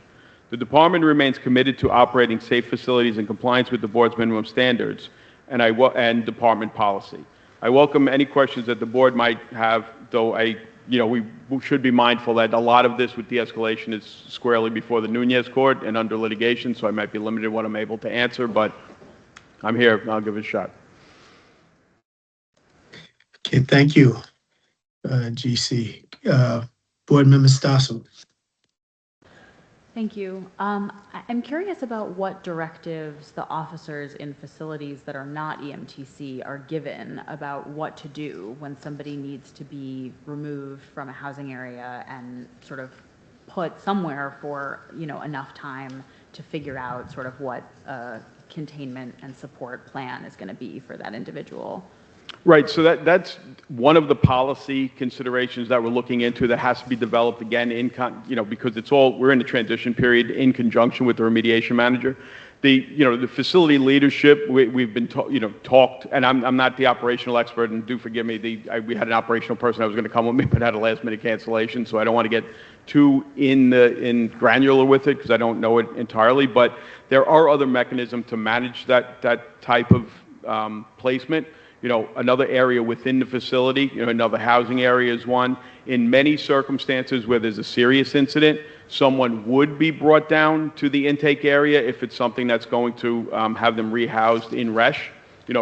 The department remains committed to operating safe facilities in compliance with the board's minimum standards and department policy. I welcome any questions that the board might have, though we should be mindful that a lot of this with de-escalation is squarely before the Nunez court and under litigation, so I might be limited in what I'm able to answer, but I'm here. I'll give it a shot. Okay, thank you, GC. Board Member Stossel. Thank you. I'm curious about what directives the officers in facilities that are not EMTC are given about what to do when somebody needs to be removed from a housing area and sort of put somewhere for, enough time to figure out sort of what a containment and support plan is going to be for that individual. Right, so that's one of the policy considerations that we're looking into that has to be developed again because we're in a transition period in conjunction with the remediation manager. The facility leadership, we've been talked, and I'm not the operational expert, and do forgive me, we had an operational person that was going to come with me, but had a last minute cancellation, so I don't want to get too in granular with it because I don't know it entirely, but there are other mechanisms to manage that type of placement. Another area within the facility, another housing area is one. In many circumstances where there's a serious incident, someone would be brought down to the intake area if it's something that's going to have them rehoused in RESH,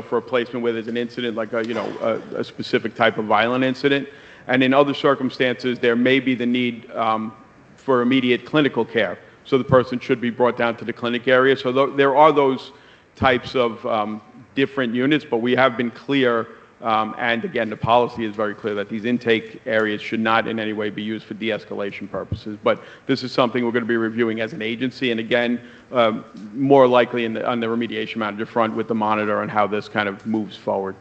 for a placement where there's an incident like a specific type of violent incident. And in other circumstances, there may be the need for immediate clinical care. So the person should be brought down to the clinic area. So there are those types of different units, but we have been clear, and again, the policy is very clear that these intake areas should not in any way be used for de-escalation purposes. But this is something we're going to be reviewing as an agency, and again, more likely on the remediation manager front with the monitor and how this kind of moves forward.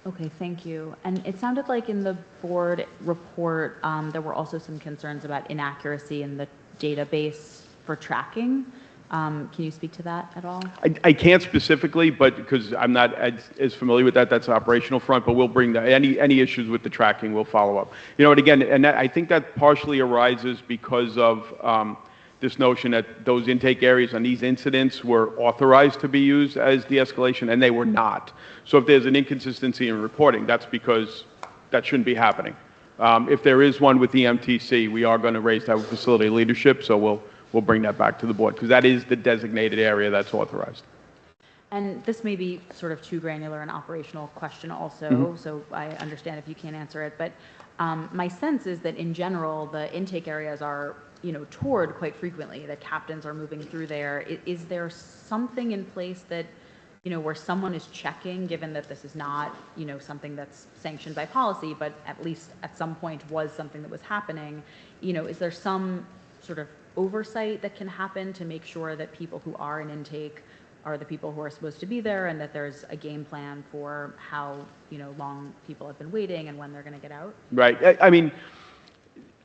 Okay, thank you. And it sounded like in the board report, there were also some concerns about inaccuracy in the database for tracking. Can you speak to that at all? I can't specifically, but because I'm not as familiar with that, that's operational front, but we'll bring that. Any issues with the tracking, we'll follow up. You know, and again, I think that partially arises because of this notion that those intake areas on these incidents were authorized to be used as de-escalation, and they were not. So if there's an inconsistency in reporting, that's because that shouldn't be happening. If there is one with the MTC, we are going to raise that with facility leadership, so we'll bring that back to the board, because that is the designated area that's authorized. And this may be sort of too granular an operational question also, so I understand if you can't answer it, but my sense is that in general, the intake areas are, you know, toured quite frequently, that captains are moving through there. Is there something in place that, you know, where someone is checking, given that this is not, you know, something that's sanctioned by policy, but at least at some point was something that was happening, you know, is there some sort of oversight that can happen to make sure that people who are in intake are the people who are supposed to be there, and that there's a game plan for how, you know, long people have been waiting and when they're going to get out? Right. I mean,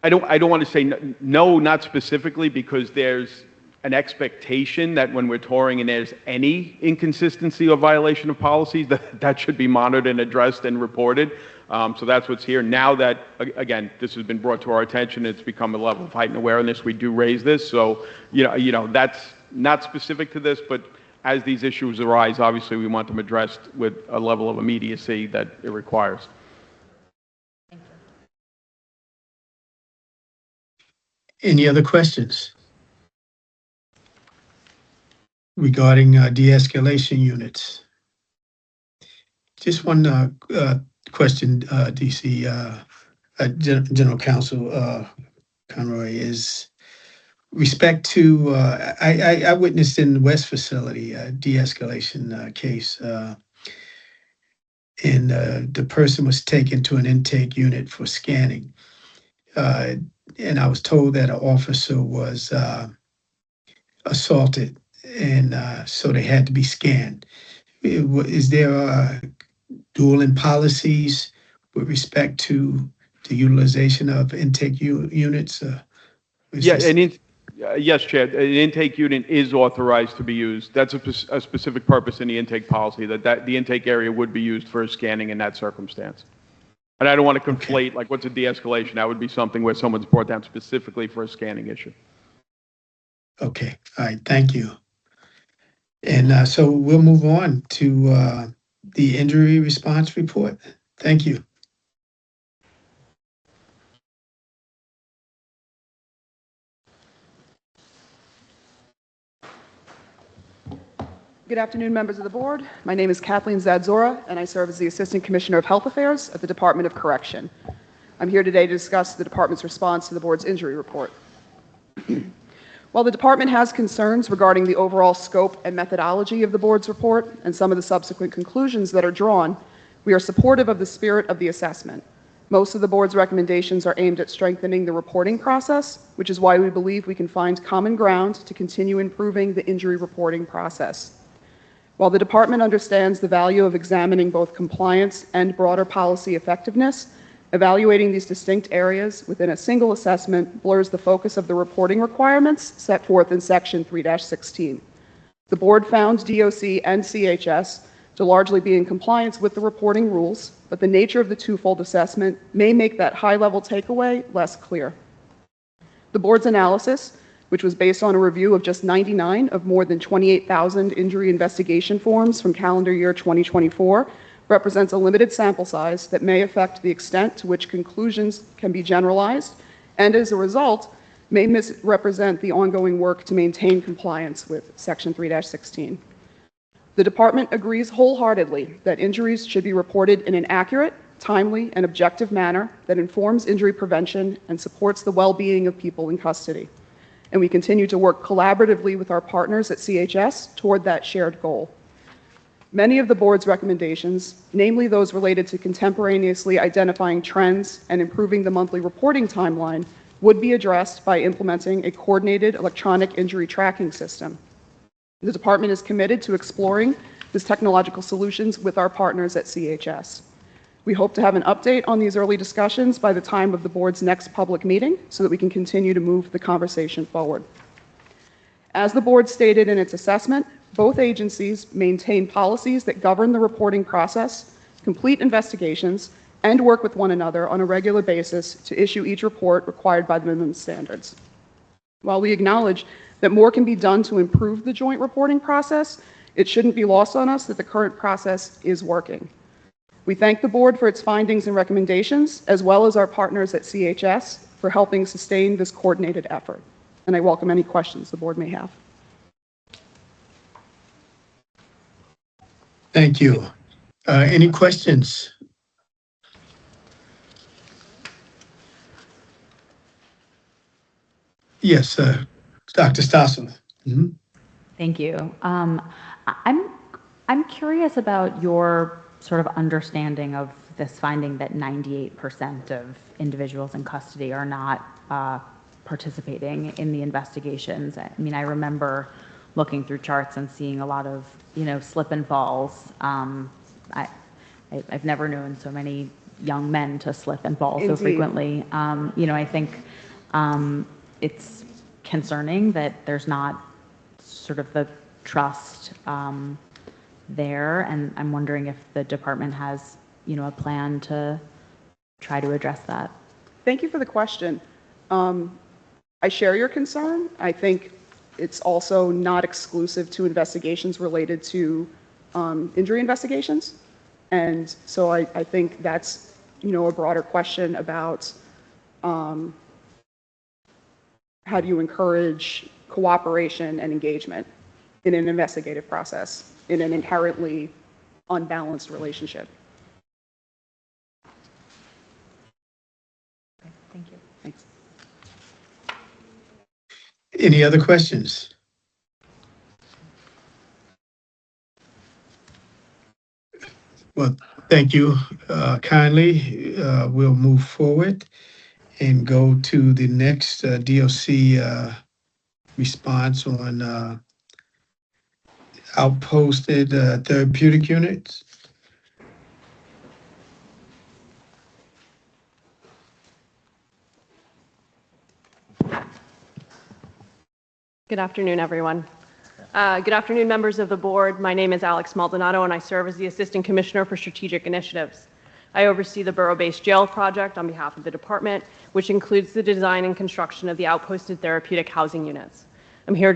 I don't want to say no, not specifically, because there's an expectation that when we're touring and there's any inconsistency or violation of policies, that should be monitored and addressed and reported. So that's what's here. Now that, again, this has been brought to our attention, it's become a level of heightened awareness, we do raise this. So, you know, that's not specific to this, but as these issues arise, obviously we want them addressed with a level of immediacy that it requires. Any other questions regarding de-escalation units? Just one question, DC, General Counsel Conroy, is respect to, I witnessed in the West facility a de-escalation case, and the person was taken to an intake unit for scanning. And I was told that an officer was assaulted, and so they had to be scanned. Is there dueling policies with respect to the utilization of intake units? Yeah, yes, Chair. An intake unit is authorized to be used. That's a specific purpose in the intake policy, that the intake area would be used for scanning in that circumstance. And I don't want to conflate, like, what's a de-escalation? That would be something where someone's brought down specifically for a scanning issue. Okay, all right, thank you. And so we'll move on to the injury response report. Thank you. Good afternoon, members of the board. My name is Kathleen Zadzora, and I serve as the Assistant Commissioner of Health Affairs at the Department of Correction. I'm here today to discuss the department's response to the board's injury report. While the department has concerns regarding the overall scope and methodology of the board's report and some of the subsequent conclusions that are drawn, we are supportive of the spirit of the assessment. Most of the board's recommendations are aimed at strengthening the reporting process, which is why we believe we can find common ground to continue improving the injury reporting process. While the department understands the value of examining both compliance and broader policy effectiveness, evaluating these distinct areas within a single assessment blurs the focus of the reporting requirements set forth in Section 3-16. The board found DOC and CHS to largely be in compliance with the reporting rules, but the nature of the twofold assessment may make that high-level takeaway less clear. The board's analysis, which was based on a review of just 99 of more than 28,000 injury investigation forms from calendar year 2024, represents a limited sample size that may affect the extent to which conclusions can be generalized, and as a result, may misrepresent the ongoing work to maintain compliance with Section 3-16. The department agrees wholeheartedly that injuries should be reported in an accurate, timely, and objective manner that informs injury prevention and supports the well-being of people in custody. And we continue to work collaboratively with our partners at CHS toward that shared goal. Many of the board's recommendations, namely those related to contemporaneously identifying trends and improving the monthly reporting timeline, would be addressed by implementing a coordinated electronic injury tracking system. The department is committed to exploring these technological solutions with our partners at CHS. We hope to have an update on these early discussions by the time of the board's next public meeting so that we can continue to move the conversation forward. As the board stated in its assessment, both agencies maintain policies that govern the reporting process, complete investigations, and work with one another on a regular basis to issue each report required by the minimum standards. While we acknowledge that more can be done to improve the joint reporting process, it shouldn't be lost on us that the current process is working. We thank the board for its findings and recommendations, as well as our partners at CHS for helping sustain this coordinated effort. And I welcome any questions the board may have. Thank you. Any questions? Yes, Dr. Stossel. Thank you. I'm curious about your sort of understanding of this finding that 98% of individuals in custody are not participating in the investigations. I mean, I remember looking through charts and seeing a lot of, slip and falls. I've never known so many young men to slip and fall so frequently. I think it's concerning that there's not sort of the trust there, and I'm wondering if the department has, a plan to try to address that. Thank you for the question. I share your concern. I think it's also not exclusive to investigations related to injury investigations. And so I think that's, a broader question about how do you encourage cooperation and engagement in an investigative process in an inherently unbalanced relationship. Okay, thank you. Thanks. Any other questions? Well, thank you kindly. We'll move forward and go to the next DOC response on outposted therapeutic units. Good afternoon, everyone. Good afternoon, members of the board. My name is Alex Maldonado, and I serve as the Assistant Commissioner for Strategic Initiatives. I oversee the Borough-based Jail Project on behalf of the department, which includes the design and construction of the outposted therapeutic housing units. I'm here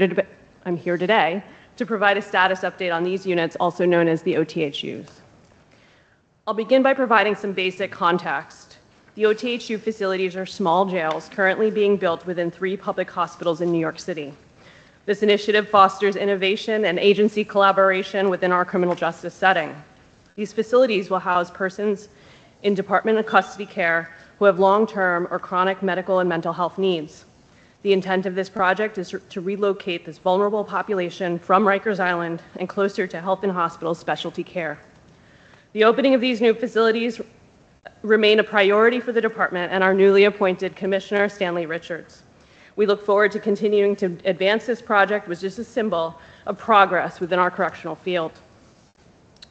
today to provide a status update on these units, also known as the OTHUs. I'll begin by providing some basic context. The OTHU facilities are small jails currently being built within 3 public hospitals in New York City. This initiative fosters innovation and agency collaboration within our criminal justice setting. These facilities will house persons in Department of Custody care who have long-term or chronic medical and mental health needs. The intent of this project is to relocate this vulnerable population from Rikers Island and closer to health and hospital specialty care. The opening of these new facilities remain a priority for the department and our newly appointed Commissioner, Stanley Richards. We look forward to continuing to advance this project, which is a symbol of progress within our correctional field.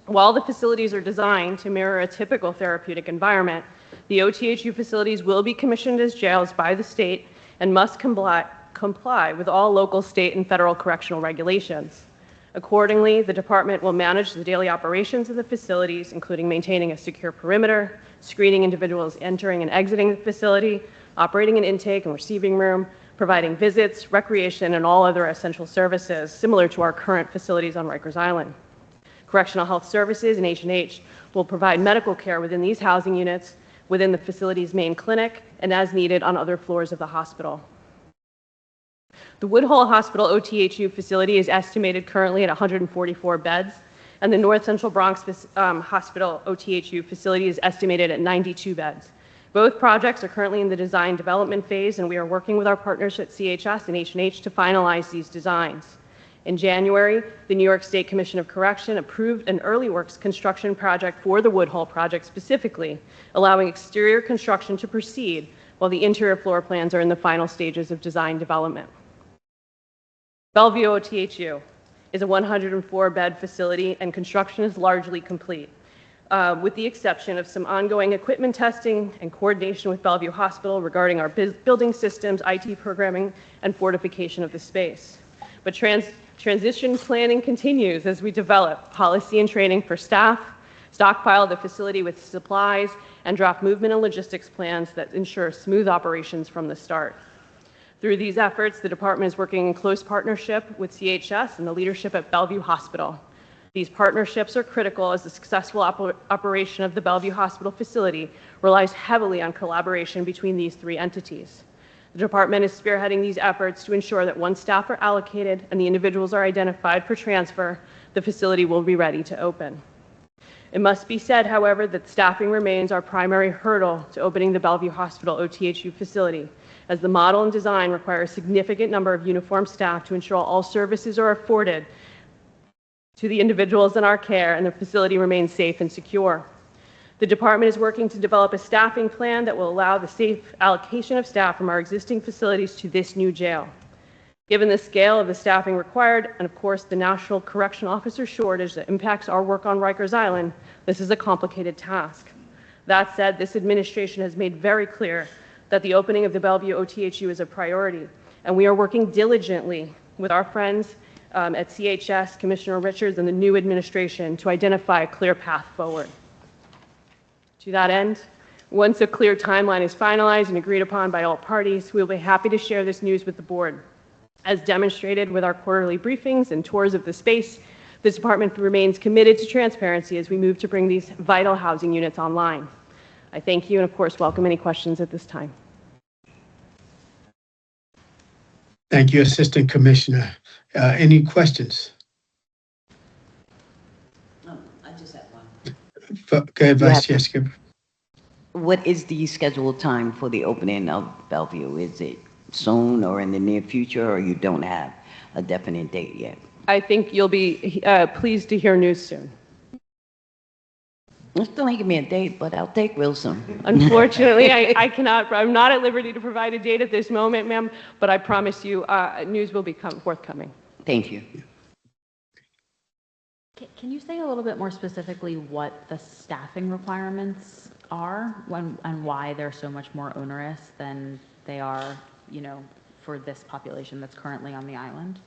While the facilities are designed to mirror a typical therapeutic environment, the OTHU facilities will be commissioned as jails by the state and must comply with all local, state, and federal correctional regulations. Accordingly, the department will manage the daily operations of the facilities, including maintaining a secure perimeter, screening individuals entering and exiting the facility, operating an intake and receiving room, providing visits, recreation, and all other essential services similar to our current facilities on Rikers Island. Correctional Health Services and H&H will provide medical care within these housing units, within the facility's main clinic, and as needed on other floors of the hospital. The Woodhull Hospital OTHU facility is estimated currently at 144 beds, and the North Central Bronx Hospital OTHU facility is estimated at 92 beds. Both projects are currently in the design development phase, and we are working with our partners at CHS and H&H to finalize these designs. In January, the New York State Commission of Correction approved an early works construction project for the Woodhull project specifically, allowing exterior construction to proceed while the interior floor plans are in the final stages of design development. Bellevue OTHU is a 104-bed facility, and construction is largely complete. with the exception of some ongoing equipment testing and coordination with Bellevue Hospital regarding our building systems, IT programming, and fortification of the space. But transition planning continues as we develop policy and training for staff, stockpile the facility with supplies, and draft movement and logistics plans that ensure smooth operations from the start. Through these efforts, the department is working in close partnership with CHS and the leadership at Bellevue Hospital. These partnerships are critical as the successful operation of the Bellevue Hospital facility relies heavily on collaboration between these three entities. The department is spearheading these efforts to ensure that once staff are allocated and the individuals are identified for transfer, the facility will be ready to open. It must be said, however, that staffing remains our primary hurdle to opening the Bellevue Hospital OTHU facility, as the model and design require a significant number of uniformed staff to ensure all services are afforded to the individuals in our care and the facility remains safe and secure. The department is working to develop a staffing plan that will allow the safe allocation of staff from our existing facilities to this new jail. Given the scale of the staffing required, and of course the national correctional officer shortage that impacts our work on Rikers Island, this is a complicated task. That said, this administration has made very clear that the opening of the Bellevue OTHU is a priority, and we are working diligently with our friends at CHS, Commissioner Richards, and the new administration to identify a clear path forward. To that end, once a clear timeline is finalized and agreed upon by all parties, we will be happy to share this news with the board. As demonstrated with our quarterly briefings and tours of the space, this department remains committed to transparency as we move to bring these vital housing units online. I thank you and, of course, welcome any questions at this time. Thank you, Assistant Commissioner. Any questions? No, I just have one. Go ahead, Vice Chair Skipper. What is the scheduled time for the opening of Bellevue? Is it soon or in the near future, or you don't have a definite date yet? I think you'll be pleased to hear news soon. Still ain't give me a date, but I'll take real soon. Unfortunately, I cannot. I'm not at liberty to provide a date at this moment, ma'am, but I promise you news will be forthcoming. Thank you. Can you say a little bit more specifically what the staffing requirements are and why they're so much more onerous than they are, for this population that's currently on the island?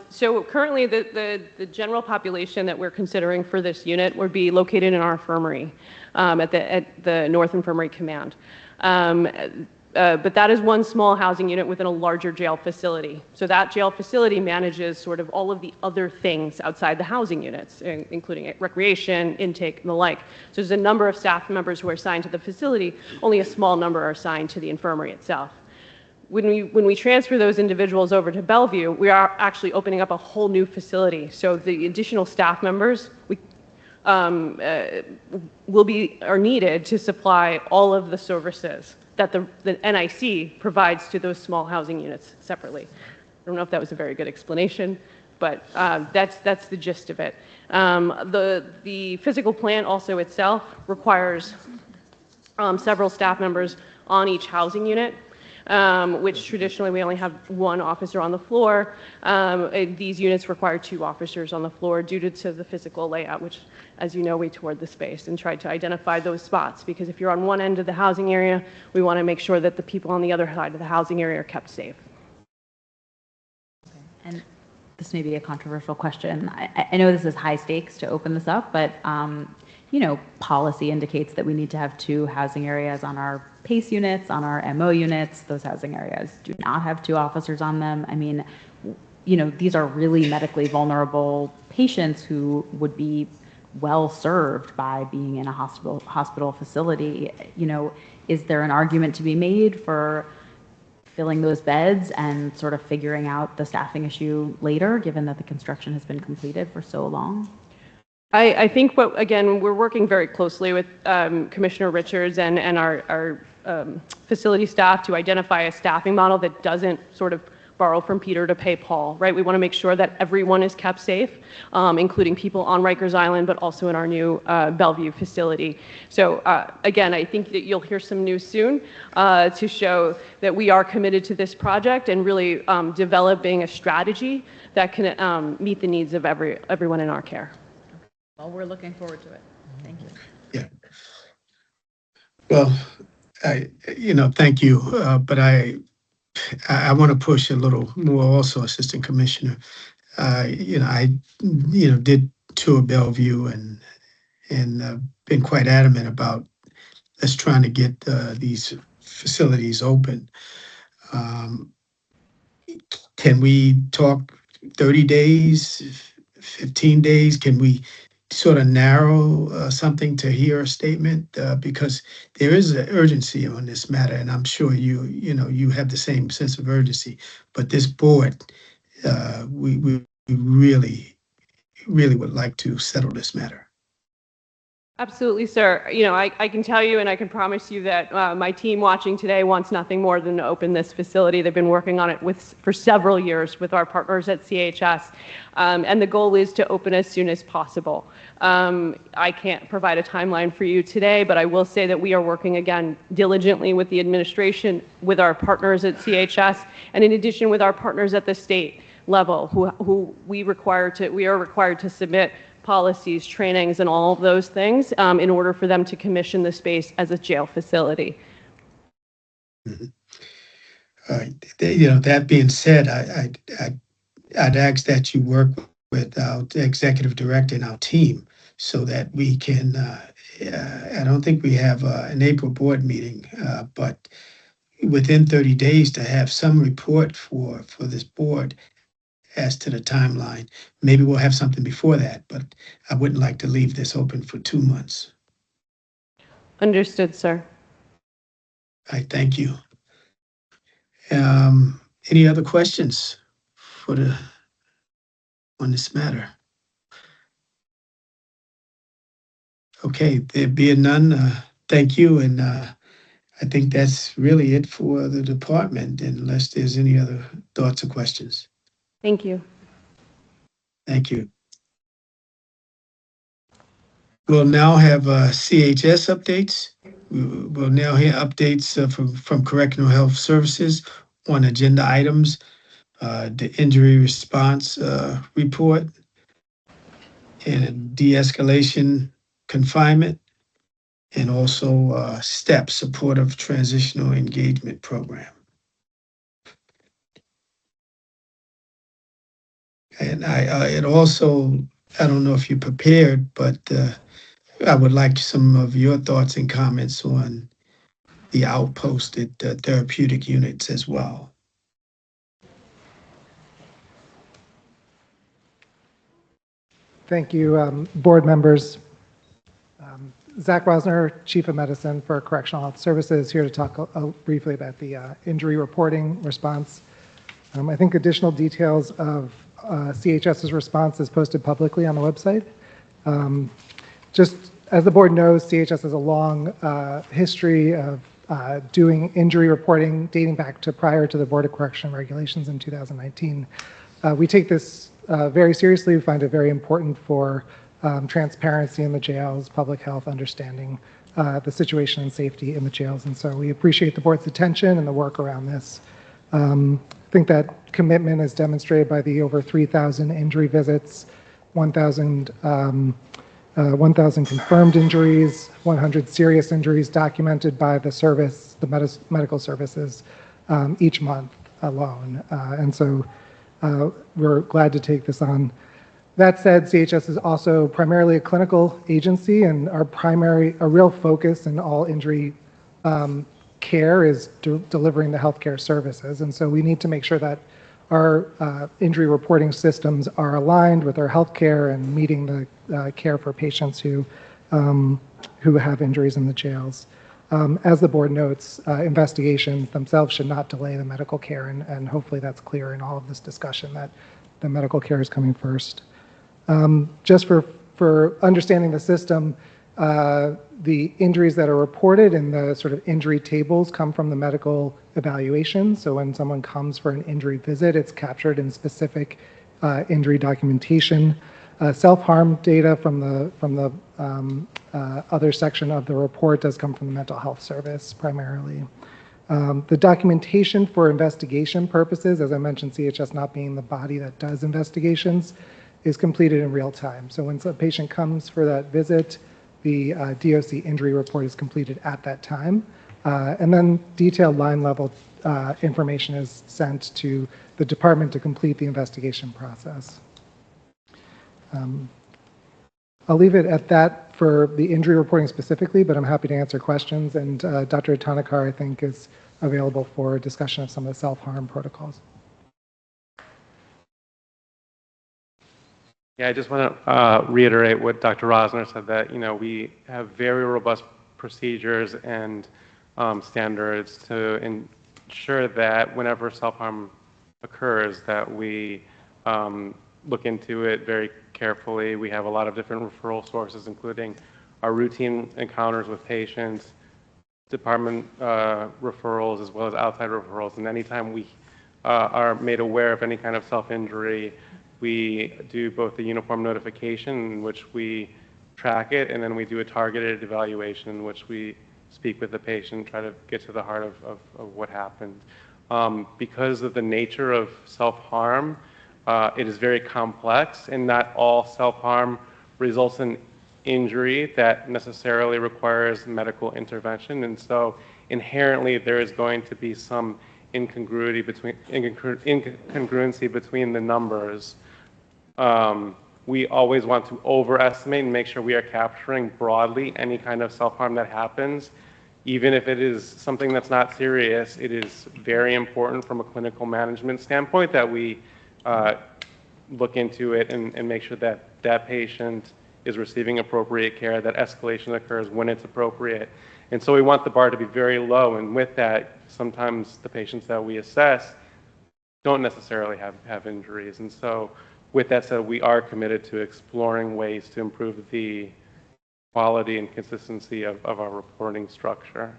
So currently, the general population that we're considering for this unit would be located in our infirmary at the North Infirmary Command. But that is one small housing unit within a larger jail facility. So that jail facility manages sort of all of the other things outside the housing units, including recreation, intake, and the like. So there's a number of staff members who are assigned to the facility. Only a small number are assigned to the infirmary itself. When we transfer those individuals over to Bellevue, we are actually opening up a whole new facility. So the additional staff members are needed to supply all of the services that the NIC provides to those small housing units separately. I don't know if that was a very good explanation, but that's the gist of it. The physical plant also itself requires several staff members on each housing unit. Which traditionally we only have one officer on the floor. These units require 2 officers on the floor due to the physical layout, which, as you know, we toured the space and tried to identify those spots, because if you're on one end of the housing area, we want to make sure that the people on the other side of the housing area are kept safe. Okay. And this may be a controversial question. I know this is high stakes to open this up, but policy indicates that we need to have 2 housing areas on our PACE units, on our MO units. Those housing areas do not have 2 officers on them. I mean, these are really medically vulnerable patients who would be well served by being in a hospital facility. Is there an argument to be made for filling those beds and sort of figuring out the staffing issue later, given that the construction has been completed for so long? I think again, we're working very closely with Commissioner Richards and our facility staff to identify a staffing model that doesn't sort of borrow from Peter to pay Paul, right? We want to make sure that everyone is kept safe, including people on Rikers Island, but also in our new Bellevue facility. So again, I think that you'll hear some news soon to show that we are committed to this project and really developing a strategy that can meet the needs of everyone in our care. Well, we're looking forward to it. Thank you. Yeah. Well, thank you. But I want to push a little more also, Assistant Commissioner. I did tour Bellevue and been quite adamant about us trying to get these facilities open. Um, can we talk 30 days, 15 days? Can we sort of narrow something to hear a statement? Because there is an urgency on this matter, and I'm sure you have the same sense of urgency. But this board, we really, really would like to settle this matter. Absolutely, sir. I can tell you and I can promise you that my team watching today wants nothing more than to open this facility. They've been working on it for several years with our partners at CHS, and the goal is to open as soon as possible. I can't provide a timeline for you today, but I will say that we are working again diligently with the administration, with our partners at CHS, and in addition with our partners at the state level, who we are required to submit policies, trainings, and all of those things in order for them to commission the space as a jail facility. That being said, I'd ask that you work with our executive director and our team so that we can, I don't think we have an April board meeting, but within 30 days to have some report for this board as to the timeline. Maybe we'll have something before that, but I wouldn't like to leave this open for 2 months. Understood, sir. I thank you. Any other questions on this matter? Okay, there being none, thank you, and I think that's really it for the department, unless there's any other thoughts or questions. Thank you. Thank you. We'll now have CHS updates. We'll now hear updates from Correctional Health Services on agenda items, the injury response report, and de-escalation confinement, and also STEP, Supportive Transitional Engagement Program. And I don't know if you're prepared, but I would like some of your thoughts and comments on the outposted therapeutic units as well. Thank you, board members. Zach Rosner, Chief of Medicine for Correctional Health Services, here to talk briefly about the injury reporting response. I think additional details of CHS's response is posted publicly on the website. Just as the board knows, CHS has a long history of doing injury reporting dating back to prior to the Board of Correction regulations in 2019. We take this very seriously. We find it very important for transparency in the jails, public health, understanding the situation and safety in the jails. And so we appreciate the board's attention and the work around this. I think that commitment is demonstrated by the over 3,000 injury visits, 1,000 confirmed injuries, 100 serious injuries documented by the service, the medical services, each month alone. And so we're glad to take this on. That said, CHS is also primarily a clinical agency, and our real focus in all injury care is delivering the healthcare services. And so we need to make sure that our injury reporting systems are aligned with our healthcare and meeting the care for patients who have injuries in the jails. As the board notes, investigations themselves should not delay the medical care, and hopefully that's clear in all of this discussion that the medical care is coming first. Just for understanding the system, the injuries that are reported in the sort of injury tables come from the medical evaluation. So when someone comes for an injury visit, it's captured in specific injury documentation. Self-harm data from the other section of the report does come from the mental health service primarily. The documentation for investigation purposes, as I mentioned, CHS not being the body that does investigations, is completed in real time. So when a patient comes for that visit, the DOC injury report is completed at that time. And then detailed line level information is sent to the department to complete the investigation process. I'll leave it at that for the injury reporting specifically, but I'm happy to answer questions. And Dr. Tanakar, I think, is available for discussion of some of the self-harm protocols. Yeah, I just want to reiterate what Dr. Rosner said, that we have very robust procedures and standards to ensure that whenever self-harm occurs, that we look into it very carefully. We have a lot of different referral sources, including our routine encounters with patients, department referrals, as well as outside referrals. And anytime we are made aware of any kind of self-injury, we do both the uniform notification, in which we track it, and then we do a targeted evaluation, in which we speak with the patient, try to get to the heart of what happened. Because of the nature of self-harm, it is very complex, and not all self-harm results in injury that necessarily requires medical intervention. And so inherently, there is going to be some incongruency between the numbers. We always want to overestimate and make sure we are capturing broadly any kind of self-harm that happens. Even if it is something that's not serious, it is very important from a clinical management standpoint that we look into it and make sure that that patient is receiving appropriate care, that escalation occurs when it's appropriate. And so we want the bar to be very low, and with that, sometimes the patients that we assess don't necessarily have injuries. And so with that said, we are committed to exploring ways to improve the quality and consistency of our reporting structure.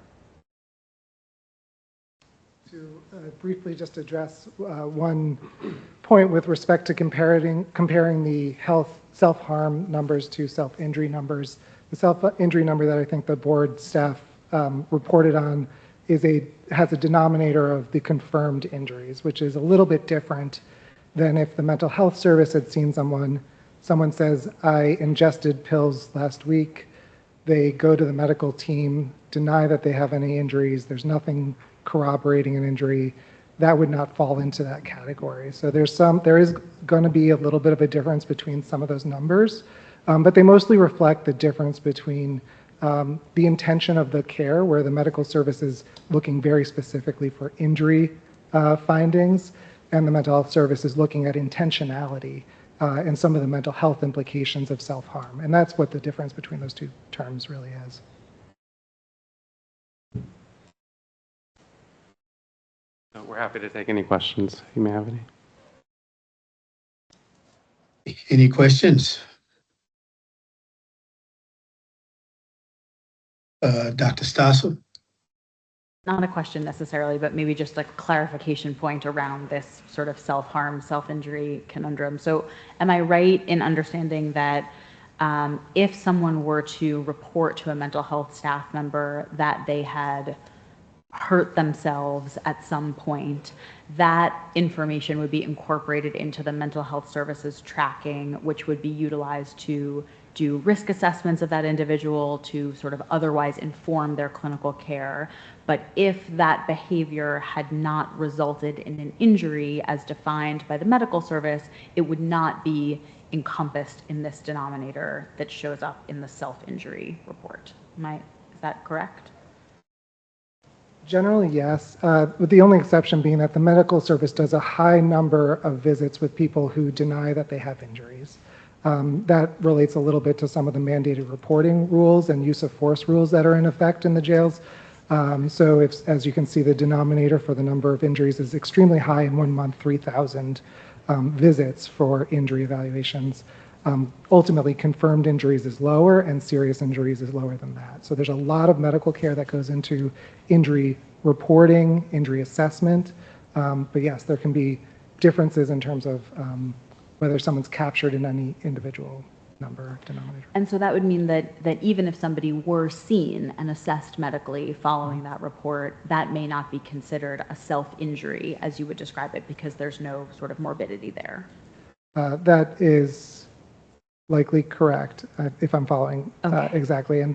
To briefly just address one point with respect to comparing the health self-harm numbers to self-injury numbers. The self-injury number that I think the board staff reported on has a denominator of the confirmed injuries, which is a little bit different than if the mental health service had seen someone says, I ingested pills last week. They go to the medical team, deny that they have any injuries. There's nothing corroborating an injury. That would not fall into that category. So there is going to be a little bit of a difference between some of those numbers, but they mostly reflect the difference between the intention of the care, where the medical service is looking very specifically for injury findings, and the mental health service is looking at intentionality and some of the mental health implications of self-harm. And that's what the difference between those two terms really is. We're happy to take any questions you may have any. Any questions? Dr. Stossel? Not a question necessarily, but maybe just a clarification point around this sort of self-harm, self-injury conundrum. So am I right in understanding that if someone were to report to a mental health staff member that they had hurt themselves at some point, that information would be incorporated into the mental health services tracking, which would be utilized to do risk assessments of that individual, to sort of otherwise inform their clinical care. But if that behavior had not resulted in an injury as defined by the medical service, it would not be encompassed in this denominator that shows up in the self-injury report. Is that correct? Generally, yes, with the only exception being that the medical service does a high number of visits with people who deny that they have injuries. That relates a little bit to some of the mandated reporting rules and use of force rules that are in effect in the jails. So as you can see, the denominator for the number of injuries is extremely high in 1 month, 3,000 visits for injury evaluations. Ultimately, confirmed injuries is lower and serious injuries is lower than that. So there's a lot of medical care that goes into injury reporting, injury assessment. But yes, there can be differences in terms of whether someone's captured in any individual number denominator. And so that would mean that even if somebody were seen and assessed medically following that report, that may not be considered a self-injury as you would describe it, because there's no sort of morbidity there. That is likely correct, if I'm following exactly. And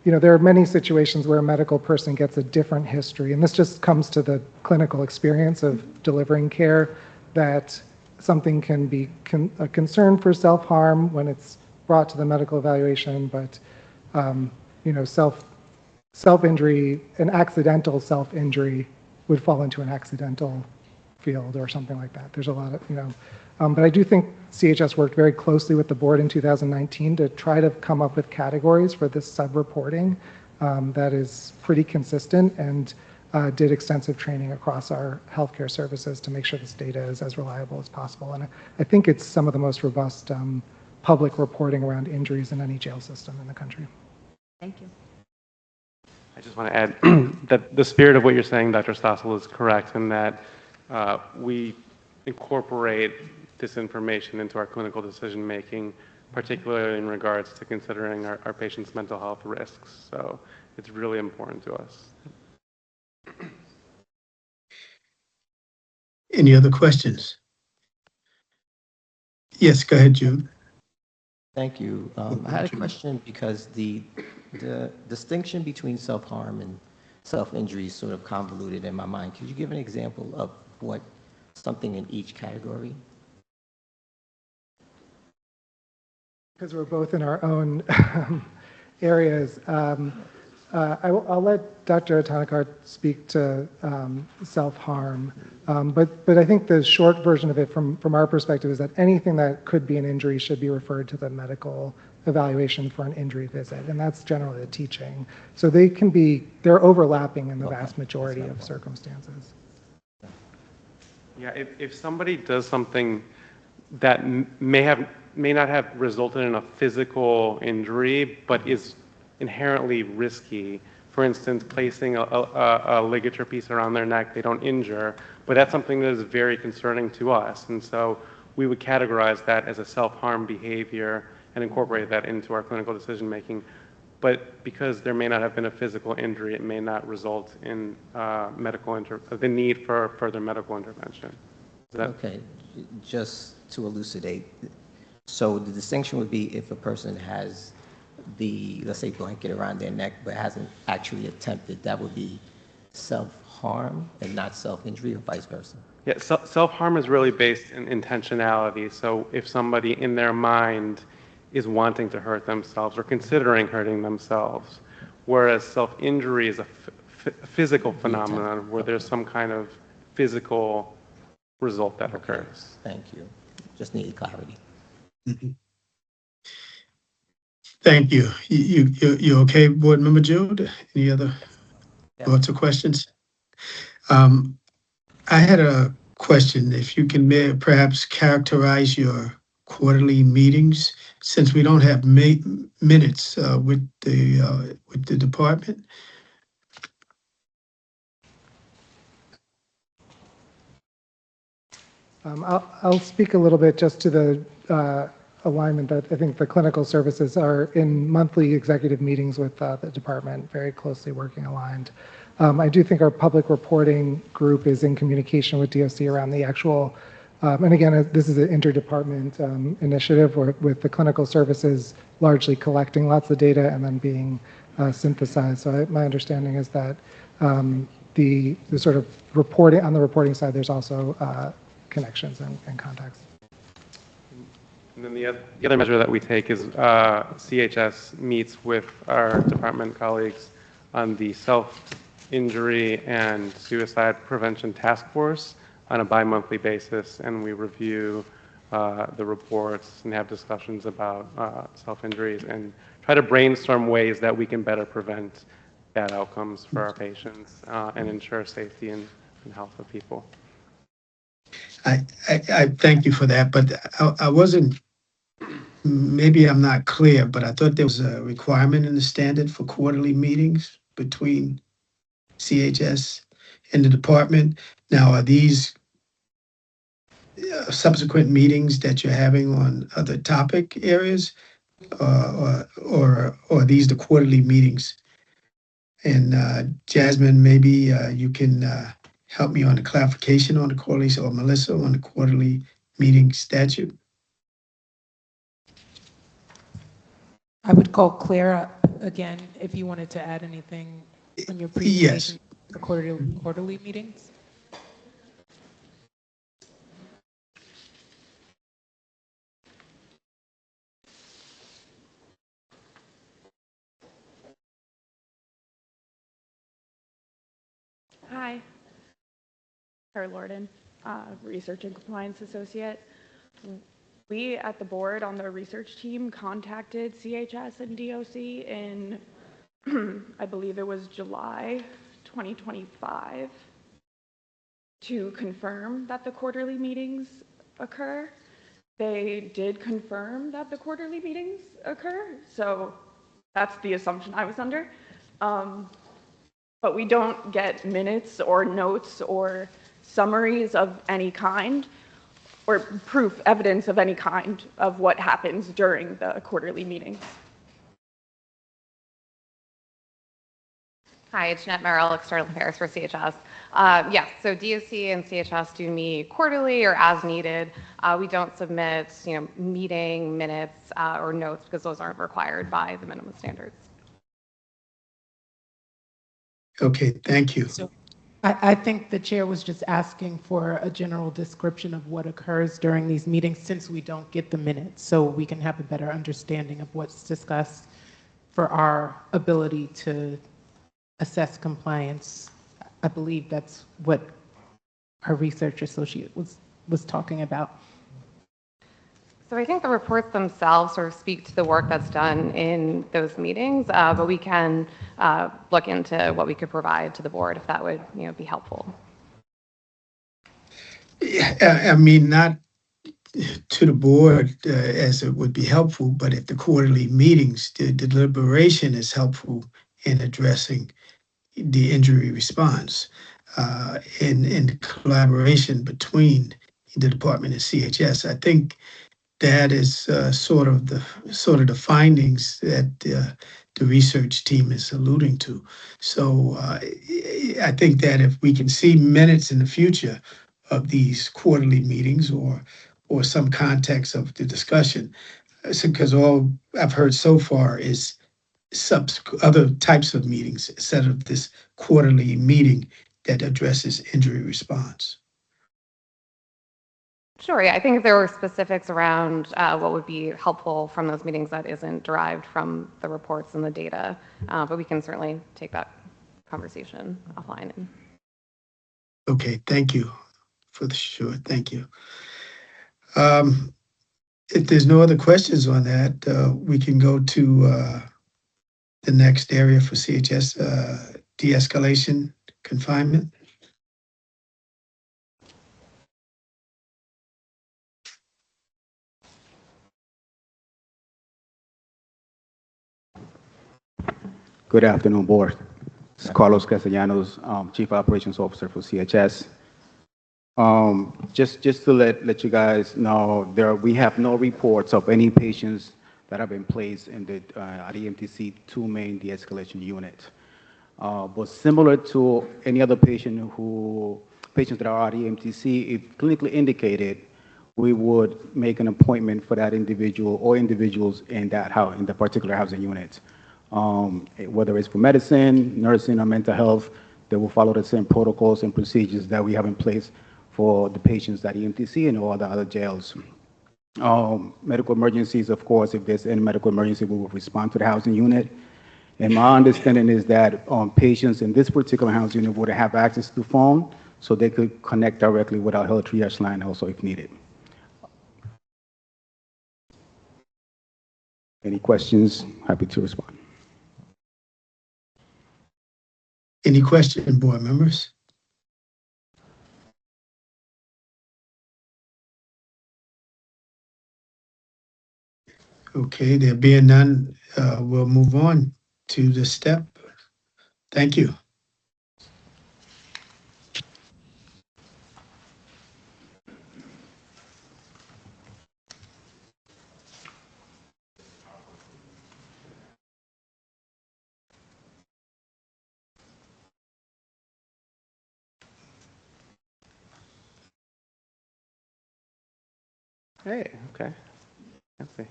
there are many situations where a medical person gets a different history, and this just comes to the clinical experience of delivering care, that something can be a concern for self-harm when it's brought to the medical evaluation, but self-injury, an accidental self-injury would fall into an accidental field or something like that. There's a lot of, but I do think CHS worked very closely with the board in 2019 to try to come up with categories for this sub-reporting that is pretty consistent, and did extensive training across our healthcare services to make sure this data is as reliable as possible. And I think it's some of the most robust public reporting around injuries in any jail system in the country. Thank you. I just want to add that the spirit of what you're saying, Dr. Stossel, is correct in that we incorporate this information into our clinical decision making, particularly in regards to considering our patients' mental health risks. So it's really important to us. Any other questions? Yes, go ahead, Jude. Thank you. I had a question because the distinction between self-harm and self-injury is sort of convoluted in my mind. Could you give an example of what something in each category? Because we're both in our own areas. I'll let Dr. Atanakar speak to self-harm, but I think the short version of it from our perspective is that anything that could be an injury should be referred to the medical evaluation for an injury visit, and that's generally the teaching. So they're overlapping in the vast majority of circumstances. Yeah, if somebody does something that may not have resulted in a physical injury, but is inherently risky. For instance, placing a ligature piece around their neck, they don't injure, but that's something that is very concerning to us. And so we would categorize that as a self-harm behavior and incorporate that into our clinical decision making. But because there may not have been a physical injury, it may not result in the need for further medical intervention. Okay, just to elucidate. So the distinction would be if a person has the, let's say, blanket around their neck, but hasn't actually attempted, that would be self-harm and not self-injury, or vice versa? Yeah, self-harm is really based in intentionality. So if somebody in their mind is wanting to hurt themselves or considering hurting themselves, whereas self-injury is a physical phenomenon where there's some kind of physical result that occurs. Thank you. Just needed clarity. Mm-hmm. Thank you. You okay, Board Member Jude? Any other thoughts or questions? I had a question. If you can perhaps characterize your quarterly meetings, since we don't have minutes with the department. I'll speak a little bit just to the alignment that I think the clinical services are in monthly executive meetings with the department, very closely working aligned. I do think our public reporting group is in communication with DOC around the actual, and again, this is an interdepartment initiative with the clinical services largely collecting lots of data and then being synthesized. So my understanding is that the sort of reporting, on the reporting side, there's also connections and contacts. And then the other measure that we take is CHS meets with our department colleagues on the self-injury and suicide prevention task force on a bi-monthly basis, and we review the reports and have discussions about self-injuries and try to brainstorm ways that we can better prevent bad outcomes for our patients and ensure safety and health of people. I thank you for that, but I wasn't, maybe I'm not clear, but I thought there was a requirement in the standard for quarterly meetings between CHS and the department. Now, are these subsequent meetings that you're having on other topic areas, or are these the quarterly meetings? And Jasmine, maybe you can help me on the clarification on the quarterly, or Melissa on the quarterly meeting statute. I would call Claire again if you wanted to add anything on your presentation for quarterly meetings. Hi. Claire Lorden, Research and Compliance Associate. We at the board on the research team contacted CHS and DOC in, I believe it was July 2025, to confirm that the quarterly meetings occur. They did confirm that the quarterly meetings occur, so that's the assumption I was under. But we don't get minutes or notes or summaries of any kind or proof, evidence of any kind of what happens during the quarterly meetings. Hi, Jeanette Merrill, External Affairs for CHS. Yes, so DOC and CHS do meet quarterly or as needed. We don't submit, meeting minutes or notes because those aren't required by the minimum standards. Okay, thank you. So I think the chair was just asking for a general description of what occurs during these meetings since we don't get the minutes, so we can have a better understanding of what's discussed for our ability to assess compliance. I believe that's what our research associate was talking about. So I think the reports themselves sort of speak to the work that's done in those meetings, but we can look into what we could provide to the board if that would be helpful. Yeah, I mean, not to the board as it would be helpful, but if the quarterly meetings, the deliberation is helpful in addressing the injury response in collaboration between the department and CHS. I think that is sort of the findings that the research team is alluding to. So I think that if we can see minutes in the future of these quarterly meetings or some context of the discussion, because all I've heard so far is other types of meetings instead of this quarterly meeting that addresses injury response. Sure, yeah, I think if there were specifics around what would be helpful from those meetings that isn't derived from the reports and the data, but we can certainly take that conversation offline. Okay, thank you for the sure, thank you. If there's no other questions on that, we can go to the next area for CHS, de-escalation confinement. Good afternoon, Board. This is Carlos Castellanos, Chief Operations Officer for CHS. Just to let you guys know, we have no reports of any patients that have been placed in the EMTC 2 main de-escalation unit. But similar to any other patients that are at EMTC, if clinically indicated, we would make an appointment for that individual or individuals in that house, in the particular housing unit. Whether it's for medicine, nursing, or mental health, they will follow the same protocols and procedures that we have in place for the patients at EMTC and all the other jails. Medical emergencies, of course, if there's any medical emergency, we will respond to the housing unit. And my understanding is that patients in this particular housing unit would have access to phone, so they could connect directly with our health triage line also if needed. Any questions? Happy to respond. Any question, board members? Okay, there being none, we'll move on to the step. Thank you. Hey, okay. Let's see.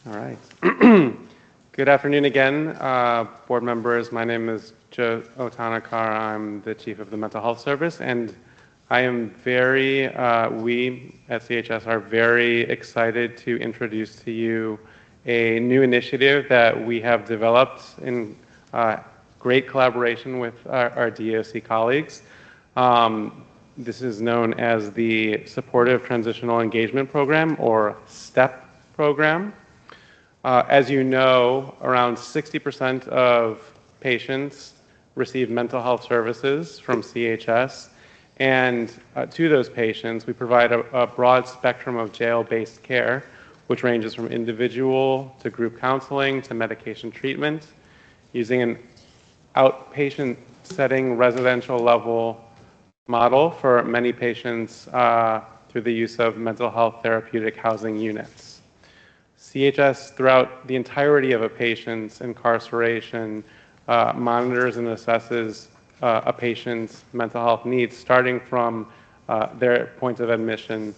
All right. Good afternoon again, board members. My name is Joe Otanakar. I'm the chief of the Mental Health Service, and I am we at CHS are very excited to introduce to you a new initiative that we have developed in great collaboration with our DOC colleagues. This is known as the Supportive Transitional Engagement Program, or STEP program. As you know, around 60% of patients receive mental health services from CHS, and to those patients, we provide a broad spectrum of jail-based care, which ranges from individual to group counseling to medication treatment, using an outpatient setting residential level model for many patients through the use of mental health therapeutic housing units. CHS, throughout the entirety of a patient's incarceration, monitors and assesses a patient's mental health needs, starting from their point of admission,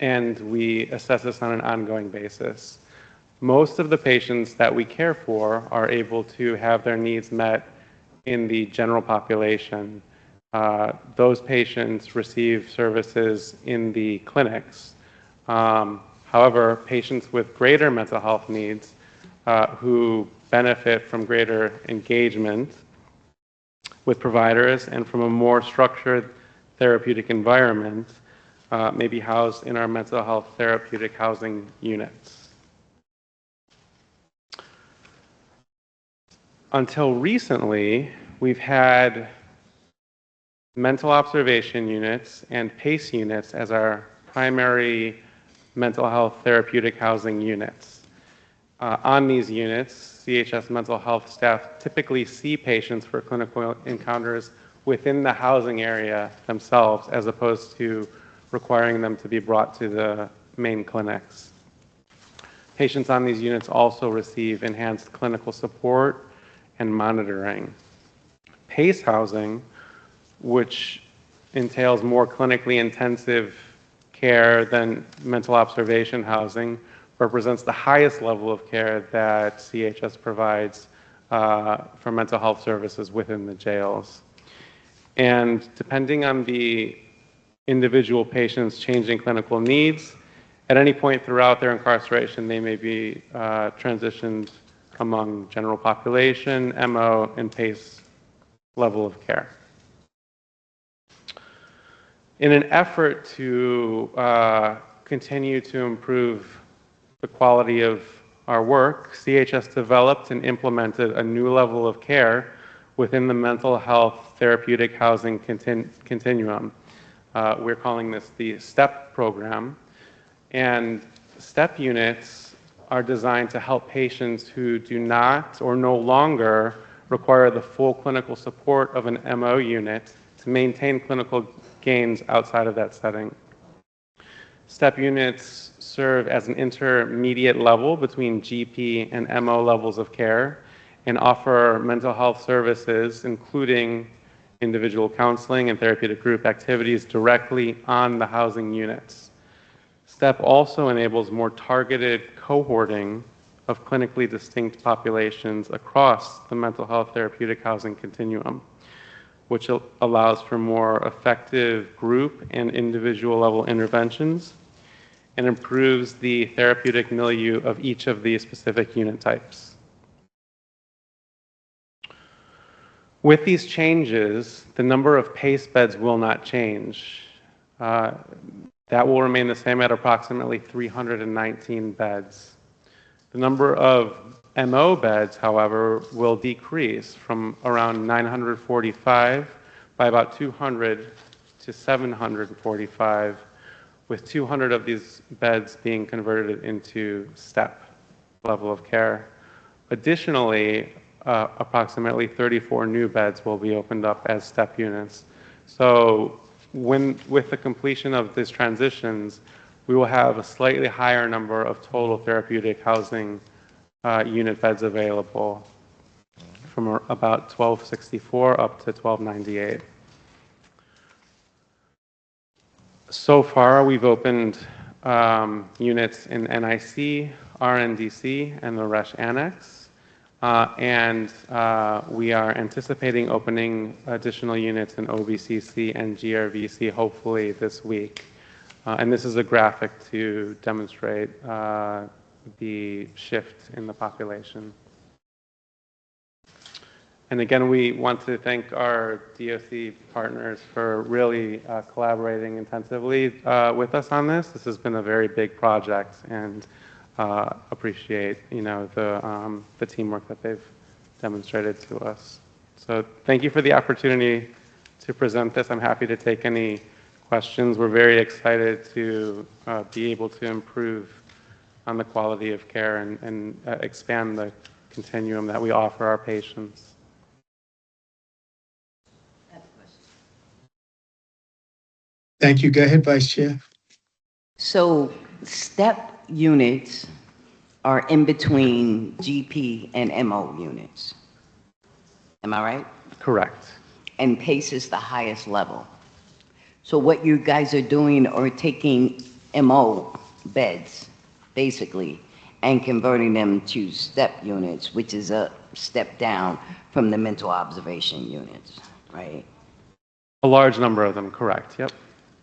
and we assess this on an ongoing basis. Most of the patients that we care for are able to have their needs met in the general population. Those patients receive services in the clinics. However, patients with greater mental health needs who benefit from greater engagement with providers and from a more structured therapeutic environment may be housed in our mental health therapeutic housing units. Until recently, we've had mental observation units and PACE units as our primary mental health therapeutic housing units. On these units, CHS mental health staff typically see patients for clinical encounters within the housing area themselves, as opposed to requiring them to be brought to the main clinics. Patients on these units also receive enhanced clinical support and monitoring. PACE housing, which entails more clinically intensive care than mental observation housing, represents the highest level of care that CHS provides for mental health services within the jails. And depending on the individual patient's changing clinical needs, at any point throughout their incarceration, they may be transitioned among general population, MO, and PACE level of care. In an effort to continue to improve the quality of our work, CHS developed and implemented a new level of care within the mental health therapeutic housing continuum. We're calling this the STEP program. And STEP units are designed to help patients who do not or no longer require the full clinical support of an MO unit to maintain clinical gains outside of that setting. STEP units serve as an intermediate level between GP and MO levels of care and offer mental health services, including individual counseling and therapeutic group activities, directly on the housing units. STEP also enables more targeted cohorting of clinically distinct populations across the mental health therapeutic housing continuum, which allows for more effective group and individual level interventions and improves the therapeutic milieu of each of these specific unit types. With these changes, the number of PACE beds will not change. That will remain the same at approximately 319 beds. The number of MO beds, however, will decrease from around 945 by about 200 to 745, with 200 of these beds being converted into STEP level of care. Additionally, approximately 34 new beds will be opened up as STEP units. So with the completion of these transitions, we will have a slightly higher number of total therapeutic housing unit beds available, from about 1264 up to 1298. So far, we've opened units in NYC, RNDC and the Resch Annex. And we are anticipating opening additional units in OBCC and GRVC hopefully this week. And this is a graphic to demonstrate the shift in the population. And again, we want to thank our DOC partners for really collaborating intensively with us on this. This has been a very big project, and appreciate the teamwork that they've demonstrated to us. So thank you for the opportunity to present this. I'm happy to take any questions. We're very excited to be able to improve on the quality of care and expand the continuum that we offer our patients. Thank you. Go ahead, Vice Chair. So STEP units are in between GP and MO units. Am I right? Correct. And PACE is the highest level. So what you guys are doing are taking MO beds, basically, and converting them to STEP units, which is a step down from the mental observation units, right? A large number of them, correct, yep.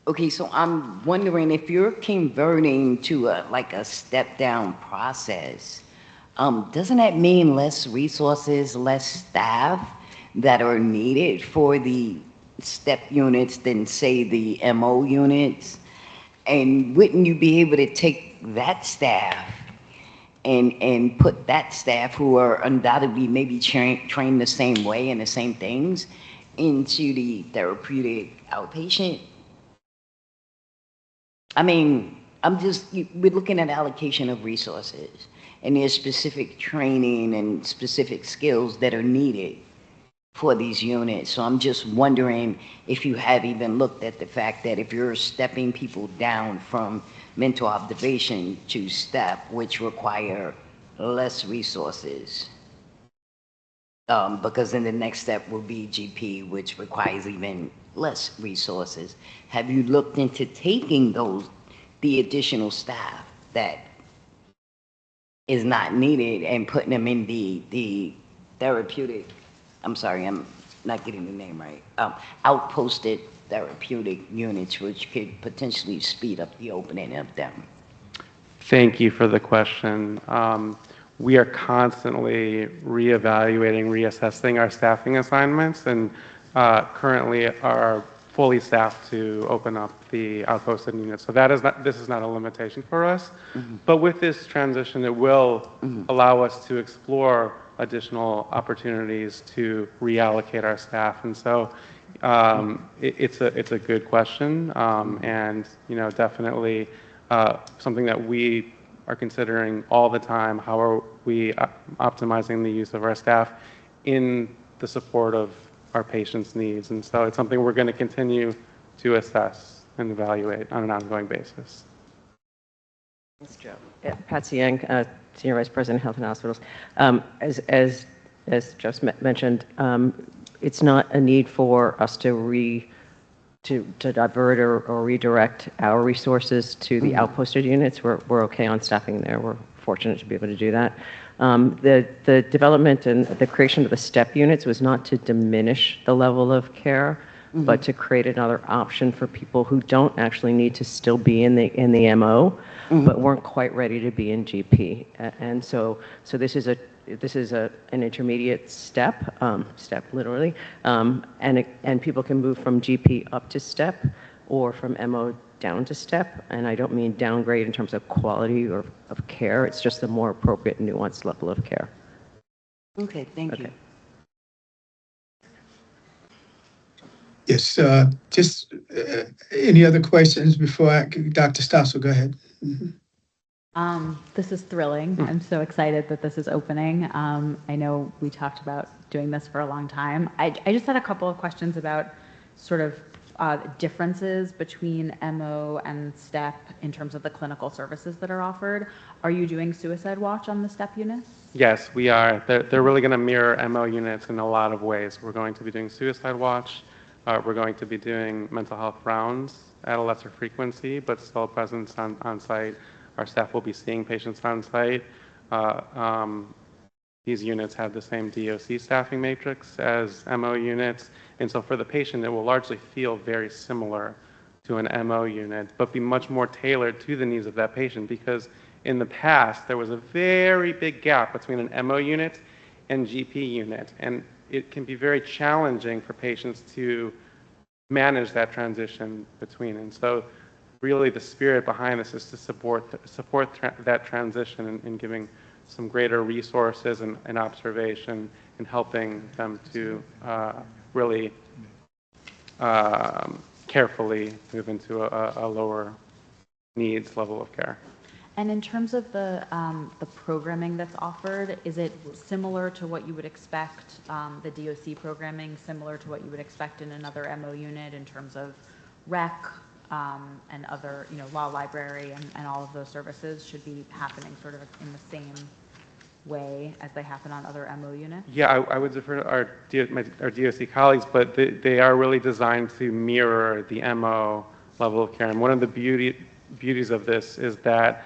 Okay, so I'm wondering if you're converting to like a step down process, doesn't that mean less resources, less staff that are needed for the STEP units than say the MO units? And wouldn't you be able to take that staff and put that staff who are undoubtedly maybe trained the same way and the same things into the therapeutic outpatient? I mean, we're looking at allocation of resources, and there's specific training and specific skills that are needed for these units. So I'm just wondering if you have even looked at the fact that if you're stepping people down from mental observation to STEP, which require less resources, because then the next step will be GP, which requires even less resources. Have you looked into taking the additional staff that is not needed and putting them in the therapeutic, I'm sorry, I'm not getting the name right, outposted therapeutic units, which could potentially speed up the opening of them? Thank you for the question. We are constantly reevaluating, reassessing our staffing assignments, and currently are fully staffed to open up the outposted units. So this is not a limitation for us. Mm-hmm. But with this transition, it will allow us to explore additional opportunities to reallocate our staff. And so it's a good question, and definitely something that we are considering all the time. How are we optimizing the use of our staff in the support of our patients' needs? And so it's something we're going to continue to assess and evaluate on an ongoing basis. Thanks, Joe. Patsy Yang, Senior Vice President, Health and Hospitals. As Joe mentioned, it's not a need for us to divert or redirect our resources to the outposted units. We're okay on staffing there. We're fortunate to be able to do that. The development and the creation of the STEP units was not to diminish the level of care, but to create another option for people who don't actually need to still be in the MO, but weren't quite ready to be in GP. And so this is an intermediate step literally, and people can move from GP up to STEP or from MO down to STEP, and I don't mean downgrade in terms of quality or of care. It's just a more appropriate, nuanced level of care. Okay, thank you. Yes, just any other questions before Dr. Stossel, go ahead. This is thrilling. I'm so excited that this is opening. I know we talked about doing this for a long time. I just had a couple of questions about sort of differences between MO and STEP in terms of the clinical services that are offered. Are you doing suicide watch on the STEP units? Yes, we are. They're really going to mirror MO units in a lot of ways. We're going to be doing suicide watch. We're going to be doing mental health rounds at a lesser frequency, but still presence on site. our staff will be seeing patients on site. These units have the same DOC staffing matrix as MO units, and so for the patient, it will largely feel very similar to an MO unit, but be much more tailored to the needs of that patient, because in the past, there was a very big gap between an MO unit and GP unit, and it can be very challenging for patients to manage that transition between. And so really the spirit behind this is to support that transition in giving some greater resources and observation and helping them to really carefully move into a lower needs level of care. And in terms of the programming that's offered, is it similar to what you would expect, the DOC programming, similar to what you would expect in another MO unit in terms of rec and other, law library and all of those services should be happening sort of in the same way as they happen on other MO units? Yeah, I would defer to our DOC colleagues, but they are really designed to mirror the MO level of care. And one of the beauties of this is that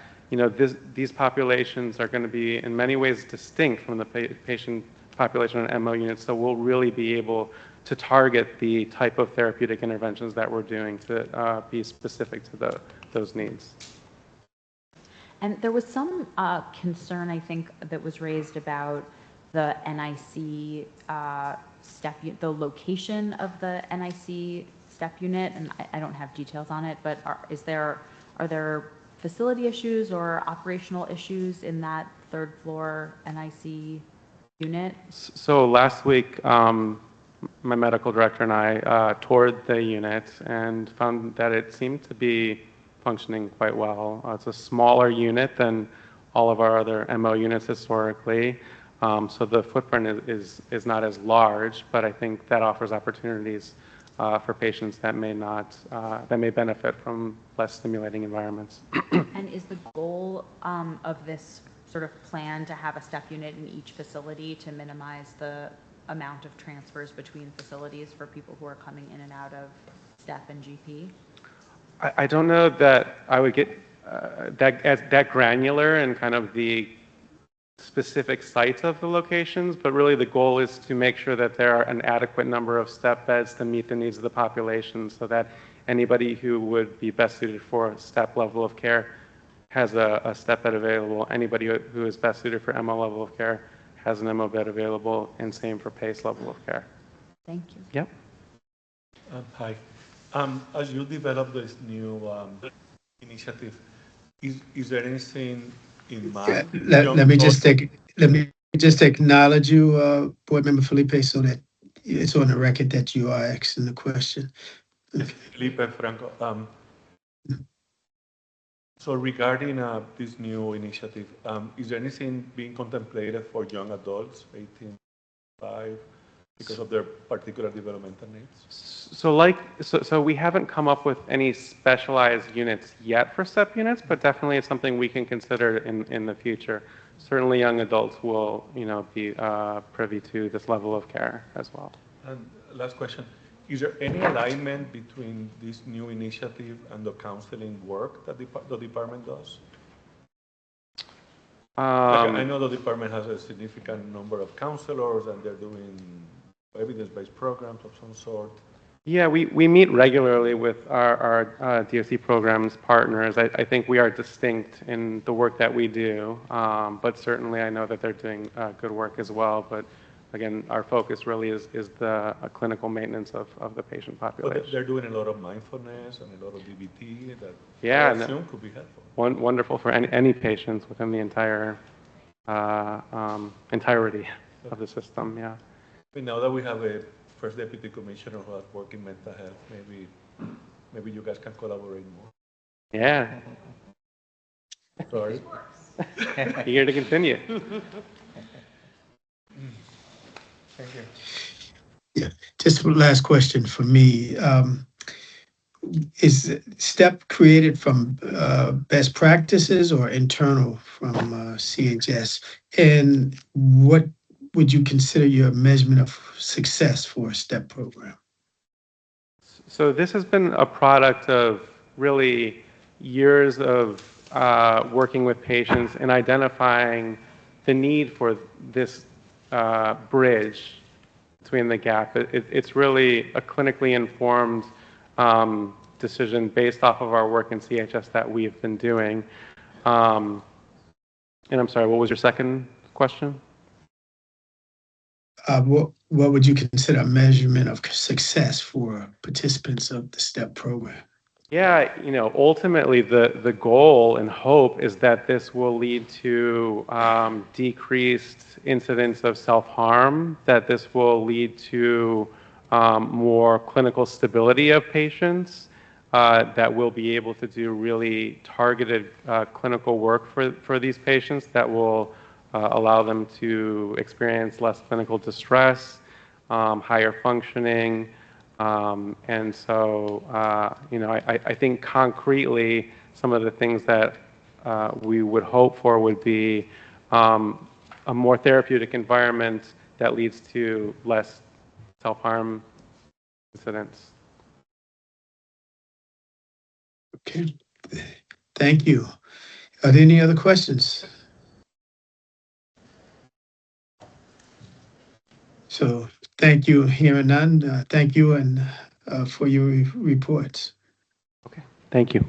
these populations are going to be in many ways distinct from the patient population in MO units, so we'll really be able to target the type of therapeutic interventions that we're doing to be specific to those needs. And there was some concern, I think, that was raised about the NIC the location of the NIC step unit, and I don't have details on it, but are there facility issues or operational issues in that third floor NIC unit? So last week, my medical director and I toured the unit and found that it seemed to be functioning quite well. It's a smaller unit than all of our other MO units historically, so the footprint is not as large, but I think that offers opportunities for patients that may benefit from less stimulating environments. And is the goal of this sort of plan to have a step unit in each facility to minimize the amount of transfers between facilities for people who are coming in and out of step and GP? I don't know that I would get that granular in kind of the specific sites of the locations, but really the goal is to make sure that there are an adequate number of step beds to meet the needs of the population, so that anybody who would be best suited for a step level of care has a step bed available. Anybody who is best suited for MO level of care has an MO bed available, and same for PACE level of care. Thank you. Yep. Hi. As you develop this new initiative, is there anything in mind? Let me just acknowledge you, Board Member Felipe, so that it's on the record that you are asking the question. Felipe Franco. So regarding this new initiative, is there anything being contemplated for young adults, 18-5, because of their particular developmental needs? So we haven't come up with any specialized units yet for STEP units, but definitely it's something we can consider in the future. Certainly young adults will, be privy to this level of care as well. And last question, is there any alignment between this new initiative and the counseling work that the department does? I know the department has a significant number of counselors and they're doing evidence-based programs of some sort. Yeah, we meet regularly with our DOC programs partners. I think we are distinct in the work that we do, but certainly I know that they're doing good work as well. But again, our focus really is the clinical maintenance of the patient population. But they're doing a lot of mindfulness and a lot of DBT that I assume could be helpful. Wonderful for any patients within the entire entirety of the system. Yeah. But now that we have a first deputy commissioner who has worked in mental health, maybe you guys can collaborate more. Yeah. Sorry. Eager to continue. Thank you. Yeah, just one last question for me. Is STEP created from best practices or internal from CHS? And what would you consider your measurement of success for a STEP program? So this has been a product of really years of working with patients and identifying the need for this bridge between the gap. It's really a clinically informed decision based off of our work in CHS that we've been doing. And I'm sorry, what was your second question? What would you consider a measurement of success for participants of the STEP program? Yeah, ultimately the goal and hope is that this will lead to decreased incidence of self-harm, that this will lead to more clinical stability of patients, that we'll be able to do really targeted clinical work for these patients that will allow them to experience less clinical distress, higher functioning. And so, I think concretely, some of the things that we would hope for would be a more therapeutic environment that leads to less self-harm incidents. Okay, thank you. Are there any other questions? So thank you, hearing none. Thank you and for your reports. Okay, thank you.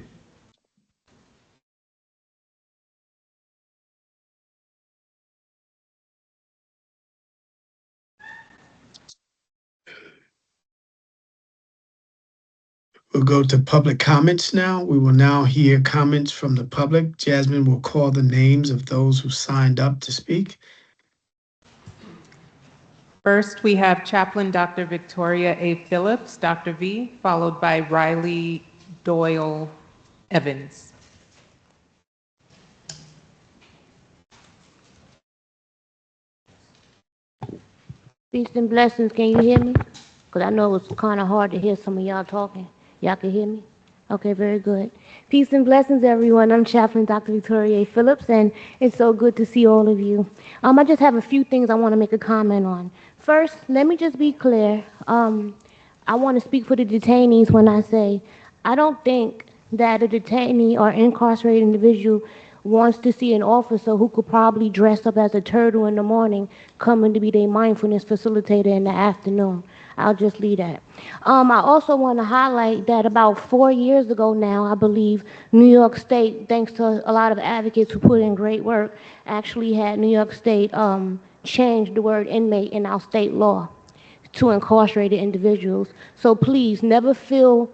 We'll go to public comments now. We will now hear comments from the public. Jasmine will call the names of those who signed up to speak. First, we have Chaplain Dr. Victoria A. Phillips, Dr. V, followed by Riley Doyle Evans. Peace and blessings. Can you hear me? Because I know it's kind of hard to hear some of y'all talking. Y'all can hear me? Okay, very good. Peace and blessings, everyone. I'm Chaplain Dr. Victoria A. Phillips, and it's so good to see all of you. I just have a few things I want to make a comment on. First, let me just be clear. I want to speak for the detainees when I say I don't think that a detainee or incarcerated individual wants to see an officer who could probably dress up as a turtle in the morning coming to be their mindfulness facilitator in the afternoon. I'll just leave that. I also want to highlight that about 4 years ago now, I believe, New York State, thanks to a lot of advocates who put in great work, actually had New York State change the word inmate in our state law to incarcerated individuals. So please never feel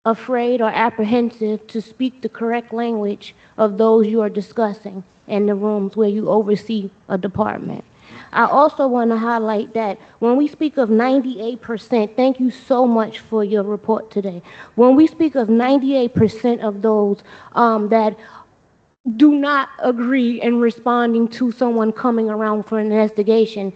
afraid or apprehensive to speak the correct language of those you are discussing in the rooms where you oversee a department. I also want to highlight that when we speak of 98%, thank you so much for your report today. When we speak of 98% of those that do not agree in responding to someone coming around for an investigation,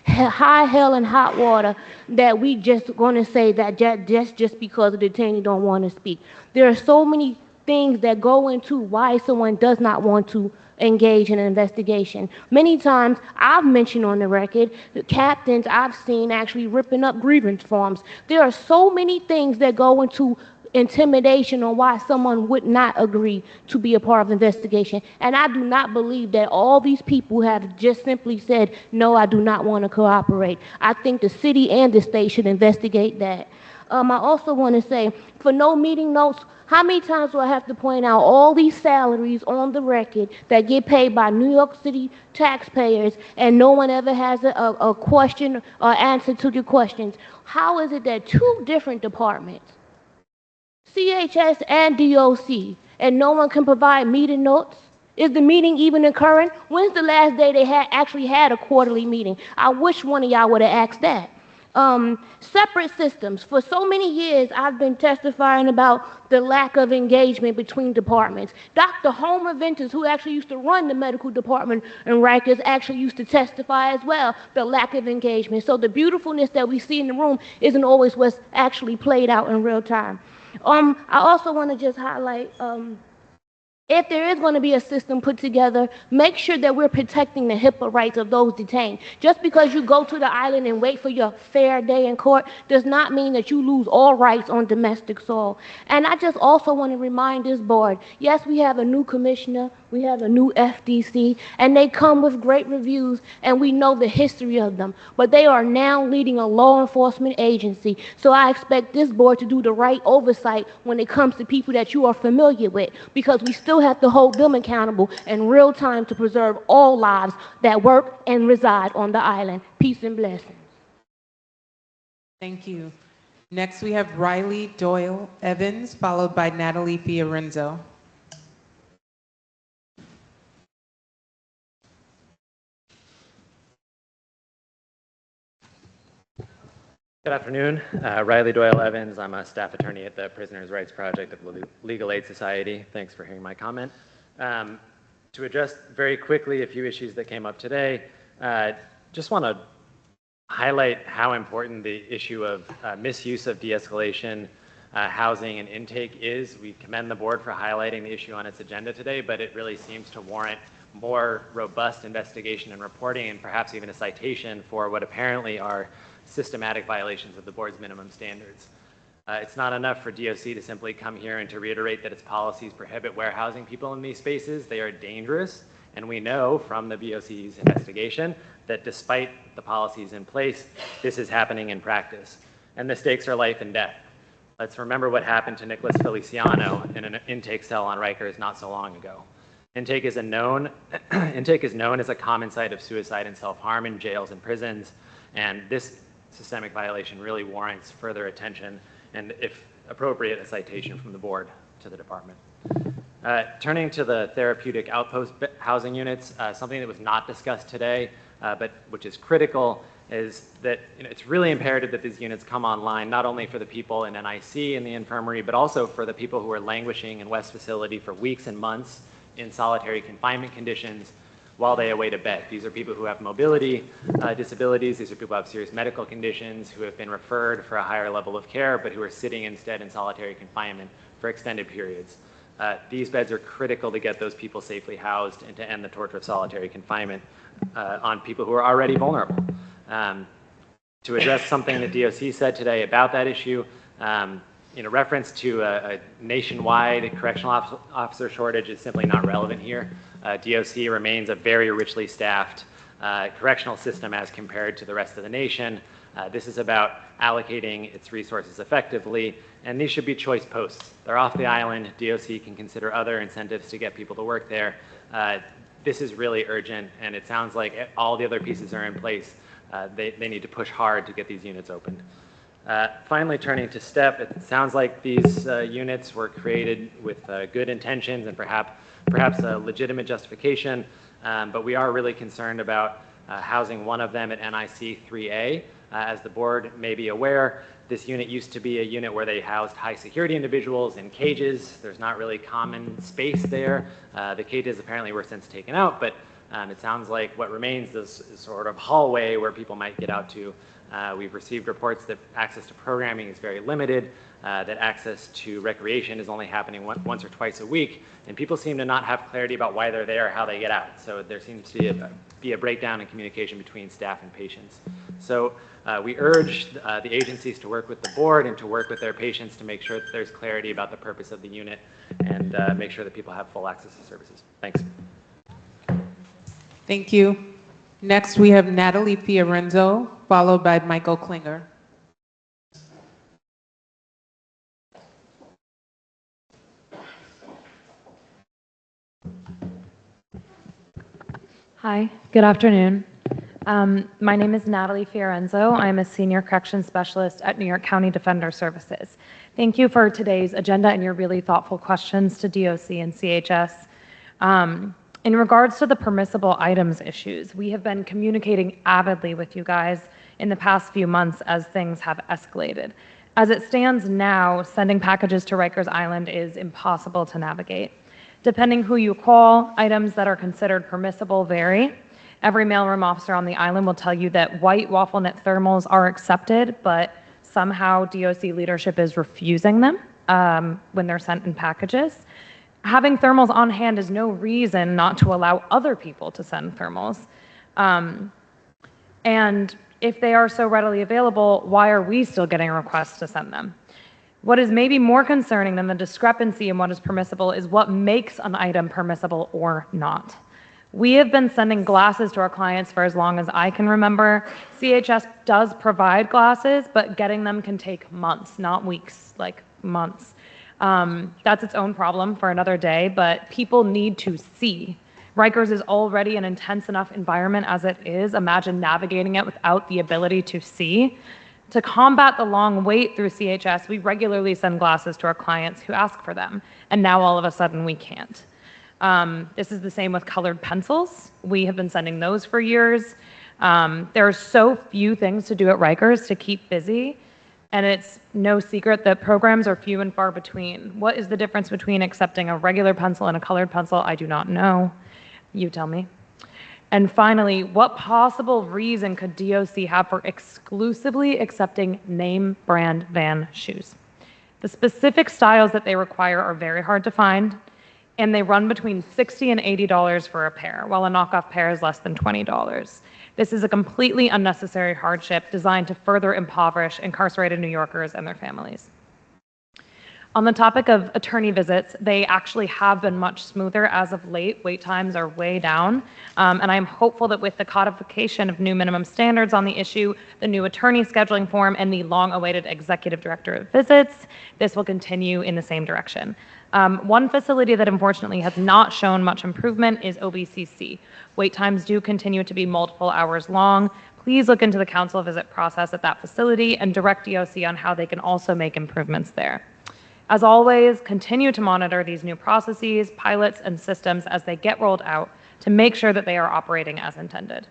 high hell and hot water, that we just going to say that just because the detainee don't want to speak. There are so many things that go into why someone does not want to engage in an investigation. Many times I've mentioned on the record captains I've seen actually ripping up grievance forms. There are so many things that go into intimidation on why someone would not agree to be a part of the investigation. And I do not believe that all these people have just simply said, no, I do not want to cooperate. I think the city and the state should investigate that. I also want to say, for no meeting notes, how many times do I have to point out all these salaries on the record that get paid by New York City taxpayers and no one ever has a question or answer to your questions? How is it that two different departments, CHS and DOC, and no one can provide meeting notes? Is the meeting even occurring? When's the last day they actually had a quarterly meeting? I wish one of y'all would have asked that. Separate systems. For so many years, I've been testifying about the lack of engagement between departments. Dr. Homer Venters, who actually used to run the medical department in Rikers, actually used to testify as well, the lack of engagement. So the beautifulness that we see in the room isn't always what's actually played out in real time. I also want to just highlight If there is going to be a system put together, make sure that we're protecting the HIPAA rights of those detained. Just because you go to the island and wait for your fair day in court does not mean that you lose all rights on domestic soil. And I just also want to remind this board, yes, we have a new commissioner, we have a new FDC, and they come with great reviews, and we know the history of them. But they are now leading a law enforcement agency, so I expect this board to do the right oversight when it comes to people that you are familiar with, because we still have to hold them accountable in real time to preserve all lives that work and reside on the island. Peace and blessings. Thank you. Next, we have Riley Doyle Evans, followed by Natalie Fiorenzo. Good afternoon. Riley Doyle Evans. I'm a staff attorney at the Prisoners' Rights Project of the Legal Aid Society. Thanks for hearing my comment. To address very quickly a few issues that came up today, just want to highlight how important the issue of misuse of de-escalation housing and intake is. We commend the board for highlighting the issue on its agenda today, but it really seems to warrant more robust investigation and reporting, and perhaps even a citation for what apparently are systematic violations of the board's minimum standards. It's not enough for DOC to simply come here and to reiterate that its policies prohibit warehousing people in these spaces. They are dangerous, and we know from the BOC's investigation that despite the policies in place, this is happening in practice. And the stakes are life and death. Let's remember what happened to Nicholas Feliciano in an intake cell on Rikers not so long ago. Intake is known as a common site of suicide and self-harm in jails and prisons, and this systemic violation really warrants further attention and, if appropriate, a citation from the board to the department. Turning to the therapeutic outpost housing units, something that was not discussed today, but which is critical, is that it's really imperative that these units come online, not only for the people in NIC in the infirmary, but also for the people who are languishing in West Facility for weeks and months in solitary confinement conditions while they await a bed. These are people who have mobility disabilities. These are people who have serious medical conditions, who have been referred for a higher level of care, but who are sitting instead in solitary confinement for extended periods. These beds are critical to get those people safely housed and to end the torture of solitary confinement on people who are already vulnerable. To address something that DOC said today about that issue, reference to a nationwide correctional officer shortage is simply not relevant here. DOC remains a very richly staffed correctional system as compared to the rest of the nation. This is about allocating its resources effectively, and these should be choice posts. They're off the island. DOC can consider other incentives to get people to work there. This is really urgent, and it sounds like all the other pieces are in place. They need to push hard to get these units opened. Finally, turning to STEP, it sounds like these units were created with good intentions and perhaps a legitimate justification, but we are really concerned about housing one of them at NIC 3A. As the board may be aware, this unit used to be a unit where they housed high security individuals in cages. There's not really common space there. The cages apparently were since taken out, but it sounds like what remains is sort of hallway where people might get out to. We've received reports that access to programming is very limited, that access to recreation is only happening once or twice a week, and people seem to not have clarity about why they're there, how they get out. So there seems to be a breakdown in communication between staff and patients. So we urge the agencies to work with the board and to work with their patients to make sure that there's clarity about the purpose of the unit and make sure that people have full access to services. Thanks. Thank you. Next, we have Natalie Fiorenzo, followed by Michael Klinger. Hi, good afternoon. My name is Natalie Fiorenzo. I'm a senior corrections specialist at New York County Defender Services. Thank you for today's agenda and your really thoughtful questions to DOC and CHS. In regards to the permissible items issues, we have been communicating avidly with you guys in the past few months as things have escalated. As it stands now, sending packages to Rikers Island is impossible to navigate. Depending who you call, items that are considered permissible vary. Every mailroom officer on the island will tell you that white waffle knit thermals are accepted, but somehow DOC leadership is refusing them when they're sent in packages. Having thermals on hand is no reason not to allow other people to send thermals. And if they are so readily available, why are we still getting requests to send them? What is maybe more concerning than the discrepancy in what is permissible is what makes an item permissible or not. We have been sending glasses to our clients for as long as I can remember. CHS does provide glasses, but getting them can take months, not weeks, like months. That's its own problem for another day, but people need to see. Rikers is already an intense enough environment as it is. Imagine navigating it without the ability to see. To combat the long wait through CHS, we regularly send glasses to our clients who ask for them, and now all of a sudden we can't. This is the same with colored pencils. We have been sending those for years. There are so few things to do at Rikers to keep busy, and it's no secret that programs are few and far between. What is the difference between accepting a regular pencil and a colored pencil? I do not know. You tell me. And finally, what possible reason could DOC have for exclusively accepting name brand van shoes? The specific styles that they require are very hard to find, and they run between $60 and $80 for a pair, while a knockoff pair is less than $20. This is a completely unnecessary hardship designed to further impoverish incarcerated New Yorkers and their families. On the topic of attorney visits, they actually have been much smoother as of late. Wait times are way down, and I'm hopeful that with the codification of new minimum standards on the issue, the new attorney scheduling form, and the long-awaited executive director of visits, this will continue in the same direction. One facility that unfortunately has not shown much improvement is OBCC. Wait times do continue to be multiple hours long. Please look into the council visit process at that facility and direct DOC on how they can also make improvements there. As always, continue to monitor these new processes, pilots, and systems as they get rolled out to make sure that they are operating as intended.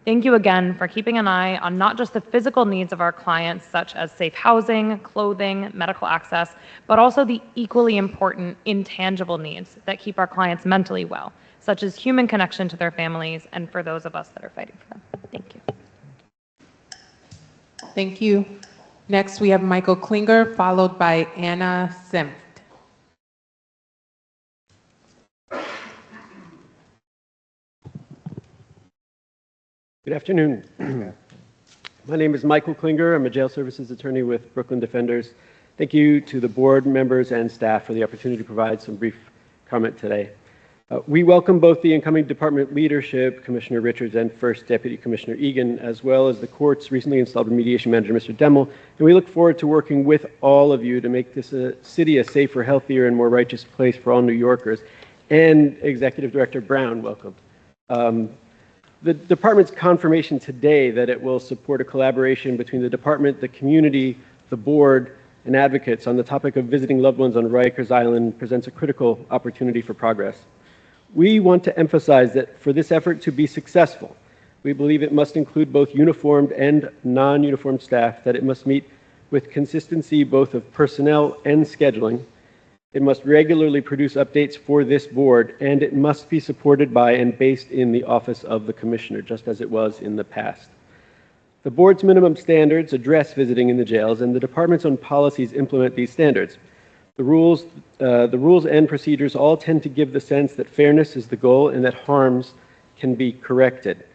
Thank you again for keeping an eye on not just the physical needs of our clients, such as safe housing, clothing, medical access, but also the equally important intangible needs that keep our clients mentally well, such as human connection to their families and for those of us that are fighting for them. Thank you. Thank you. Next, we have Michael Klinger, followed by Anna Senft. Good afternoon. My name is Michael Klinger. I'm a jail services attorney with Brooklyn Defenders. Thank you to the board members and staff for the opportunity to provide some brief comment today. We welcome both the incoming department leadership, Commissioner Richards and First Deputy Commissioner Egan, as well as the court's recently installed remediation manager, Mr. Demmel, and we look forward to working with all of you to make this city a safer, healthier, and more righteous place for all New Yorkers. And Executive Director Brown, welcome. The department's confirmation today that it will support a collaboration between the department, the community, the board, and advocates on the topic of visiting loved ones on Rikers Island presents a critical opportunity for progress. We want to emphasize that for this effort to be successful, we believe it must include both uniformed and non-uniformed staff, that it must meet with consistency both of personnel and scheduling. It must regularly produce updates for this board, and it must be supported by and based in the Office of the Commissioner, just as it was in the past. The board's minimum standards address visiting in the jails, and the department's own policies implement these standards. The rules and procedures all tend to give the sense that fairness is the goal and that harms can be corrected.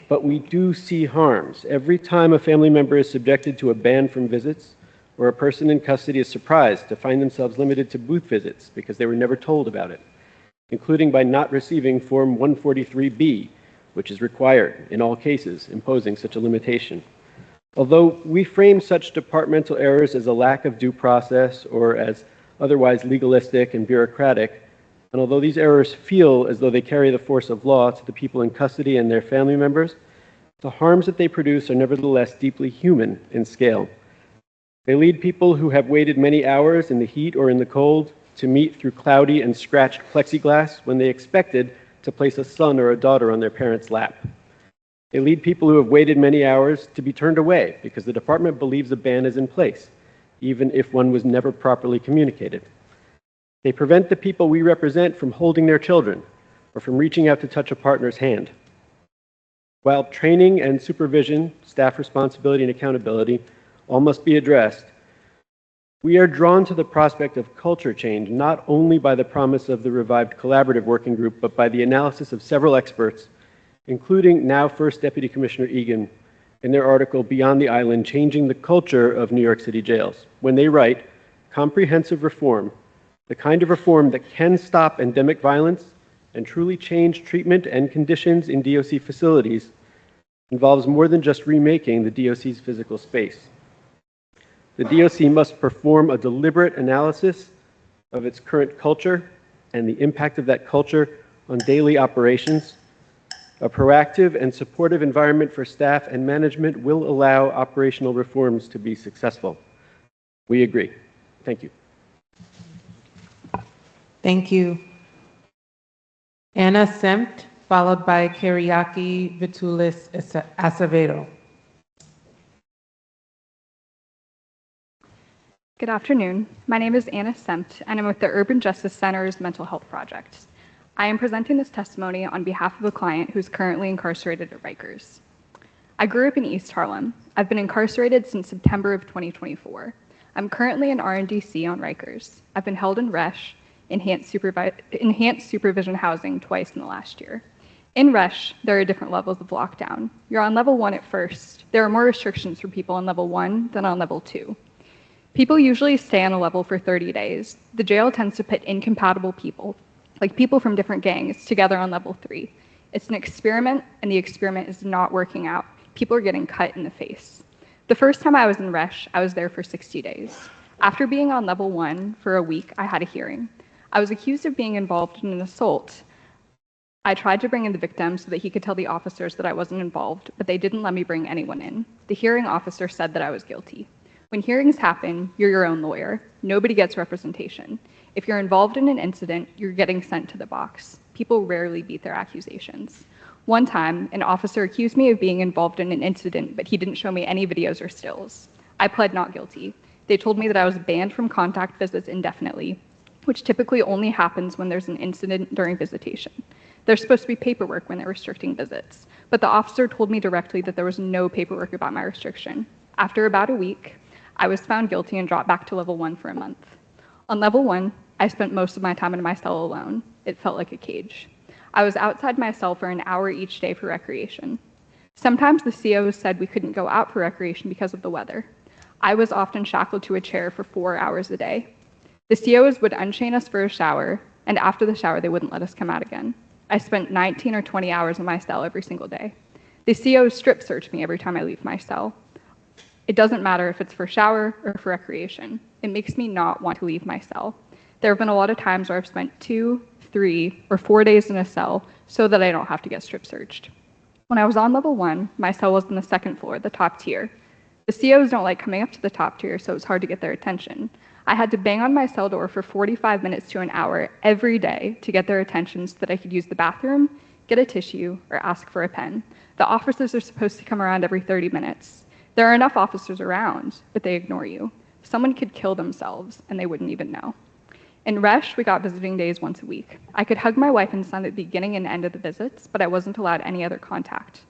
But we do see harms. Every time a family member is subjected to a ban from visits, or a person in custody is surprised to find themselves limited to booth visits because they were never told about it, including by not receiving Form 143B, which is required in all cases, imposing such a limitation. Although we frame such departmental errors as a lack of due process or as otherwise legalistic and bureaucratic, and although these errors feel as though they carry the force of law to the people in custody and their family members, the harms that they produce are nevertheless deeply human in scale. They lead people who have waited many hours in the heat or in the cold to meet through cloudy and scratched plexiglass when they expected to place a son or a daughter on their parents' lap. They lead people who have waited many hours to be turned away because the department believes a ban is in place, even if one was never properly communicated. They prevent the people we represent from holding their children or from reaching out to touch a partner's hand. While training and supervision, staff responsibility and accountability all must be addressed, We are drawn to the prospect of culture change, not only by the promise of the revived collaborative working group, but by the analysis of several experts, including now First Deputy Commissioner Egan, in their article, Beyond the Island, Changing the Culture of New York City Jails, when they write, comprehensive reform, the kind of reform that can stop endemic violence and truly change treatment and conditions in DOC facilities, involves more than just remaking the DOC's physical space. The DOC must perform a deliberate analysis of its current culture and the impact of that culture on daily operations. A proactive and supportive environment for staff and management will allow operational reforms to be successful. We agree. Thank you. Thank you. Anna Sempt, followed by Kyriaki Vitulis Acevedo. Good afternoon. My name is Anna Sempt, and I'm with the Urban Justice Center's Mental Health Project. I am presenting this testimony on behalf of a client who's currently incarcerated at Rikers. I grew up in East Harlem. I've been incarcerated since September of 2024. I'm currently in RNDC on Rikers. I've been held in RESH, enhanced supervision housing, twice in the last year. In RESH, there are different levels of lockdown. You're on level 1 at first. There are more restrictions for people on level 1 than on level 2. People usually stay on a level for 30 days. The jail tends to put incompatible people, like people from different gangs, together on level 3. It's an experiment, and the experiment is not working out. People are getting cut in the face. The first time I was in RESH, I was there for 60 days. After being on level 1 for a week, I had a hearing. I was accused of being involved in an assault. I tried to bring in the victim so that he could tell the officers that I wasn't involved, but they didn't let me bring anyone in. The hearing officer said that I was guilty. When hearings happen, you're your own lawyer. Nobody gets representation. If you're involved in an incident, you're getting sent to the box. People rarely beat their accusations. One time, an officer accused me of being involved in an incident, but he didn't show me any videos or stills. I pled not guilty. They told me that I was banned from contact visits indefinitely, which typically only happens when there's an incident during visitation. There's supposed to be paperwork when they're restricting visits, but the officer told me directly that there was no paperwork about my restriction. After about a week, I was found guilty and dropped back to level 1 for a month. On level 1, I spent most of my time in my cell alone. It felt like a cage. I was outside my cell for an hour each day for recreation. Sometimes the COs said we couldn't go out for recreation because of the weather. I was often shackled to a chair for 4 hours a day. The COs would unchain us for a shower, and after the shower, they wouldn't let us come out again. I spent 19 or 20 hours in my cell every single day. The COs strip search me every time I leave my cell. It doesn't matter if it's for shower or for recreation. It makes me not want to leave my cell. There have been a lot of times where I've spent 2, 3, or 4 days in a cell so that I don't have to get strip searched. When I was on level 1, my cell was on the 2nd floor, the top tier. The COs don't like coming up to the top tier, so it's hard to get their attention. I had to bang on my cell door for 45 minutes to an hour every day to get their attention so that I could use the bathroom, get a tissue, or ask for a pen. The officers are supposed to come around every 30 minutes. There are enough officers around, but they ignore you. Someone could kill themselves, and they wouldn't even know. In RESH, we got visiting days once a week. I could hug my wife and son at the beginning and end of the visits, but I wasn't allowed any other contact.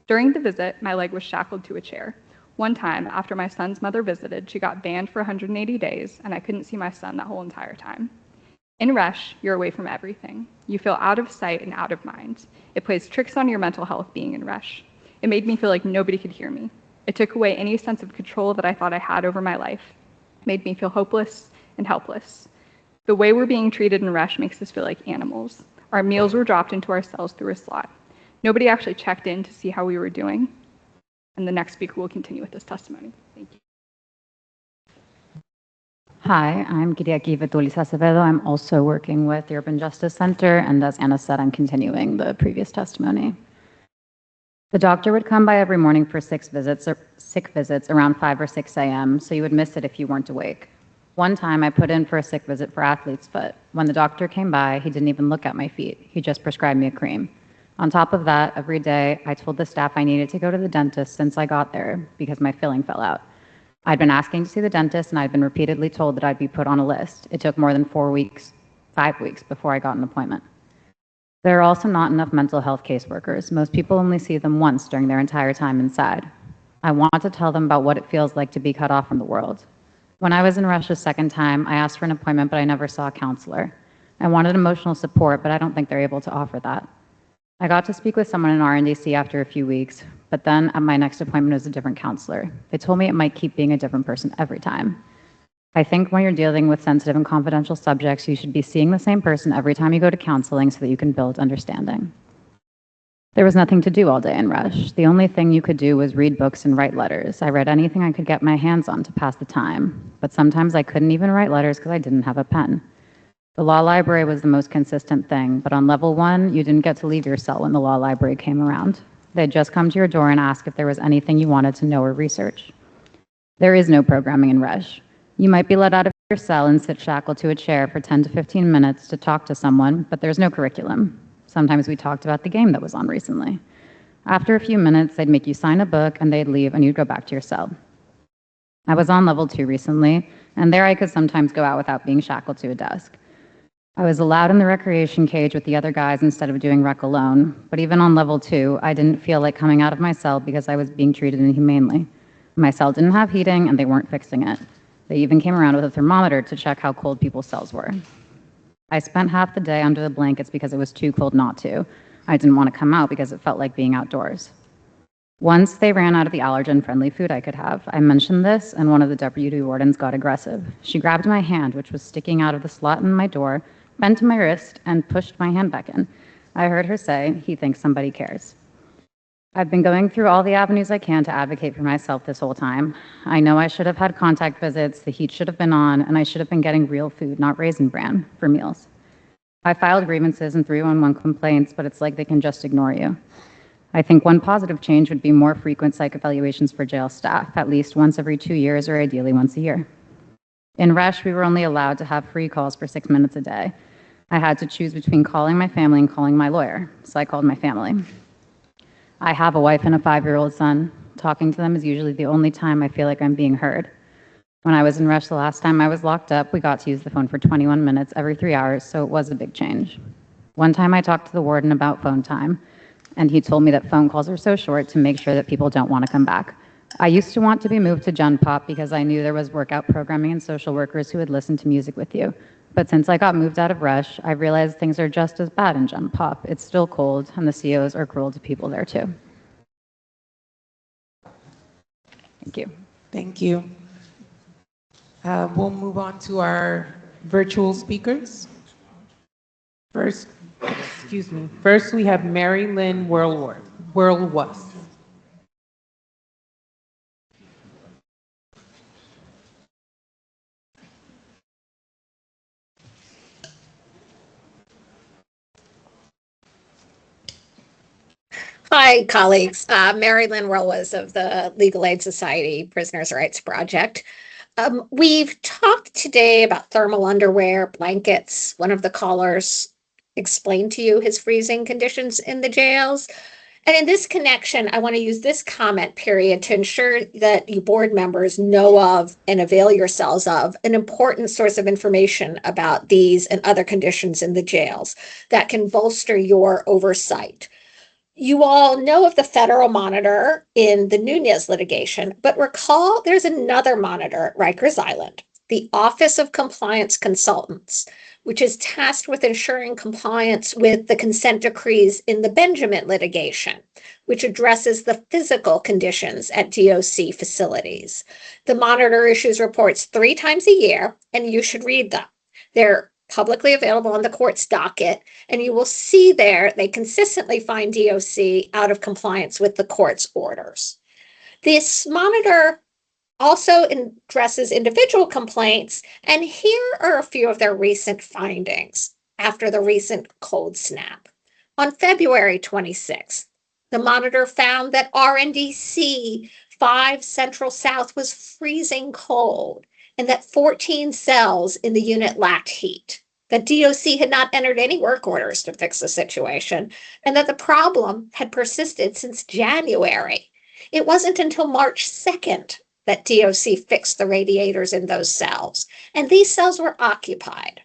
During the visit, my leg was shackled to a chair. One time, after my son's mother visited, she got banned for 180 days, and I couldn't see my son that whole entire time. In RESH, you're away from everything. You feel out of sight and out of mind. It plays tricks on your mental health being in RESH. It made me feel like nobody could hear me. It took away any sense of control that I thought I had over my life. It made me feel hopeless and helpless. The way we're being treated in RESH makes us feel like animals. Our meals were dropped into our cells through a slot. Nobody actually checked in to see how we were doing. And the next speaker will continue with this testimony. Thank you. Hi, I'm Kyriaki Vitulis Acevedo. I'm also working with the Urban Justice Center, and as Anna said, I'm continuing the previous testimony. The doctor would come by every morning for sick visits around 5 or 6 a.m., so you would miss it if you weren't awake. One time I put in for a sick visit for athlete's foot. When the doctor came by, he didn't even look at my feet. He just prescribed me a cream. On top of that, every day I told the staff I needed to go to the dentist since I got there because my filling fell out. I'd been asking to see the dentist, and I'd been repeatedly told that I'd be put on a list. It took more than 5 weeks before I got an appointment. There are also not enough mental health caseworkers. Most people only see them once during their entire time inside. I want to tell them about what it feels like to be cut off from the world. When I was in Rush the second time, I asked for an appointment, but I never saw a counselor. I wanted emotional support, but I don't think they're able to offer that. I got to speak with someone in RNDC after a few weeks, but then at my next appointment it was a different counselor. They told me it might keep being a different person every time. I think when you're dealing with sensitive and confidential subjects, you should be seeing the same person every time you go to counseling so that you can build understanding. There was nothing to do all day in Rush. The only thing you could do was read books and write letters. I read anything I could get my hands on to pass the time, but sometimes I couldn't even write letters because I didn't have a pen. The law library was the most consistent thing, but on level 1, you didn't get to leave your cell when the law library came around. They'd just come to your door and ask if there was anything you wanted to know or research. There is no programming in Rush. You might be let out of your cell and sit shackled to a chair for 10 to 15 minutes to talk to someone, but there's no curriculum. Sometimes we talked about the game that was on recently. After a few minutes, they'd make you sign a book and they'd leave and you'd go back to your cell. I was on level 2 recently, and there I could sometimes go out without being shackled to a desk. I was allowed in the recreation cage with the other guys instead of doing rec alone, but even on level 2, I didn't feel like coming out of my cell because I was being treated inhumanely. My cell didn't have heating and they weren't fixing it. They even came around with a thermometer to check how cold people's cells were. I spent half the day under the blankets because it was too cold not to. I didn't want to come out because it felt like being outdoors. Once they ran out of the allergen-friendly food I could have, I mentioned this and one of the deputy wardens got aggressive. She grabbed my hand, which was sticking out of the slot in my door, bent to my wrist, and pushed my hand back in. I heard her say, "He thinks somebody cares." I've been going through all the avenues I can to advocate for myself this whole time. I know I should have had contact visits, the heat should have been on, and I should have been getting real food, not Raisin Bran, for meals. I filed grievances and 311 complaints, but it's like they can just ignore you. I think one positive change would be more frequent psych evaluations for jail staff, at least once every 2 years or ideally once a year. In Rush, we were only allowed to have free calls for 6 minutes a day. I had to choose between calling my family and calling my lawyer, so I called my family. I have a wife and a 5-year-old son. Talking to them is usually the only time I feel like I'm being heard. When I was in Rush the last time I was locked up, we got to use the phone for 21 minutes every 3 hours, so it was a big change. One time I talked to the warden about phone time, and he told me that phone calls are so short to make sure that people don't want to come back. I used to want to be moved to Gen Pop because I knew there was workout programming and social workers who would listen to music with you. But since I got moved out of Rush, I realized things are just as bad in Gen Pop. It's still cold, and the COs are cruel to people there too. Thank you. Thank you. We'll move on to our virtual speakers. First, we have Mary Lynn Whirlwas. Hi, colleagues. Mary Lynn Whirlwas of the Legal Aid Society Prisoners' Rights Project. We've talked today about thermal underwear, blankets. One of the callers explained to you his freezing conditions in the jails. And in this connection, I want to use this comment period to ensure that you board members know of and avail yourselves of an important source of information about these and other conditions in the jails that can bolster your oversight. You all know of the federal monitor in the Nunez litigation, but recall there's another monitor at Rikers Island, the Office of Compliance Consultants, which is tasked with ensuring compliance with the consent decrees in the Benjamin litigation, which addresses the physical conditions at DOC facilities. The monitor issues reports 3 times a year, and you should read them. They're publicly available on the court's docket, and you will see there they consistently find DOC out of compliance with the court's orders. This monitor also addresses individual complaints, and here are a few of their recent findings after the recent cold snap. On February 26th, the monitor found that RNDC 5 Central South was freezing cold, and that 14 cells in the unit lacked heat, that DOC had not entered any work orders to fix the situation, and that the problem had persisted since January. It wasn't until March 2nd that DOC fixed the radiators in those cells, and these cells were occupied.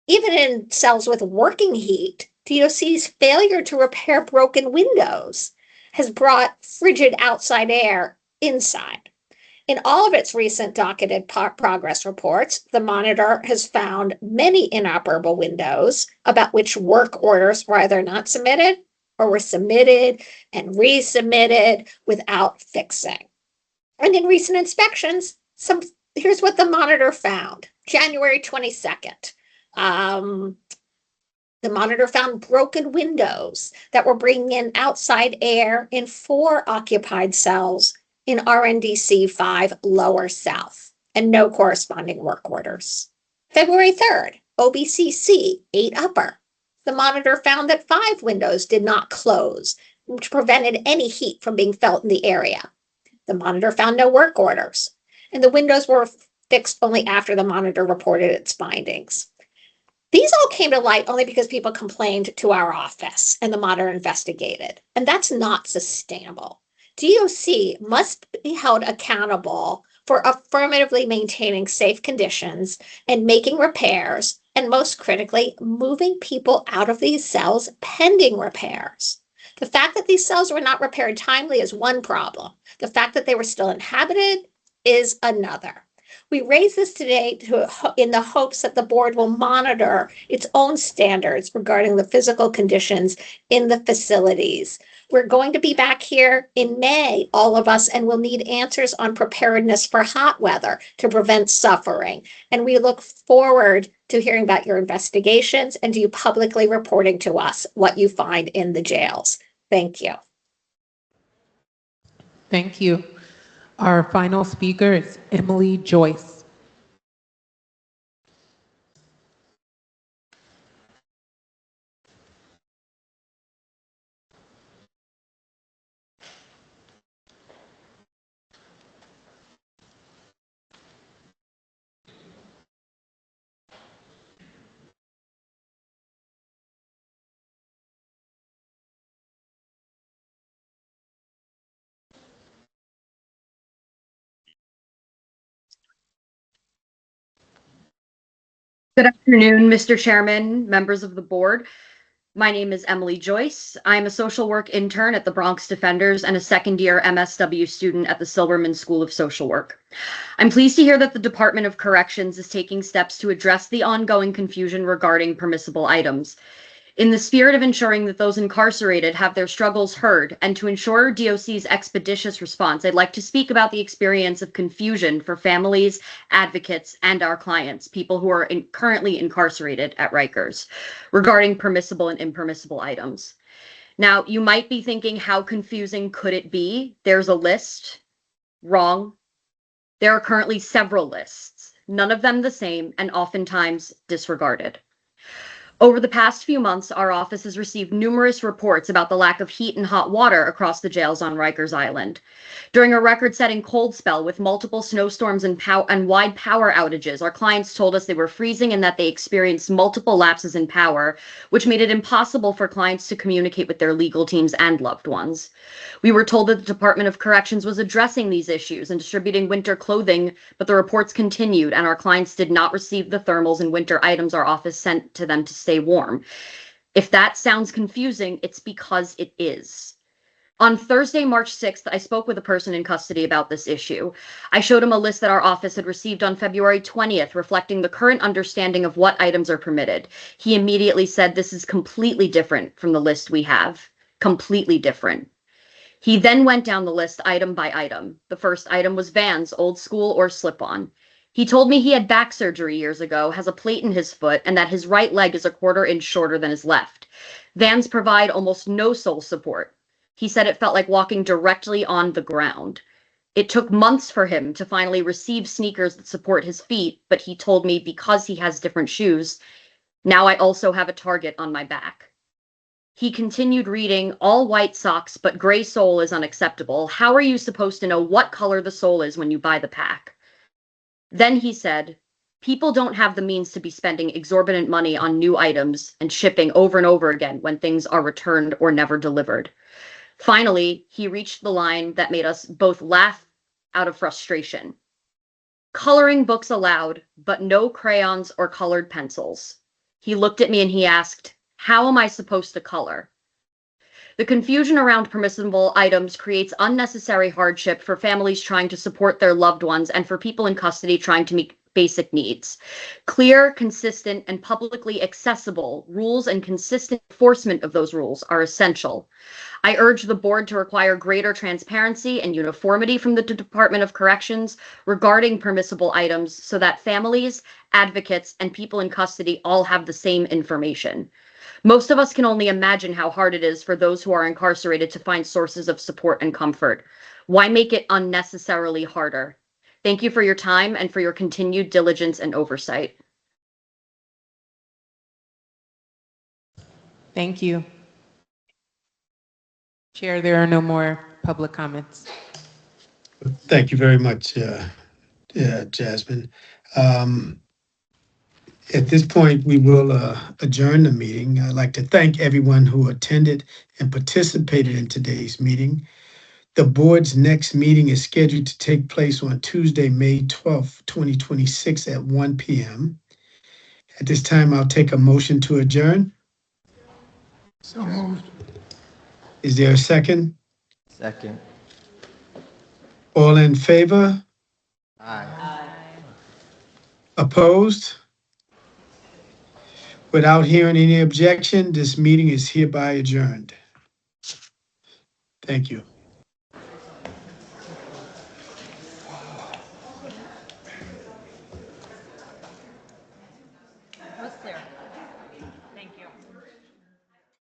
Even in cells with working heat, DOC's failure to repair broken windows has brought frigid outside air inside. In all of its recent docketed progress reports, the monitor has found many inoperable windows about which work orders were either not submitted or were submitted and resubmitted without fixing. And in recent inspections, here's what the monitor found. January 22nd. The monitor found broken windows that were bringing in outside air in 4 occupied cells in RNDC 5 Lower South, and no corresponding work orders. February 3rd, OBCC 8 Upper. The monitor found that 5 windows did not close, which prevented any heat from being felt in the area. The monitor found no work orders, and the windows were fixed only after the monitor reported its findings. These all came to light only because people complained to our office and the monitor investigated, and that's not sustainable. DOC must be held accountable for affirmatively maintaining safe conditions and making repairs, and most critically, moving people out of these cells pending repairs. The fact that these cells were not repaired timely is one problem. The fact that they were still inhabited is another. We raise this today in the hopes that the board will monitor its own standards regarding the physical conditions in the facilities. We're going to be back here in May, all of us, and we'll need answers on preparedness for hot weather to prevent suffering. And we look forward to hearing about your investigations and to you publicly reporting to us what you find in the jails. Thank you. Thank you. Our final speaker is Emily Joyce. Good afternoon, Mr. Chairman, members of the board. My name is Emily Joyce. I'm a social work intern at the Bronx Defenders and a second-year MSW student at the Silberman School of Social Work. I'm pleased to hear that the Department of Corrections is taking steps to address the ongoing confusion regarding permissible items. In the spirit of ensuring that those incarcerated have their struggles heard and to ensure DOC's expeditious response, I'd like to speak about the experience of confusion for families, advocates, and our clients, people who are currently incarcerated at Rikers, regarding permissible and impermissible items. Now, you might be thinking, how confusing could it be? There's a list. Wrong. There are currently several lists, none of them the same, and oftentimes disregarded. Over the past few months, our office has received numerous reports about the lack of heat and hot water across the jails on Rikers Island. During a record-setting cold spell with multiple snowstorms and wide power outages, our clients told us they were freezing and that they experienced multiple lapses in power, which made it impossible for clients to communicate with their legal teams and loved ones. We were told that the Department of Corrections was addressing these issues and distributing winter clothing, but the reports continued and our clients did not receive the thermals and winter items our office sent to them to stay warm. If that sounds confusing, it's because it is. On Thursday, March 6th, I spoke with a person in custody about this issue. I showed him a list that our office had received on February 20th, reflecting the current understanding of what items are permitted. He immediately said, "This is completely different from the list we have. Completely different." He then went down the list item by item. The first item was Vans, old school or slip-on. He told me he had back surgery years ago, has a plate in his foot, and that his right leg is a 1/4 inch shorter than his left. Vans provide almost no sole support. He said it felt like walking directly on the ground. It took months for him to finally receive sneakers that support his feet, but he told me because he has different shoes, now I also have a target on my back. He continued reading, all white socks, but gray sole is unacceptable. How are you supposed to know what color the sole is when you buy the pack? Then he said, people don't have the means to be spending exorbitant money on new items and shipping over and over again when things are returned or never delivered. Finally, he reached the line that made us both laugh out of frustration. Coloring books allowed, but no crayons or colored pencils. He looked at me and he asked, how am I supposed to color? The confusion around permissible items creates unnecessary hardship for families trying to support their loved ones and for people in custody trying to meet basic needs. Clear, consistent, and publicly accessible rules and consistent enforcement of those rules are essential. I urge the board to require greater transparency and uniformity from the Department of Corrections regarding permissible items so that families, advocates, and people in custody all have the same information. Most of us can only imagine how hard it is for those who are incarcerated to find sources of support and comfort. Why make it unnecessarily harder? Thank you for your time and for your continued diligence and oversight. Thank you. Chair, there are no more public comments. Thank you very much, Jasmine. At this point, we will adjourn the meeting. I'd like to thank everyone who attended and participated in today's meeting. The board's next meeting is scheduled to take place on Tuesday, May 12th, 2026 at 1 p.m. At this time, I'll take a motion to adjourn. So moved. Is there a second? Second. All in favor? Aye. Opposed? Without hearing any objection, this meeting is hereby adjourned. Thank you.